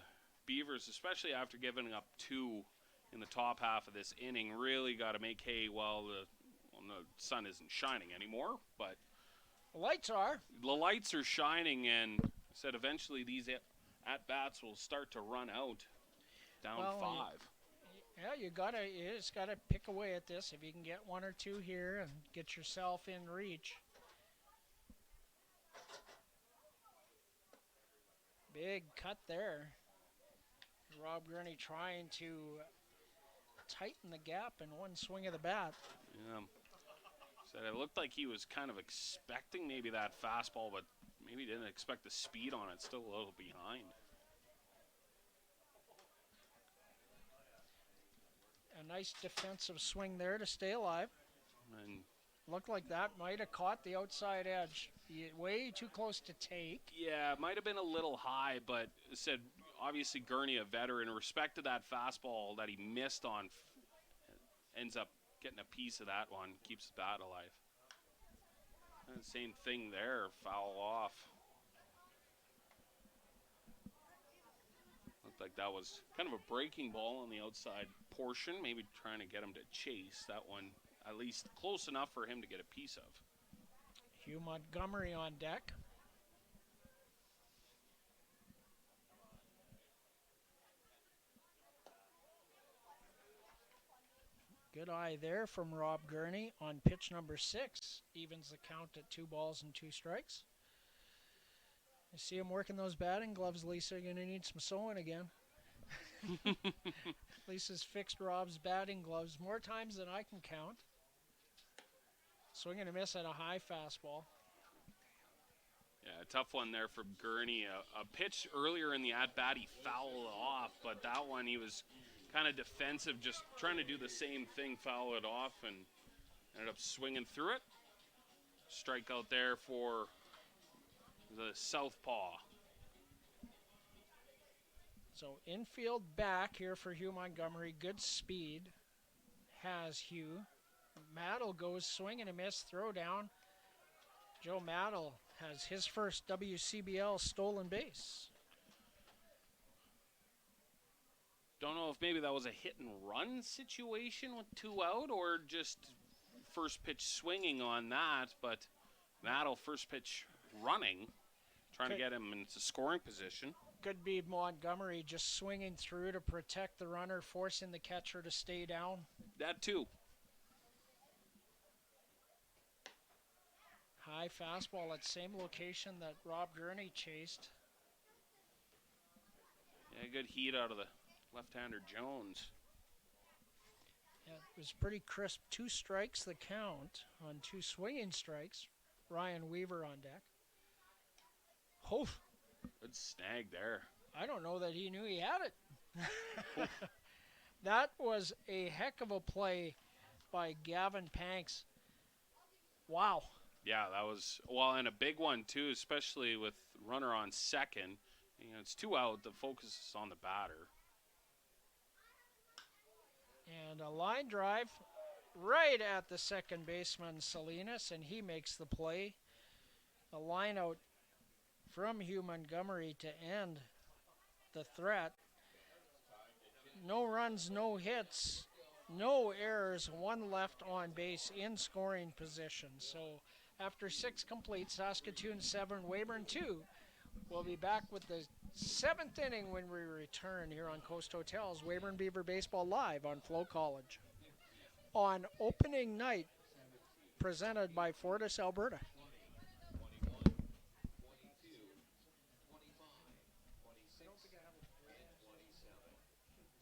Beavers, especially after giving up 2 in the top half of this inning. Really got to make hay while the sun isn't shining anymore. But The lights are. the lights are shining, and I said eventually these at-bats will start to run out. Down Well, 5. Yeah, you just gotta pick away at this. If you can get 1 or 2 here and get yourself in reach. Big cut there. Rob Gurney trying to tighten the gap in one swing of the bat. Yeah. Said it looked like he was kind of expecting maybe that fastball, but maybe didn't expect the speed on it. Still a little behind. A nice defensive swing there to stay alive. And Looked like that might have caught the outside edge. Way too close to take. yeah, it might have been a little high, but said obviously Gurney, a veteran, respected that fastball that he missed on. Ends up getting a piece of that one, keeps the bat alive. And same thing there, foul off. Looked like that was kind of a breaking ball on the outside portion, maybe trying to get him to chase that one, at least close enough for him to get a piece of. Hugh Montgomery on deck. Good eye there from Rob Gurney on pitch number 6. Evens the count at 2 balls and 2 strikes. You see him working those batting gloves, Lisa. You're going to need some sewing again. Lisa's fixed Rob's batting gloves more times than I can count. Swing and a miss at a high fastball. Yeah, a tough one there from Gurney. A pitch earlier in the at-bat, he fouled off, but that one he was kind of defensive, just trying to do the same thing, foul it off, and ended up swinging through it. Strikeout there for the southpaw. So infield back here for Hugh Montgomery. Good speed has Hugh. Maddle goes swing and a miss, throw down. Joe Maddle has his first WCBL stolen base. Don't know if maybe that was a hit and run situation with 2 out or just first pitch swinging on that, but Maddle first pitch running, trying to get him into scoring position. Could be Montgomery just swinging through to protect the runner, forcing the catcher to stay down. That too. High fastball at same location that Rob Gurney chased. Yeah, good heat out of the left-hander Jones. Yeah, it was pretty crisp. 2 strikes the count on 2 swinging strikes. Ryan Weaver on deck. Oh, Good snag there. I don't know that he knew he had it. That was a heck of a play by Gavin Panks. Wow. Yeah, that was, well, and a big one too, especially with runner on second. You know, it's 2 out. The focus is on the batter. And a line drive right at the second baseman, Salinas, and he makes the play. A line out from Hugh Montgomery to end the threat. No runs, no hits, no errors, one left on base in scoring position. So after 6 complete, Saskatoon 7, Weyburn 2. We'll be back with the 7th inning when we return here on Coast Hotels. Weyburn Beaver Baseball live on FloCollege. On opening night, presented by Fortis, Alberta. 21, 22, 25, 26, and 27.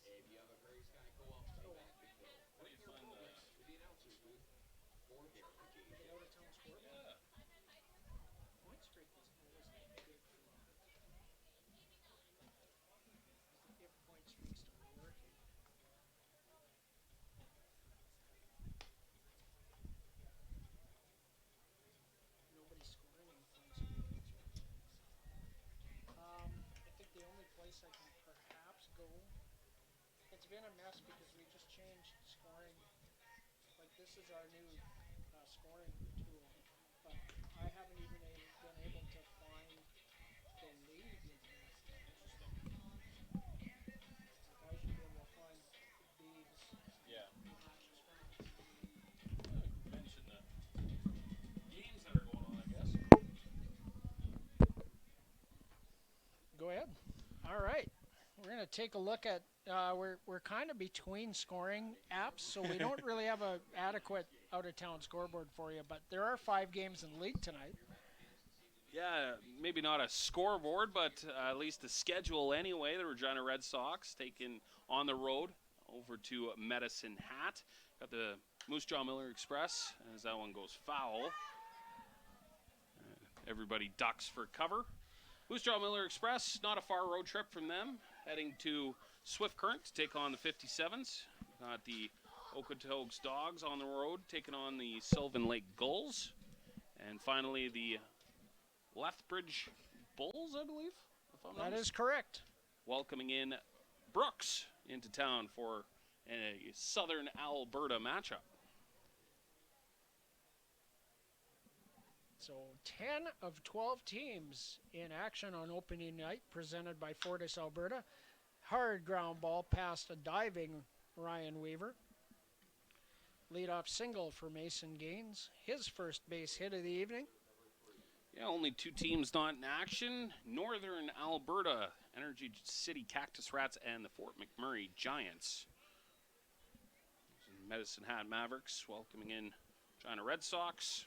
If you have a Prairie Sky Co-op playback bingo, bring your programs to the announcer's booth for verification. Point streak is always good for if point streaks start working. Nobody's scoring in points. I think the only place I can perhaps go, it's been a mess because we just changed scoring. Like this is our new scoring tool, but I haven't even been able to find the league in here. Like I should be able to find Beavs Yeah. matches from it. Mention the games that are going on, I guess. Go ahead. All right. We're going to take a look at, we're kind of between scoring apps, so we don't really have an adequate out-of-town scoreboard for you, but there are 5 games in the league tonight. Yeah, maybe not a scoreboard, but at least a schedule anyway. The Regina Red Sox taking on the road over to Medicine Hat. Got the Moose Jaw Miller Express as that one goes foul. Everybody ducks for cover. Moose Jaw Miller Express, not a far road trip from them, heading to Swift Current to take on the 57s. Got the Okotoks Dogs on the road, taking on the Sylvan Lake Gulls. And finally, the Lethbridge Bulls, I believe, if I'm not That is correct. welcoming in Brooks into town for a Southern Alberta matchup. So 10 of 12 teams in action on opening night, presented by Fortis, Alberta. Hard ground ball past a diving Ryan Weaver. Leadoff single for Mason Gaines, his first base hit of the evening. Yeah, only 2 teams not in action. Northern Alberta, Energy City Cactus Rats and the Fort McMurray Giants. Medicine Hat Mavericks welcoming in China Red Sox.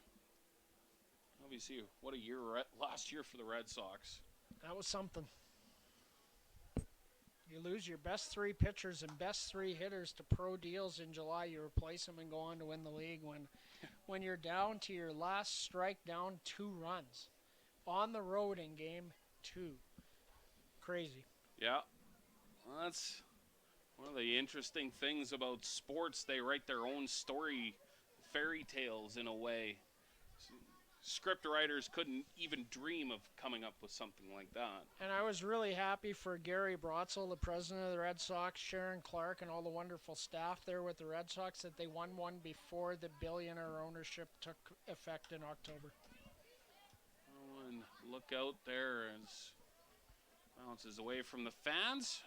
Obviously, what a year last year for the Red Sox. That was something. You lose your best 3 pitchers and best 3 hitters to pro deals in July. You replace them and go on to win the league when you're down to your last strike, down 2 runs on the road in game 2. Crazy. Yeah, well, that's one of the interesting things about sports. They write their own story, fairy tales in a way. Script writers couldn't even dream of coming up with something like that. And I was really happy for Gary Brotzel, the president of the Red Sox, Sharon Clark, and all the wonderful staff there with the Red Sox that they won one before the billionaire ownership took effect in October. Oh, and look out there as bounces away from the fans.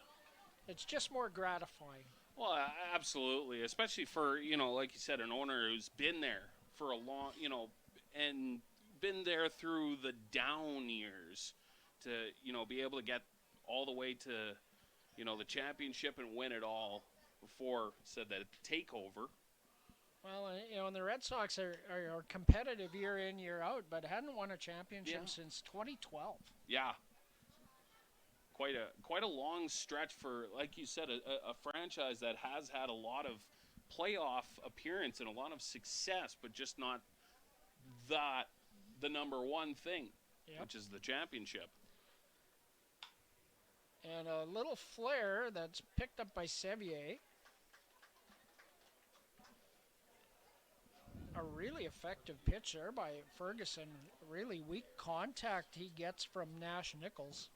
It's just more gratifying. Well, absolutely, especially for, like you said, an owner who's been there for a long, and been there through the down years to, be able to get all the way to, the championship and win it all before said that takeover. Well, and the Red Sox are competitive year in, year out, but hadn't won a championship since 2012. Yeah. Quite a long stretch for, like you said, a franchise that has had a lot of playoff appearance and a lot of success, but just not the number one thing, which is the championship. And a little flare that's picked up by Sevier. A really effective pitch there by Ferguson. Really weak contact he gets from Nash Nichols.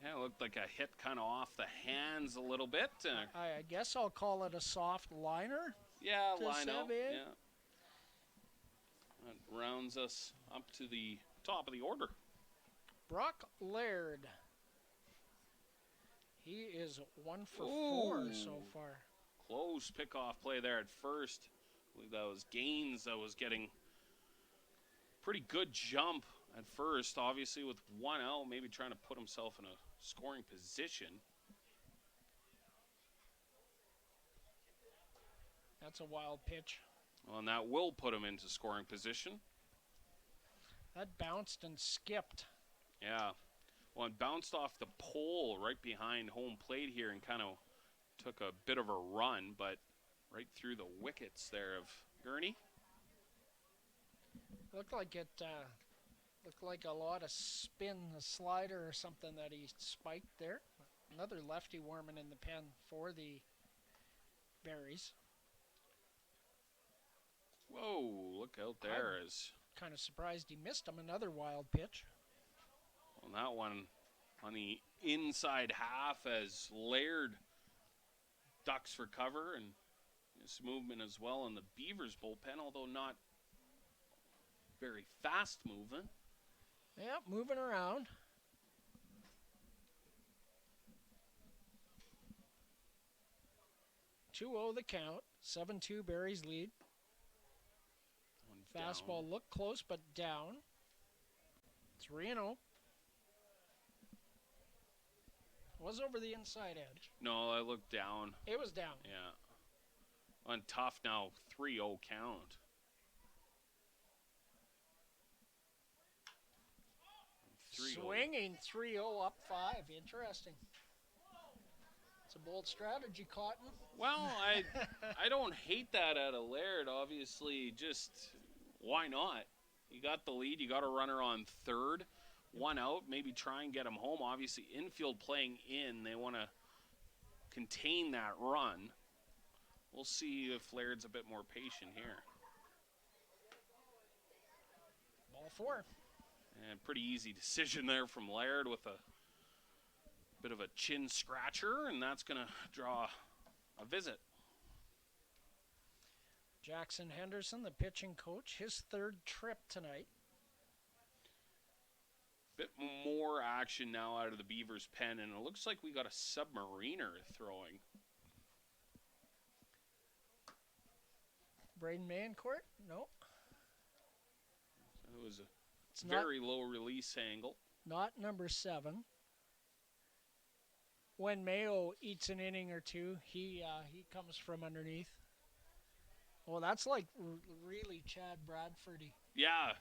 Yeah, it looked like a hit kind of off the hands a little bit. I guess I'll call it a soft liner. Yeah, to line out. Sevier. Yeah. That rounds us up to the top of the order. Brock Laird. He is 1 for 4 so Ooh. far. Close pickoff play there at first. I believe that was Gaines that was getting pretty good jump at first. Obviously with 1 out, maybe trying to put himself in a scoring position. That's a wild pitch. Well, and that will put him into scoring position. That bounced and skipped. Yeah. Well, it bounced off the pole right behind home plate here and kind of took a bit of a run, but right through the wickets there of Gurney. Looked like it. Looked like a lot of spin, a slider or something that he spiked there. Another lefty warming in the pen for the Berries. Whoa, look out there. As Kind of surprised he missed him. Another wild pitch. on that one on the inside half as Laird ducks for cover, and his movement as well in the Beavers bullpen, although not very fast moving. Yeah, moving around. "2-0 the count. 7-2 Berries lead. One Fastball down. looked close but down. 3-0. Was over the inside edge. No, I looked down. It was down. Yeah. On tough now, 3-0 count. 3-0. Swinging 3-0 up 5. Interesting. It's a bold strategy, Cotton. Well, I don't hate that out of Laird. Obviously, just why not? You got the lead. You got a runner on third. 1 out. Maybe try and get him home. Obviously, infield playing in. They want to contain that run. We'll see if Laird's a bit more patient here. Ball 4. And pretty easy decision there from Laird with a bit of a chin scratcher, and that's going to draw a visit. Jackson Henderson, the pitching coach, his 3rd trip tonight. Bit more action now out of the Beavers pen, and it looks like we got a submariner throwing. Braden Mayencourt? No. It was a It's very low release angle. not number 7. When Mayo eats an inning or two, he comes from underneath. Well, that's like really Chad Bradfordy. Yeah,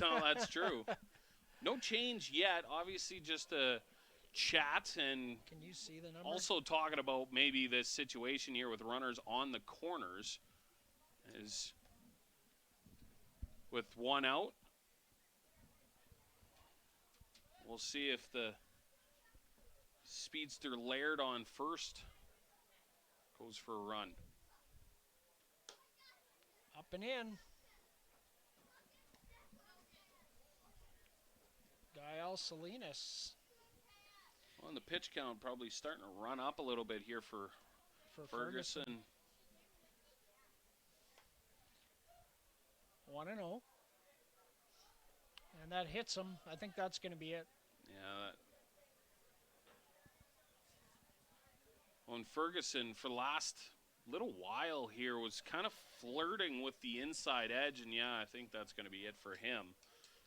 no, that's true. No change yet. Obviously, just a chat and Can you see the number? also talking about maybe this situation here with runners on the corners is with 1 out. We'll see if the speedster Laird on first goes for a run. Up and in. Gael Salinas Well, and the pitch count probably starting to run up a little bit here for for Ferguson. 1-0. And that hits him. I think that's going to be it. Yeah. Well, and Ferguson for the last little while here was kind of flirting with the inside edge, and yeah, I think that's going to be it for him.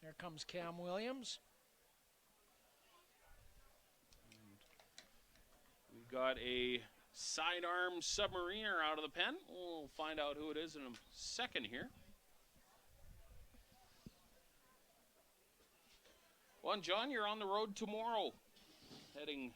There comes Cam Williams. We've got a sidearm submariner out of the pen. We'll find out who it is in a second here. Well, and John, you're on the road tomorrow, heading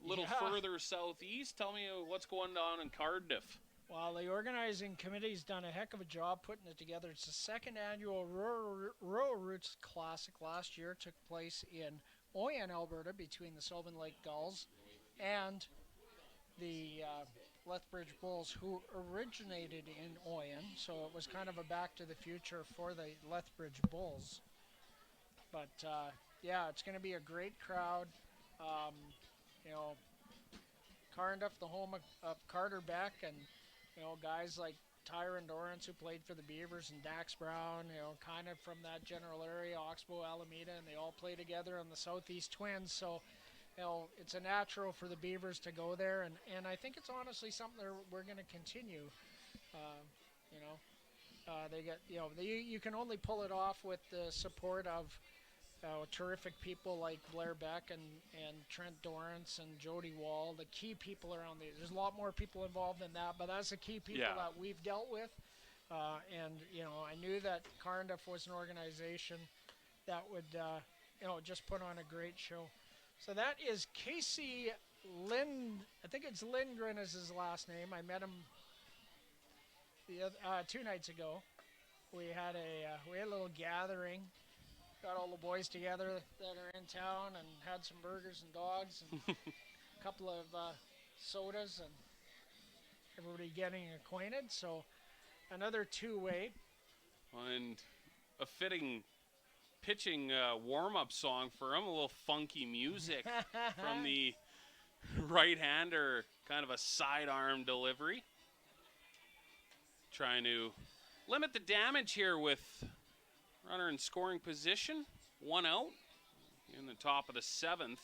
a little Yeah. further southeast. Tell me what's going on in Cardiff. Well, the organizing committee's done a heck of a job putting it together. It's the 2nd annual Rural Roots Classic. Last year took place in Oyen, Alberta, between the Sylvan Lake Gulls and the Lethbridge Bulls, who originated in Oyen. So it was kind of a back to the future for the Lethbridge Bulls. But yeah, it's going to be a great crowd. You know, Cardiff, the home of Carter Beck, and guys like Tyron Dorrance, who played for the Beavers, and Dax Brown, kind of from that general area, Oxbow, Alameda, and they all play together on the Southeast Twins. So, it's a natural for the Beavers to go there, and I think it's honestly something we're going to continue. They get, you can only pull it off with the support of terrific people like Blair Beck and Trent Dorrance and Jody Wall, the key people around these. There's a lot more people involved in that, but that's the key people that we've dealt with. And I knew that Cardiff was an organization that would, just put on a great show. So that is Casey I think it's Lindgren is his last name. I met him 2 nights ago. We had a little gathering. Got all the boys together that are in town and had some burgers and dogs and a couple of sodas and everybody getting acquainted. So another two-way. And a fitting pitching warm-up song for him, a little funky music from the right-hander, kind of a sidearm delivery. Trying to limit the damage here with runner in scoring position, 1 out in the top of the 7th.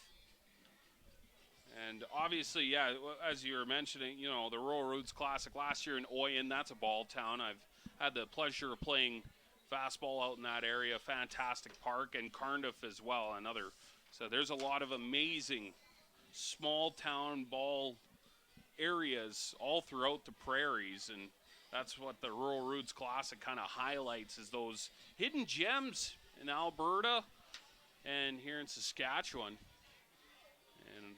And obviously, as you were mentioning, the Rural Roots Classic last year in Oyen, that's a ball town. I've had the pleasure of playing fastball out in that area, fantastic park, and Cardiff as well, another. So there's a lot of amazing small town ball areas all throughout the prairies, and that's what the Rural Roots Classic kind of highlights, is those hidden gems in Alberta and here in Saskatchewan. And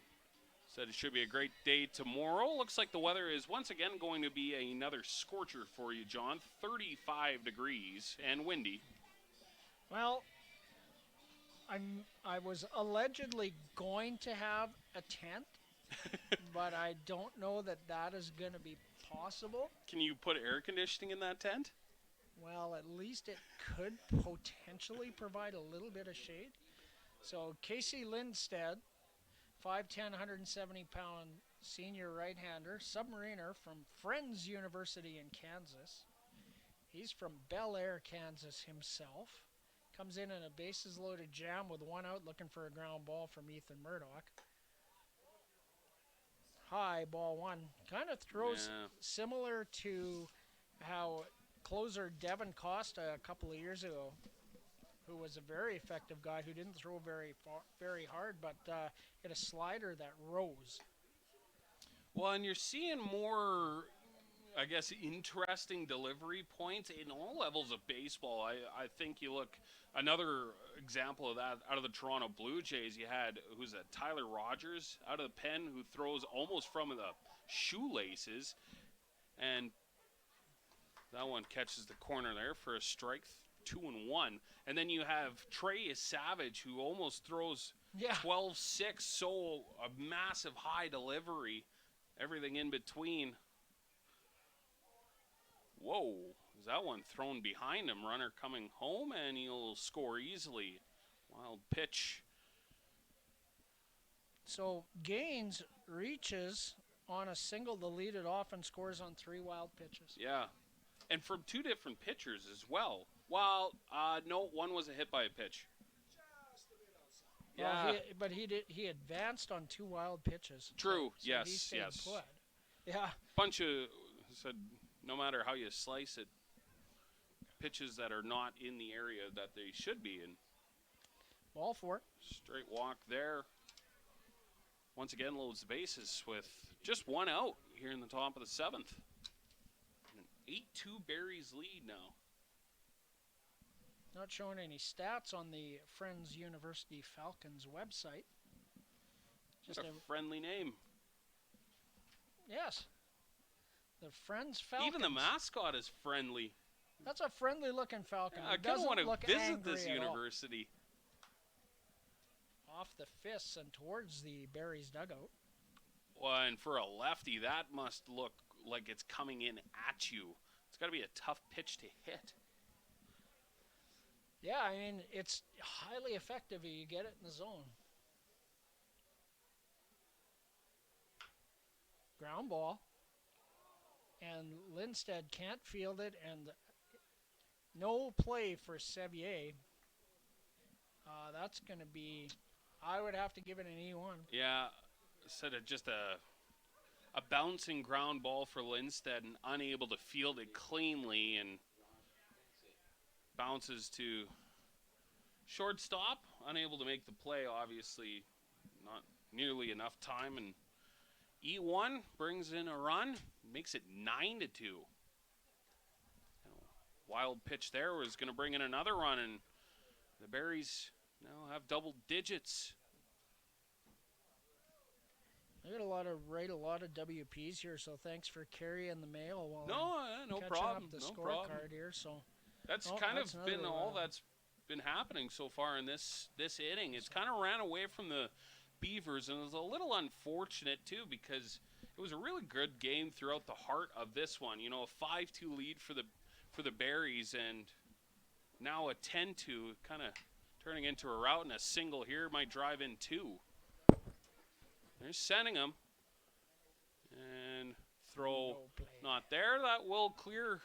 said it should be a great day tomorrow. Looks like the weather is once again going to be another scorcher for you, John. 35 degrees and windy. Well, I was allegedly going to have a tent, but I don't know that is going to be possible. Can you put air conditioning in that tent? Well, at least it could potentially provide a little bit of shade. So Casey Lindstead, 5'10", 170-pound senior right-hander, submariner from Friends University in Kansas. He's from Bel Air, Kansas himself. Comes in a bases-loaded jam with 1 out, looking for a ground ball from Ethan Murdoch. High, ball 1. Kind of throws similar to how closer Devin Costa a couple of years ago, who was a very effective guy who didn't throw very hard, but hit a slider that rose. Well, and you're seeing more, I guess, interesting delivery points in all levels of baseball. I think you look, another example of that out of the Toronto Blue Jays, you had, who's that, Tyler Rogers out of the pen, who throws almost from the shoelaces, and that one catches the corner there for a strike, 2-1. And then you have Trey Savage, who almost throws 12-6, so a massive high delivery, everything in between. Whoa, is that one thrown behind him? Runner coming home, and he'll score easily. Wild pitch. So Gaines reaches on a single to lead it off and scores on 3 wild pitches. Yeah, and from 2 different pitchers as well. Well, no, one was a hit by a pitch. Well, but he advanced on 2 wild pitches. True. So Yes. he stayed Yes. put. Yeah. Bunch of said, no matter how you slice it, pitches that are not in the area that they should be in. Ball 4. Straight walk there. Once again, loads the bases with just 1 out here in the top of the 7th. An 8-2 Berries lead now. Not showing any stats on the Friends University Falcons website. Just a friendly name. Yes. The Friends Falcons. Even the mascot is friendly. That's a friendly looking falcon. I kind of want to visit this university. Off the fists and towards the Berries dugout. Well, and for a lefty, that must look like it's coming in at you. It's got to be a tough pitch to hit. Yeah, I mean, it's highly effective if you get it in the zone. Ground ball. And Lindstedt can't field it, and no play for Sevier. That's going to be, I would have to give it an E1. Yeah, said it just a bouncing ground ball for Lindstedt and unable to field it cleanly, and bounces to shortstop, unable to make the play, obviously not nearly enough time, and E1 brings in a run, makes it 9-2. Wild pitch there was going to bring in another run, and the Berries now have double digits. I got write a lot of WPs here, so thanks for carrying the mail while No catching problem. up the No problem. scorecard here. So That's that's been another, all that's been happening so far in this inning. It's kind of ran away from the Beavers, and it was a little unfortunate too, because it was a really good game throughout the heart of this one. You know, a 5-2 lead for the Berries, and now a 10-2, kind of turning into a rout, and a single here might drive in two. They're sending him, and throw not there. That will clear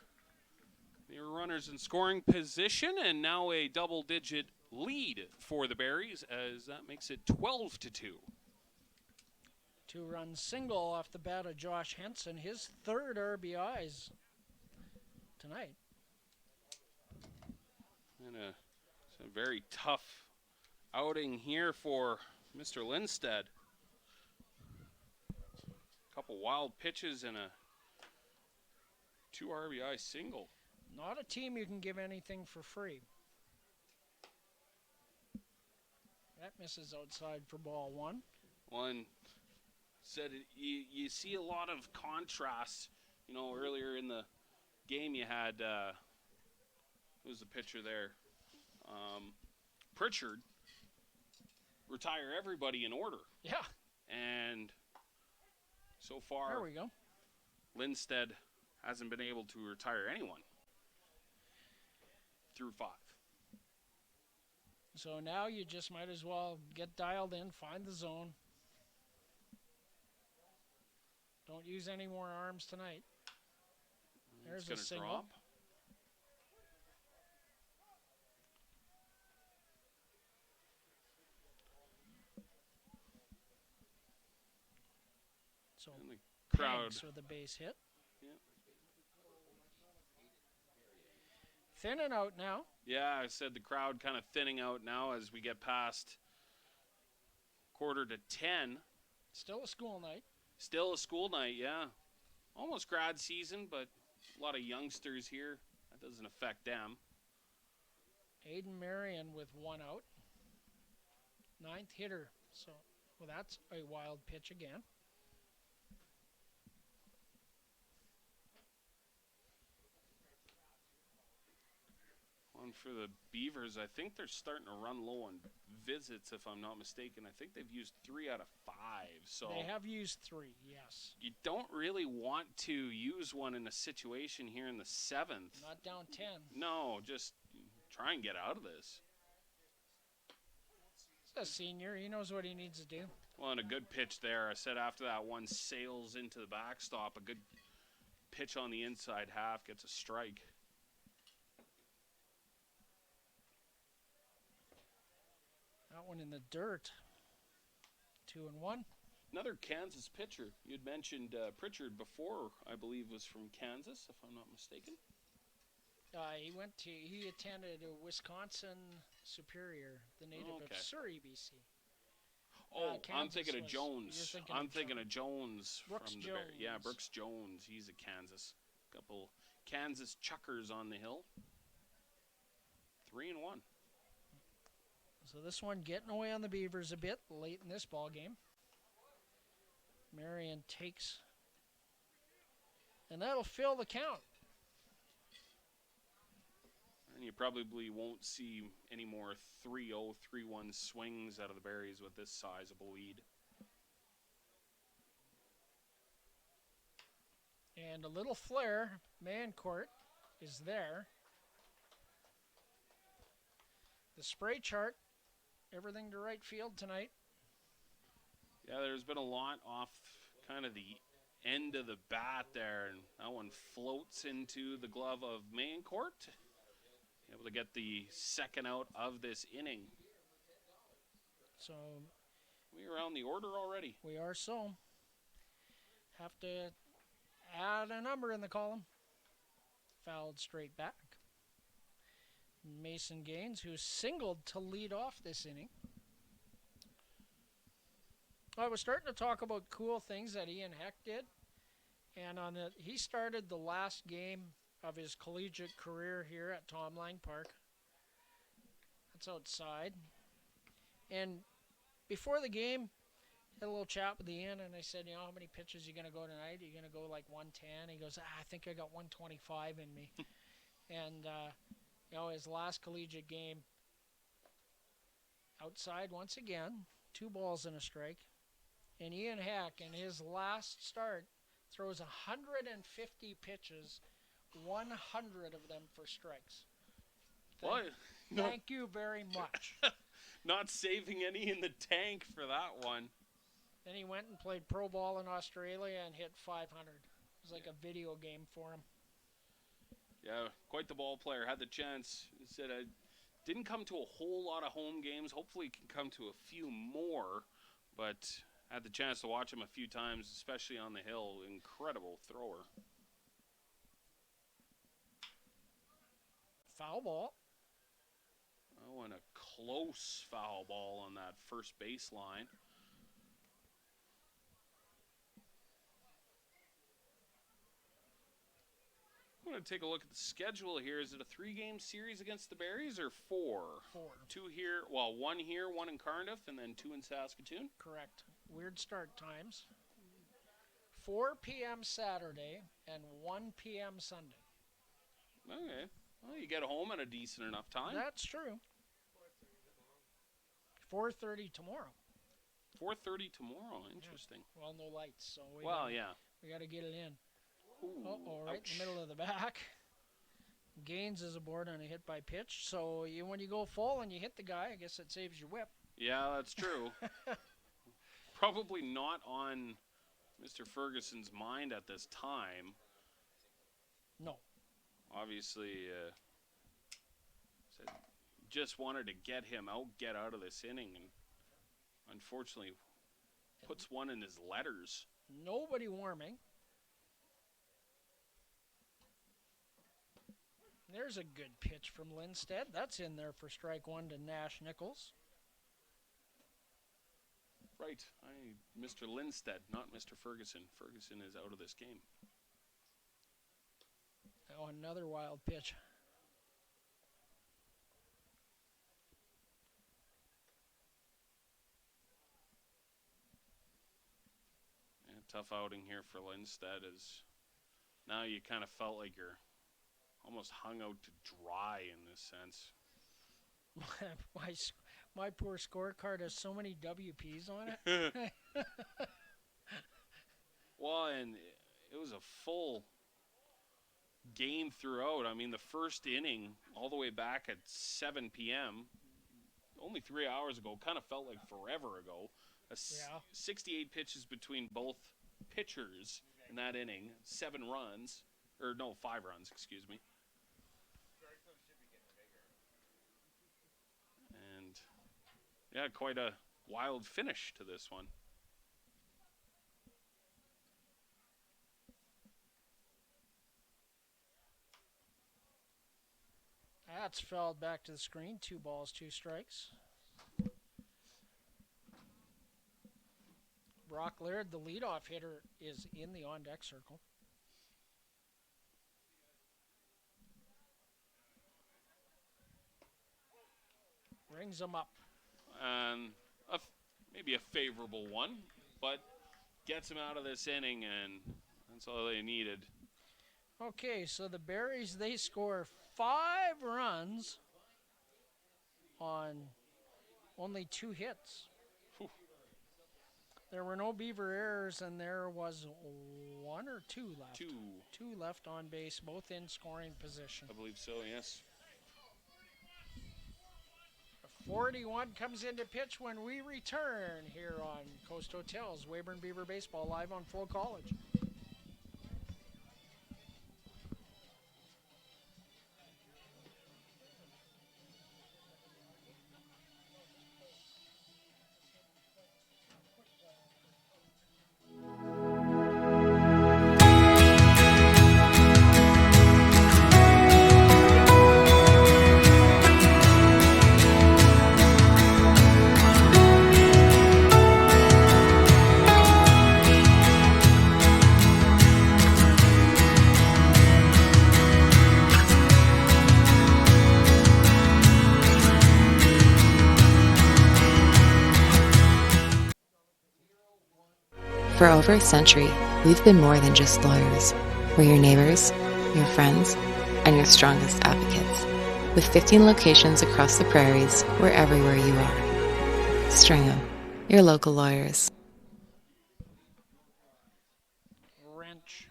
the runners in scoring position, and now a double-digit lead for the Berries, as that makes it 12-2. Two-run single off the bat of Josh Henson, his third RBIs tonight. And it's a very tough outing here for Mr. Lindstedt. A couple wild pitches and a 2 RBI single. Not a team you can give anything for free. That misses outside for ball one. One said you see a lot of contrast. You know, earlier in the game you had, who's the pitcher there? Pritchard retire everybody in order. Yeah. And so far, There we go. Lindstedt hasn't been able to retire anyone through 5. So now you just might as well get dialed in, find the zone. Don't use any more arms tonight. There's a It's single. gonna drop. So And the crowd. Panks with a base hit. Yep. Thinning out now. Yeah, I said the crowd kind of thinning out now as we get past 9:45. Still a school night. Still a school night, yeah. Almost grad season, but a lot of youngsters here. That doesn't affect them. Aiden Marion with one out. 9th hitter. So, well, that's a wild pitch again. One for the Beavers. I think they're starting to run low on visits, if I'm not mistaken. I think they've used 3 out of 5. So They have used 3, yes. you don't really want to use one in a situation here in the 7th. Not down 10. No, just try and get out of this. He's a senior. He knows what he needs to do. Well, and a good pitch there. I said after that one sails into the backstop, a good pitch on the inside half gets a strike. That one in the dirt. 2-1. Another Kansas pitcher. You'd mentioned Pritchard before, I believe was from Kansas, if I'm not mistaken. He attended a Wisconsin Superior, the native Okay. of Surrey, BC. Oh, I'm Kansas thinking of was- Jones. you're thinking I'm of thinking of Jones Brooks from the Bears. Yeah, Jones. Brooks Jones. He's a Kansas. Couple Kansas chuckers on the hill. 3-1. So this one getting away on the Beavers a bit late in this ball game. Marion takes, and that'll fill the count. And you probably won't see any more 3-0, 3-1 swings out of the Berries with this sizable lead. And a little flare. Mancourt is there. The spray chart, everything to right field tonight. Yeah, there's been a lot off kind of the end of the bat there, and that one floats into the glove of Maincourt. Able to get the second out of this inning. So We're on the order already. we are so. Have to add a number in the column. Fouled straight back. Mason Gaines, who singled to lead off this inning. I was starting to talk about cool things that Ian Heck did. And he started the last game of his collegiate career here at Tom Lang Park. That's outside. And before the game, had a little chat with Ian, and I said, how many pitches are you going to go tonight? Are you going to go like 110? He goes, I think I got 125 in me. And, his last collegiate game, outside once again, 2 balls and a strike. And Ian Heck, in his last start, throws 150 pitches, 100 of them for strikes. Thank you very much. Not saving any in the tank for that one. Then he went and played pro ball in Australia and hit 500. It was like a video game for him. Yeah, quite the ball player. Had the chance. He said, I didn't come to a whole lot of home games. Hopefully can come to a few more. But had the chance to watch him a few times, especially on the hill. Incredible thrower. Foul ball. Oh, and a close foul ball on that first baseline. I'm going to take a look at the schedule here. Is it a 3-game series against the Berries or 4? 4. 2 here, 1 here, 1 in Cardiff, and then 2 in Saskatoon? Correct. Weird start times. 4 p.m. Saturday and 1 p.m. Sunday. Okay. Well, you get home at a decent enough time. That's true. 4:30 tomorrow. 4:30 tomorrow. Interesting. Yeah. Well, no lights, so we got to get it in. Ooh, Right in the middle of the back. Gaines is aboard on a hit by pitch. So when you go full and you hit the guy, I guess it saves your whip. Yeah, that's true. Probably not on Mr. Ferguson's mind at this time. No. Obviously, said just wanted to get him out, get out of this inning, and unfortunately puts one in his letters. Nobody warming. There's a good pitch from Lindstedt. That's in there for strike 1 to Nash Nichols. Right. Mr. Lindstedt, not Mr. Ferguson. Ferguson is out of this game. Oh, another wild pitch. Yeah, tough outing here for Lindstedt. As now you kind of felt like you're almost hung out to dry in this sense. My poor scorecard has so many WPs on it. Well, and it was a full game throughout. I mean, the first inning, all the way back at 7 p.m., only 3 hours ago, kind of felt like forever ago. 68 pitches between both pitchers in that inning, 5 runs, excuse me. And, yeah, quite a wild finish to this one. That's fouled back to the screen. 2 balls, 2 strikes. Brock Laird, the leadoff hitter, is in the on-deck circle. Brings him up. And maybe a favorable one, but gets him out of this inning, and that's all they needed. Okay, so the Berries, they score 5 runs on only 2 hits. Whew. There were no Beaver errors, and there was 1 or 2 left. 2. 2 left on base, both in scoring position. I believe so, yes. 41 comes into pitch when we return here on Coast Hotels. Weyburn Beaver Baseball live on FloCollege. For over a century, we've been more than just lawyers. We're your neighbors, your friends, and your strongest advocates. With 15 locations across the prairies, we're everywhere you are. Stringham, your local lawyers. Wrench.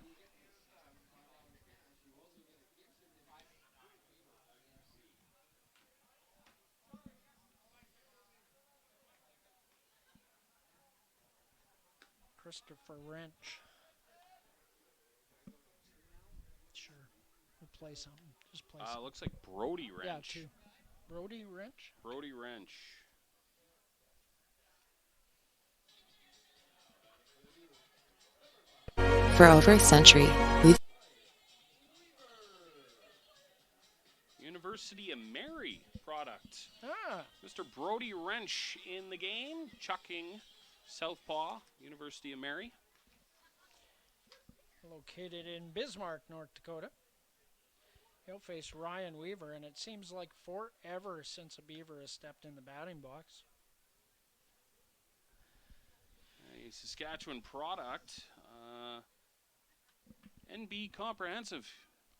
Christopher Wrench. Sure. We'll play something. Just play something. Looks like Brody Wrench. Yeah, two. Brody Wrench? Brody Wrench. For over a century, we've University of Mary product. Ah, Mr. Brody Wrench in the game, chucking Southpaw, University of Mary. located in Bismarck, North Dakota. He'll face Ryan Weaver, and it seems like forever since a Beaver has stepped in the batting box. A Saskatchewan product. NB Comprehensive.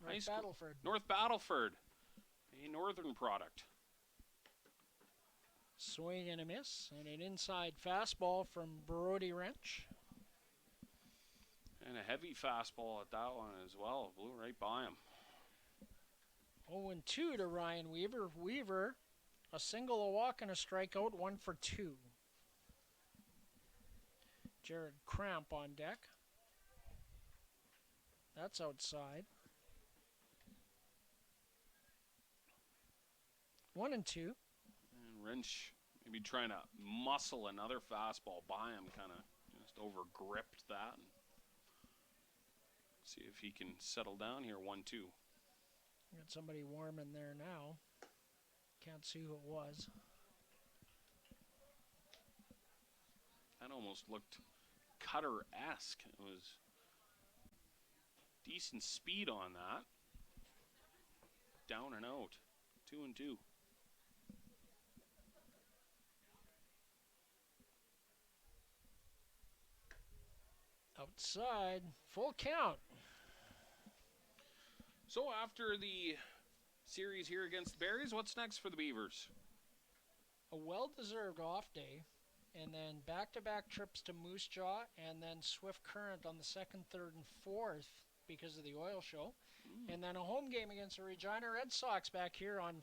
High North school. Battleford. North Battleford. A northern product. Swing and a miss, and an inside fastball from Brody Wrench. And a heavy fastball at that one as well. Blew right by him. 0-2 to Ryan Weaver. Weaver, a single, a walk, and a strikeout, 1 for 2. Jared Cramp on deck. That's outside. 1-2. And Wrench maybe trying to muscle another fastball by him, kind of just over gripped that. See if he can settle down here. 1-2. Got somebody warm in there now. Can't see who it was. That almost looked Cutter-esque. It was decent speed on that. Down and out. 2-2. Outside. Full count. So after the series here against the Berries, what's next for the Beavers? A well-deserved off day, and then back-to-back trips to Moose Jaw, and then Swift Current on the 2nd, 3rd, and 4th because of the oil show. And then a home game against the Regina Red Sox back here on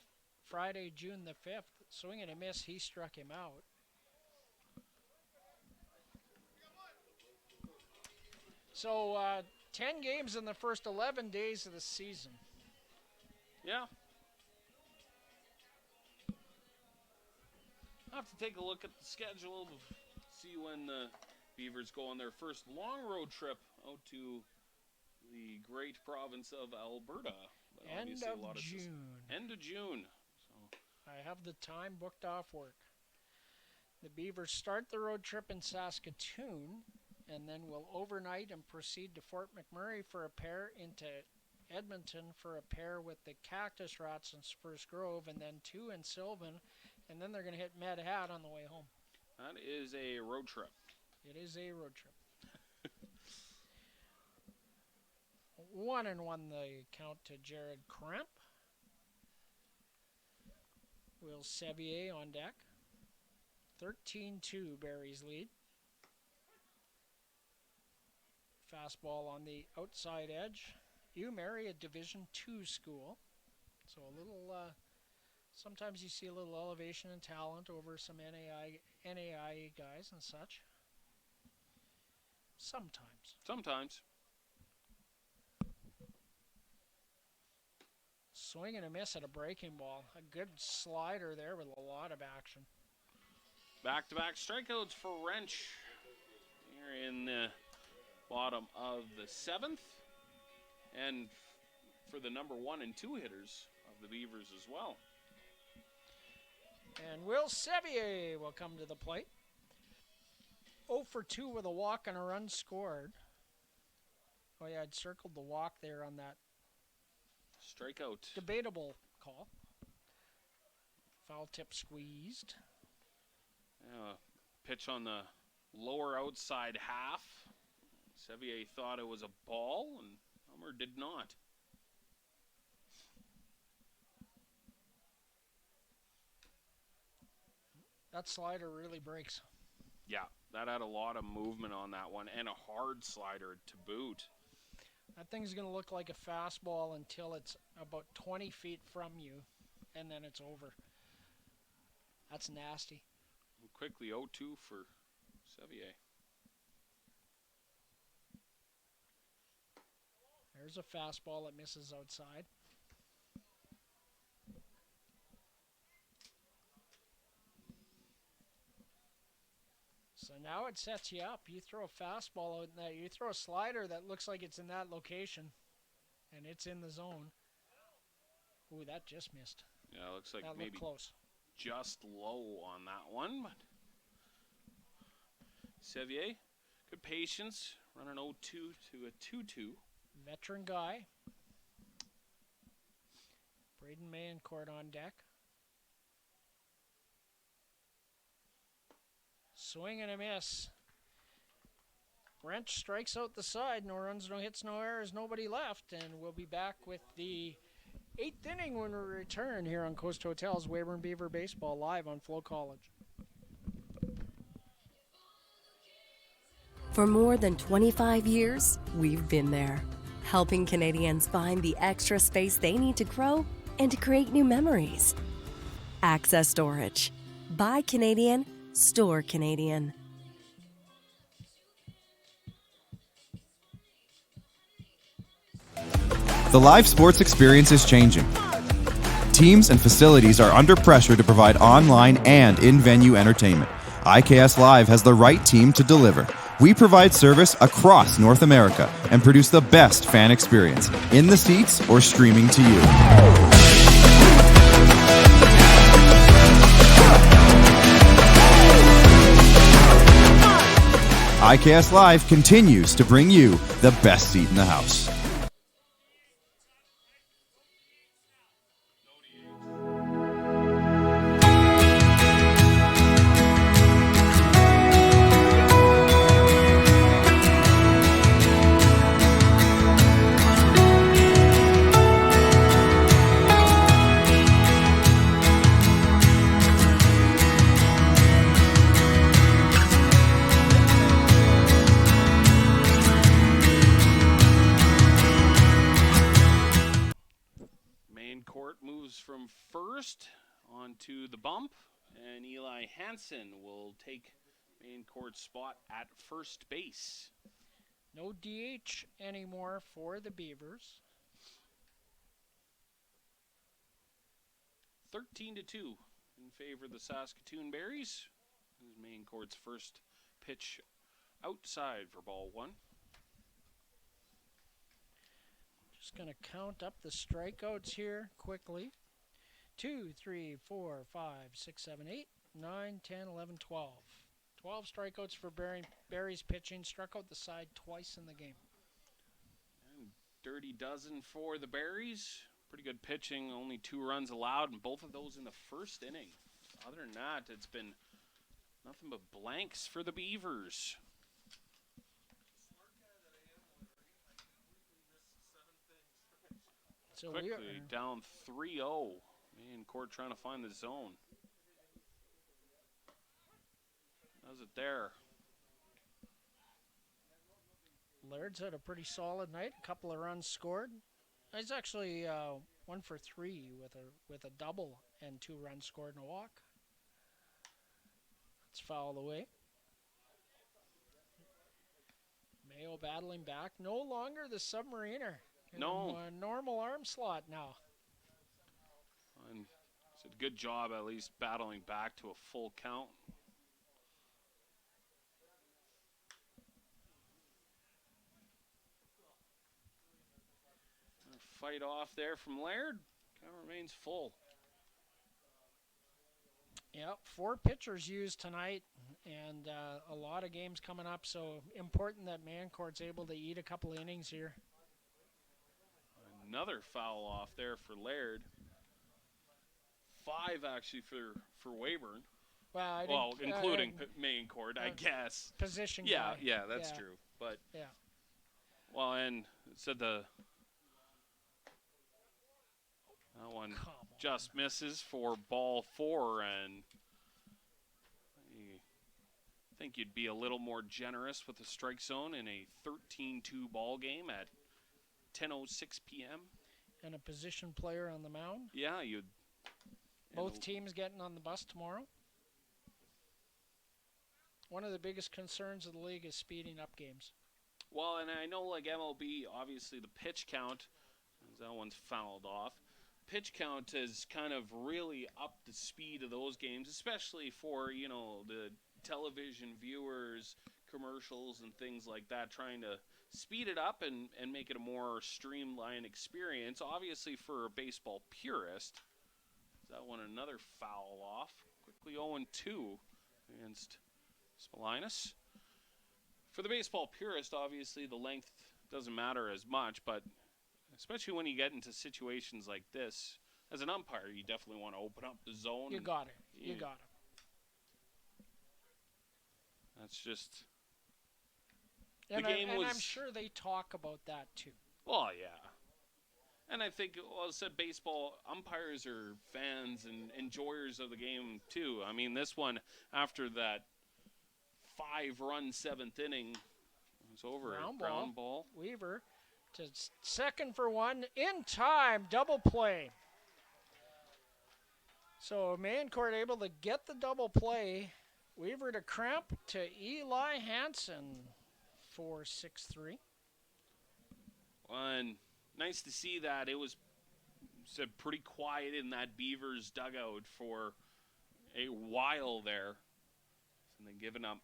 Friday, June the 5th. Swing and a miss, he struck him out. So 10 games in the first 11 days of the season. Yeah. I'll have to take a look at the schedule to see when the Beavers go on their first long road trip out to the great province of Alberta. But End obviously of a lot of June. End of June. So I have the time booked off work. The Beavers start the road trip in Saskatoon, and then will overnight and proceed to Fort McMurray for a pair, into Edmonton for a pair with the Cactus Rats in Spruce Grove, and then 2 in Sylvan, and then they're going to hit Med Hat on the way home. that is a road trip. It is a road trip. 1-1 the count to Jared Cramp. Will Sevier on deck. 13-2 Barry's lead. Fastball on the outside edge. You marry a Division II school, so a little. Sometimes you see a little elevation in talent over some NAIA guys and such. Sometimes. Swing and a miss at a breaking ball. A good slider there with a lot of action. Back-to-back strikeouts for Wrench here in the bottom of the 7th. And for the number 1 and 2 hitters of the Beavers as well. And Will Sevier will come to the plate. 0 for 2 with a walk and a run scored. Oh yeah, I'd circled the walk there on that Strikeout. debatable call. Foul tip squeezed. Pitch on the lower outside half. Sevier thought it was a ball, and Hummer did not. That slider really breaks. Yeah, that had a lot of movement on that one, and a hard slider to boot. That thing's going to look like a fastball until it's about 20 feet from you, and then it's over. That's nasty. Quickly 0-2 for Sevier. There's a fastball that misses outside. So now it sets you up. You throw a fastball out in that. You throw a slider that looks like it's in that location, and it's in the zone. Ooh, that just missed. Yeah, it looks like That maybe looked close. just low on that one. But Sevier, good patience, running 0-2 to a 2-2. Veteran guy. Braden Mayencourt on deck. Swing and a miss. Wrench strikes out the side. No runs, no hits, no errors, nobody left. And we'll be back with the 8th inning when we return here on Coast Hotel's Weyburn Beaver Baseball live on FloCollege. For more than 25 years, we've been there, helping Canadians find the extra space they need to grow and to create new memories. Access Storage. Buy Canadian, store Canadian. The live sports experience is changing. Teams and facilities are under pressure to provide online and in-venue entertainment. IKS Live has the right team to deliver. We provide service across North America and produce the best fan experience, in the seats or streaming to you. IKS Live continues to bring you the best seat in the house. From first onto the bump, and Eli Hansen will take Mayencourt's spot at first base. No DH anymore for the Beavers. 13-2 in favor of the Saskatoon Berries. This is Mayencourt's first pitch outside for ball one. Just going to count up the strikeouts here quickly. 2, 3, 4, 5, 6, 7, 8, 9, 10, 11, 12. 12 strikeouts for Barry's pitching. Struck out the side twice in the game. And dirty dozen for the Berries. Pretty good pitching. Only 2 runs allowed, and both of those in the first inning. Other than that, it's been nothing but blanks for the Beavers. So quickly down 3-0. Mayencourt trying to find the zone. How's it there? Laird's had a pretty solid night. A couple of runs scored. He's actually 1 for 3 with a double and 2 runs scored and a walk. It's fouled away. Mayo battling back. No longer the Submariner. No. A normal arm slot now. And it's a good job at least battling back to a full count. A fight off there from Laird. Count remains full. Yep, 4 pitchers used tonight, and a lot of games coming up, so important that Mayencourt's able to eat a couple innings here. Another foul off there for Laird. 5 actually for Weyburn. Well, including Mayencourt, I guess. Position Yeah, guy. yeah, that's true. But yeah. Well, and it said that one Come on. just misses for ball 4, and I think you'd be a little more generous with the strike zone in a 13-2 ball game at 10:06 p.m. And a position player on the mound. Yeah, you'd. Both teams getting on the bus tomorrow. One of the biggest concerns of the league is speeding up games. Well, and I know like MLB, obviously the pitch count, that one's fouled off. Pitch count has kind of really upped the speed of those games, especially for, you know, the television viewers, commercials and things like that, trying to speed it up and make it a more streamlined experience. Obviously for a baseball purist, that one another foul off. Quickly 0-2 against Smolinas. For the baseball purist, obviously the length doesn't matter as much, but especially when you get into situations like this, as an umpire, you definitely want to open up the zone. You got it. You got it. That's just... And, the game was... I'm sure they talk about that too. Well, yeah. And I think, well, I said baseball umpires are fans and enjoyers of the game too. I mean, this one, after that 5-run 7th inning, it was over. Ground ball. Weaver to second for one in time. Double play. So Mancourt able to get the double play. Weaver to cramp to Eli Hansen for 6-3. And nice to see that. It was said pretty quiet in that Beavers dugout for a while there. And then giving up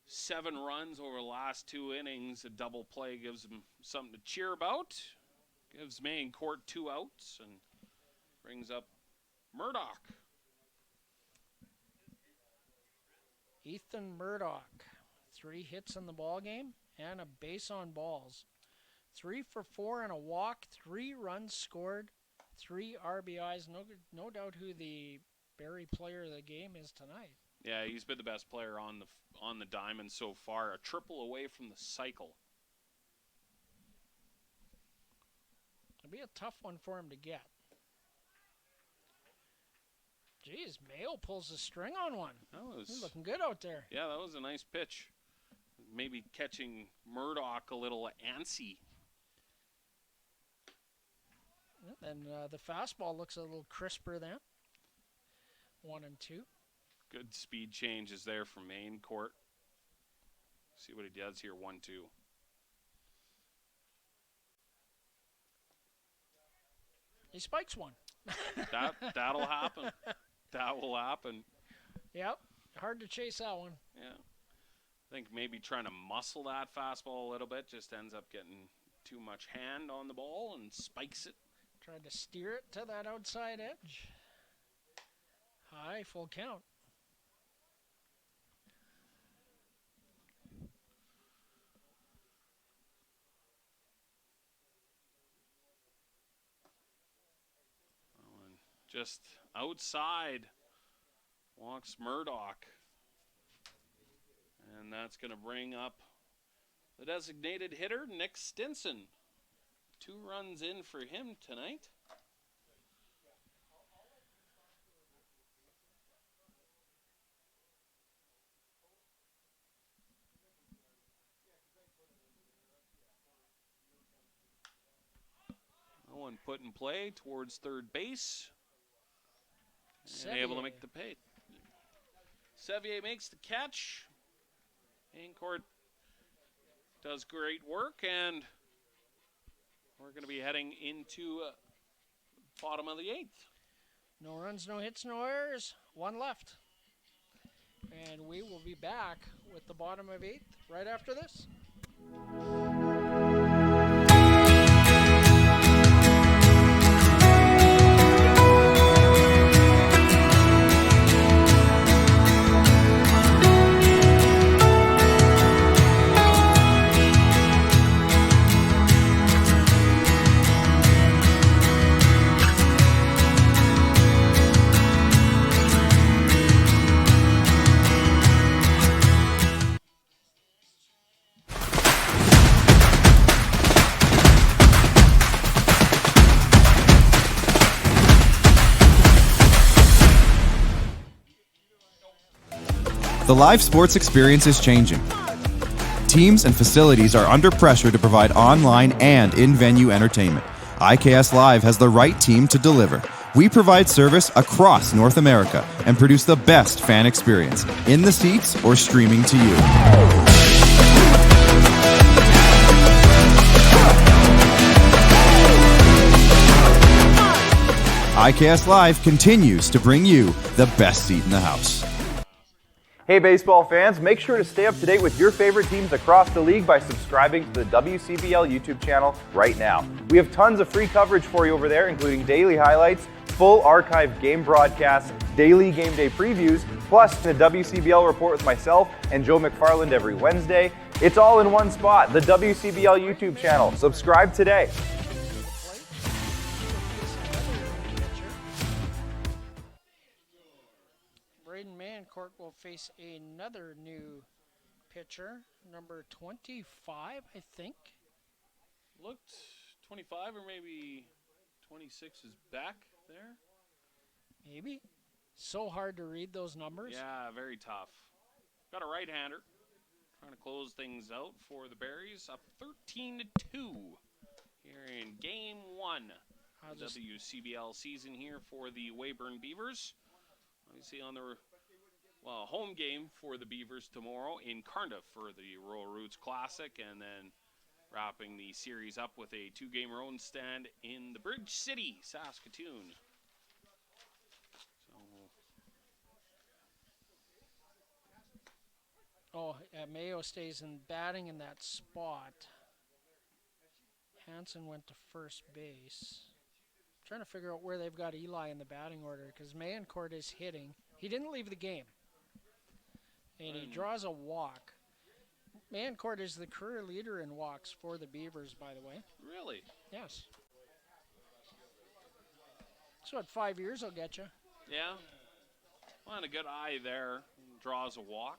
7 runs over the last 2 innings. A double play gives them something to cheer about. Gives Mancourt 2 outs and brings up Murdoch. Ethan Murdoch, 3 hits in the ball game and a base on balls. 3 for 4 and a walk, 3 runs scored, 3 RBIs. No doubt who the Barrie player of the game is tonight. Yeah, he's been the best player on the diamond so far. A triple away from the cycle. It'll be a tough one for him to get. Geez, Mayo pulls the string on one. He's looking good out there. Yeah, that was a nice pitch. Maybe catching Murdoch a little antsy. And the fastball looks a little crisper then. 1 and 2. Good speed changes there from Mancourt. See what he does here, 1-2. He spikes one. That'll happen. That will happen. Yep. Hard to chase that one. Yeah. I think maybe trying to muscle that fastball a little bit just ends up getting too much hand on the ball and spikes it. Tried to steer it to that outside edge. High, full count. Just outside walks Murdoch. And that's going to bring up the designated hitter, Nick Stinson. 2 runs in for him tonight. That one put in play towards third base. And able to make the pay. Sevier makes the catch. Mancourt does great work, and we're going to be heading into bottom of the 8th. No runs, no hits, no errors. 1 left. And we will be back with the bottom of 8th right after this. The live sports experience is changing. Teams and facilities are under pressure to provide online and in-venue entertainment. IKS Live has the right team to deliver. We provide service across North America and produce the best fan experience, in the seats or streaming to you. IKS Live continues to bring you the best seat in the house. Hey baseball fans, make sure to stay up to date with your favorite teams across the league by subscribing to the WCBL YouTube channel right now. We have tons of free coverage for you over there, including daily highlights, full archive game broadcasts, daily game day previews, plus the WCBL report with myself and Joe McFarland every Wednesday. It's all in one spot, the WCBL YouTube channel. Subscribe today. Braden Mancourt will face another new pitcher, number 25, I think. Looked 25 or maybe 26 is back there. Maybe. So hard to read those numbers. Yeah, very tough. Got a right-hander. Trying to close things out for the Berries. Up 13-2 here in Game 1 of the WCBL season here for the Weyburn Beavers. Obviously on the home game for the Beavers tomorrow in Cardiff for the Royal Roots Classic, and then wrapping the series up with a 2-game road stand in the Bridge City, Saskatoon. Mayo stays in batting in that spot. Hansen went to first base. Trying to figure out where they've got Eli in the batting order, because Mayencourt is hitting. He didn't leave the game, and he draws a walk. Mayencourt is the career leader in walks for the Beavers, by the way. Really? Yes. So what 5 years will get you. Yeah. Well, and a good eye there. Draws a walk.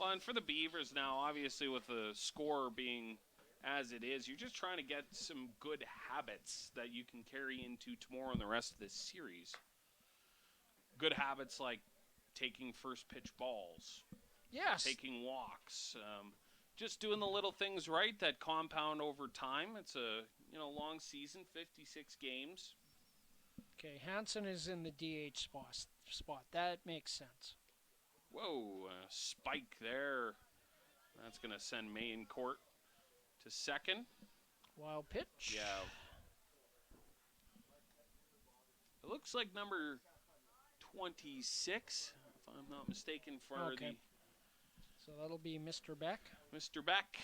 Well, and for the Beavers now, obviously with the score being as it is, you're just trying to get some good habits that you can carry into tomorrow and the rest of this series. Good habits like taking first pitch balls. Yes. Taking walks. Just doing the little things right that compound over time. It's a long season, 56 games. Okay, Hansen is in the DH spot. That makes sense. Whoa, spike there. That's going to send Mayencourt to second. Wild pitch. Yeah. It looks like number 26, if I'm not mistaken, for okay. So that'll be Mr. Beck. Mr. Beck.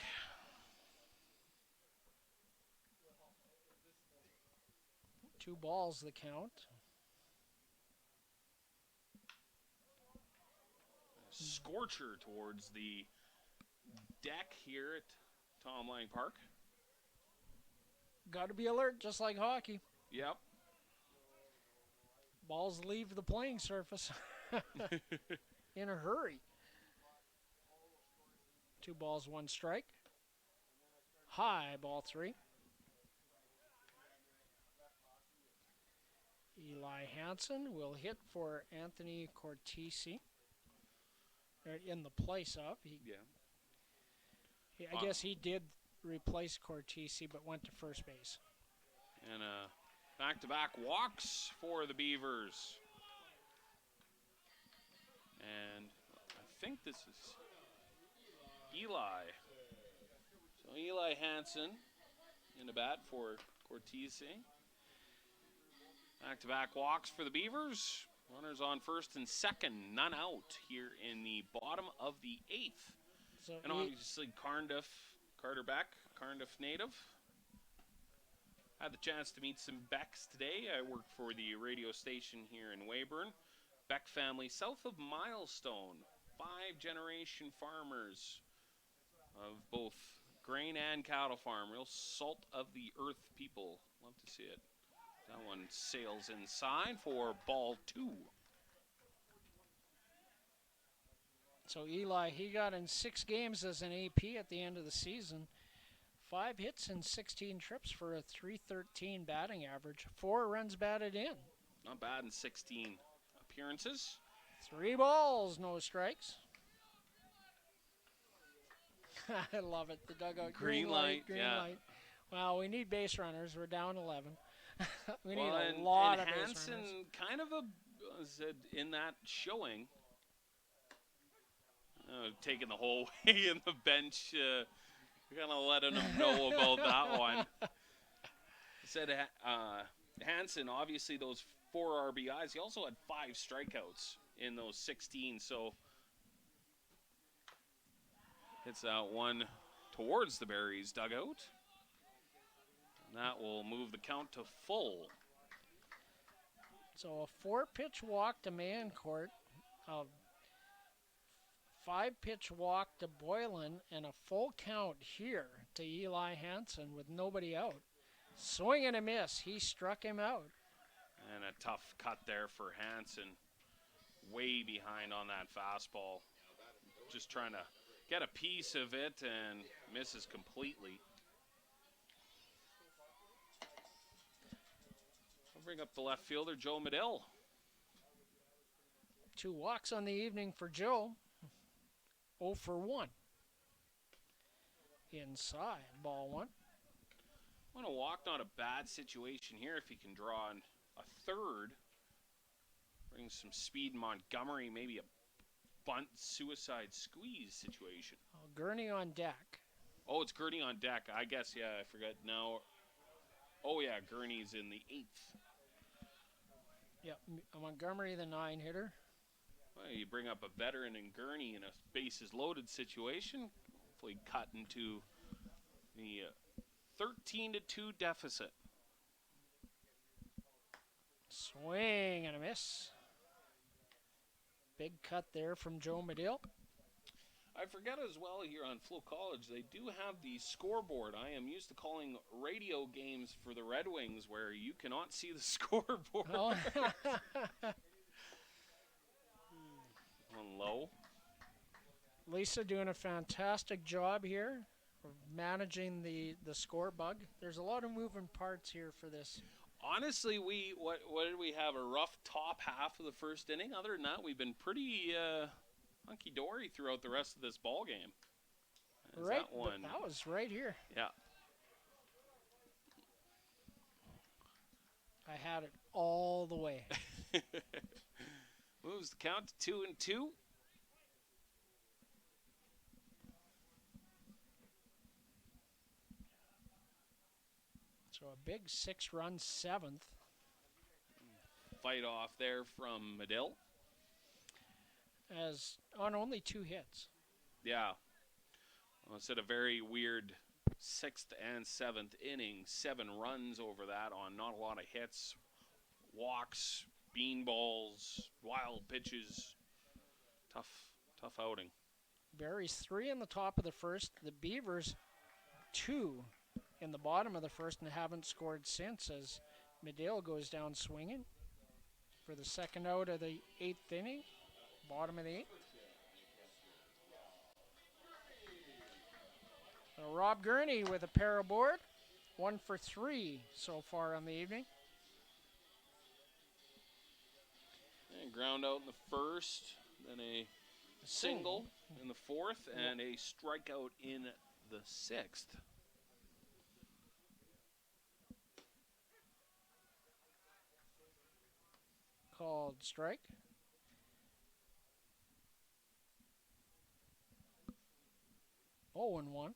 Two balls the count. Scorcher towards the deck here at Tom Lang Park. Got to be alert, just like hockey. Yep. Balls leave the playing surface in a hurry. 2 balls, 1 strike. High, ball 3. Eli Hansen will hit for Anthony Cortese. In the place of. I guess he did replace Cortese, but went to first base. And back-to-back walks for the Beavers. And I think this is Eli. So Eli Hansen in the bat for Cortese. Back-to-back walks for the Beavers. Runners on first and second, none out here in the bottom of the 8th. So and obviously Carter Beck, Cardiff native. Had the chance to meet some Becks today. I work for the radio station here in Weyburn. Beck family south of Milestone. 5-generation farmers of both grain and cattle farm. Real salt of the earth people. Love to see it. That one sails inside for ball 2. So Eli, he got in 6 games as an AP at the end of the season. 5 hits and 16 trips for a .313 batting average. 4 runs batted in. Not bad in 16 appearances. 3 balls, no strikes. I love it. The dugout. Green light, green yeah. light. Well, we need base runners. We're down 11. We need Well, a lot and of base Hansen runners. kind of said in that showing, taking the whole way in the bench. Kind of letting him know about that one. Said Hansen, obviously those 4 RBIs. He also had 5 strikeouts in those 16. So hits that one towards the Berries dugout. And that will move the count to full. So a 4-pitch walk to Mancourt, a 5-pitch walk to Boylan, and a full count here to Eli Hansen with nobody out. Swing and a miss. He struck him out. And a tough cut there for Hansen. Way behind on that fastball. Just trying to get a piece of it and misses completely. I'll bring up the left fielder, Joe Medill. 2 walks on the evening for Joe. 0 for 1. Inside, ball 1. Want to walk, not a bad situation here if he can draw in a third. Bring some speed in Montgomery, maybe a bunt suicide squeeze situation. Gurney on deck. Oh, it's Gurney on deck. I guess, yeah, I forgot now. Oh, yeah, Gurney's in the 8th. Yep, Montgomery, the 9-hitter. Well, you bring up a veteran in Gurney in a bases loaded situation. Hopefully cut into the 13-2 deficit. Swing and a miss. Big cut there from Joe Medill. I forget as well here on FloCollege, they do have the scoreboard. I am used to calling radio games for the Red Wings where you cannot see the scoreboard. Oh. On low. Lisa doing a fantastic job here of managing the score bug. There's a lot of moving parts here for this. Honestly, what did we have? A rough top half of the first inning. Other than that, we've been pretty hunky-dory throughout the rest of this ball game. Right, that one? that was right here. Yeah. I had it all the way. Moves the count to 2-2. So a big 6-run 7th. Fight off there from Medill. As on only 2 hits. Yeah. Well, it's at a very weird 6th and 7th inning. 7 runs over that on not a lot of hits. Walks, beanballs, wild pitches. Tough outing. Berries 3 in the top of the first. The Beavers 2 in the bottom of the first and haven't scored since as Medill goes down swinging for the second out of the 8th inning. Bottom of the 8th. Rob Gurney with a pair aboard. 1 for 3 so far on the evening. And ground out in the first, then a single in the 4th, and a strikeout in the 6th. Called strike. Oh, and 1.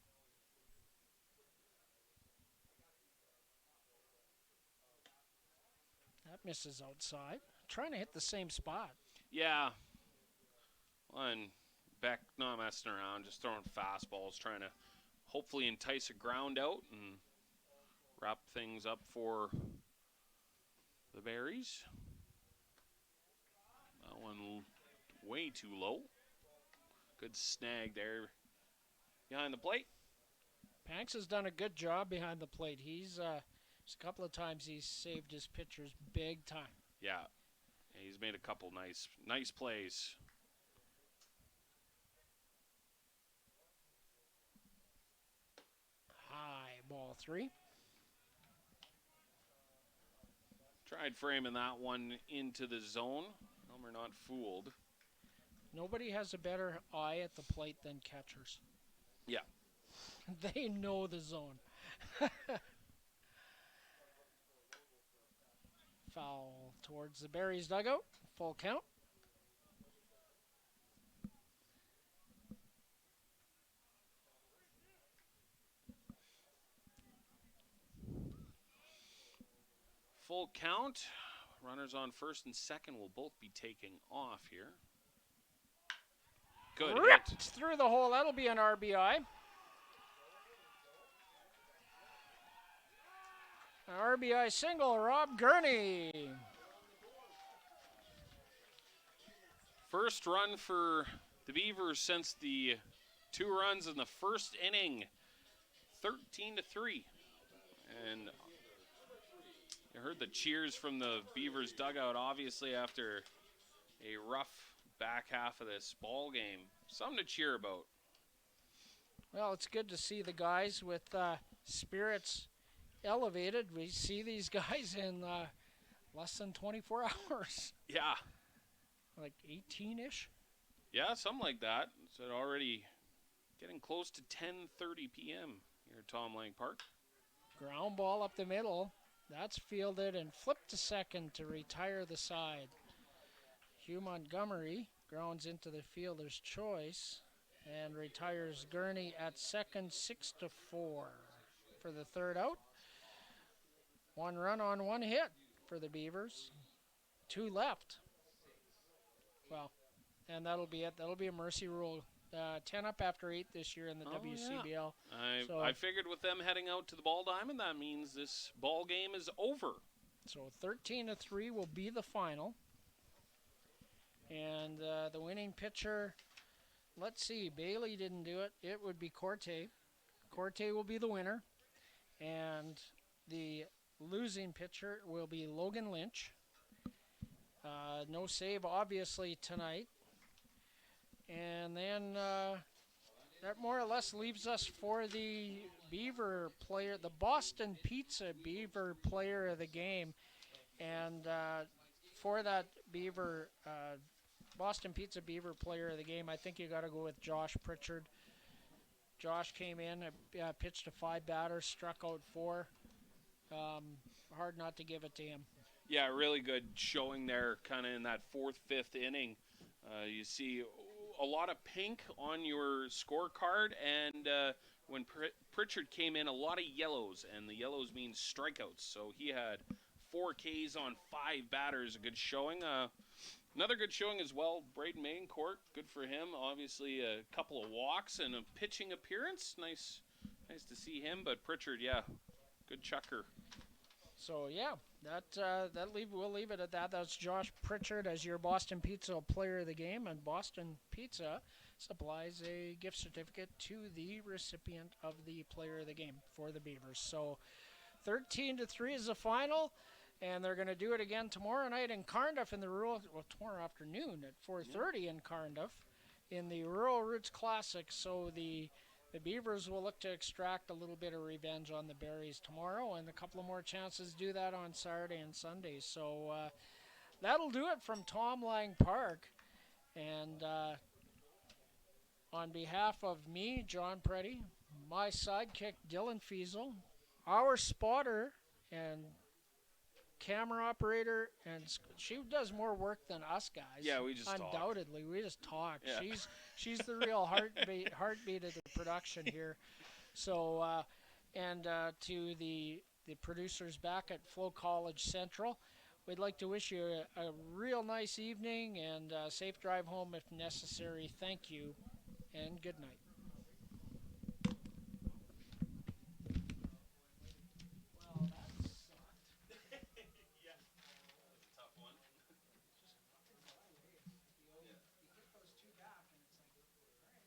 That misses outside. Trying to hit the same spot. Yeah. And Beck not messing around, just throwing fastballs, trying to hopefully entice a ground out and wrap things up for the Berries. That one way too low. Good snag there behind the plate. Panks has done a good job behind the plate. He's just a couple of times he's saved his pitchers big time. Yeah. He's made a couple nice plays. High ball 3. Tried framing that one into the zone. Elmer not fooled. Nobody has a better eye at the plate than catchers. Yeah. They know the zone. Foul towards the Berries dugout. Full count. Full count. Runners on first and second will both be taking off here. Good Ripped hit. through the hole. That'll be an RBI. An RBI single, Rob Gurney. First run for the Beavers since the 2 runs in the first inning. 13-3. And you heard the cheers from the Beavers dugout, obviously, after a rough back half of this ball game. Something to cheer about. Well, it's good to see the guys with spirits elevated. We see these guys in less than 24 hours. Yeah. Like 18-ish? Yeah, something like that. So already getting close to 10:30 p.m. here at Tom Lang Park. Ground ball up the middle. That's fielded and flipped to second to retire the side. Hugh Montgomery grounds into the fielder's choice and retires Gurney at second, 6-4 for the third out. 1 run on 1 hit for the Beavers. 2 left. Well, and that'll be it. That'll be a mercy rule. 10 up after 8 this year in the WCBL. Yeah. So, I figured with them heading out to the ball diamond, that means this ball game is over. So 13-3 will be the final. And the winning pitcher, let's see, Bailey didn't do it. It would be Corte. Corte will be the winner. And the losing pitcher will be Logan Lynch. No save, obviously, tonight. And then that more or less leaves us for the Beaver player, the Boston Pizza Beaver player of the game. And for that Beaver, Boston Pizza Beaver player of the game, I think you got to go with Josh Pritchard. Josh came in, pitched to 5 batters, struck out 4. Hard not to give it to him. Yeah, really good showing there, kind of in that 4th, 5th inning. You see a lot of pink on your scorecard, and when Pritchard came in, a lot of yellows, and the yellows mean strikeouts. So he had 4 Ks on 5 batters, a good showing. Another good showing as well, Braden Maincourt, good for him. Obviously, a couple of walks and a pitching appearance. Nice to see him. But Pritchard, yeah, good chucker. So yeah, we'll leave it at that. That's Josh Pritchard as your Boston Pizza player of the game, and Boston Pizza supplies a gift certificate to the recipient of the player of the game for the Beavers. So 13-3 is the final. And they're going to do it again tomorrow night in Carnduff in the tomorrow afternoon at 4:30 in Carnduff in the Rural Roots Classic. So the Beavers will look to extract a little bit of revenge on the Berries tomorrow, and a couple of more chances to do that on Saturday and Sunday. So that'll do it from Tom Lang Park. And on behalf of me, John Preddy, my sidekick, Dylan Fiesel, our spotter and camera operator, and she does more work than us guys. Yeah, we just undoubtedly talk. We just talk. Yeah. She's the real heartbeat of the production here. So and to the producers back at FloCollege Central, we'd like to wish you a real nice evening and a safe drive home if necessary. Thank you and good night.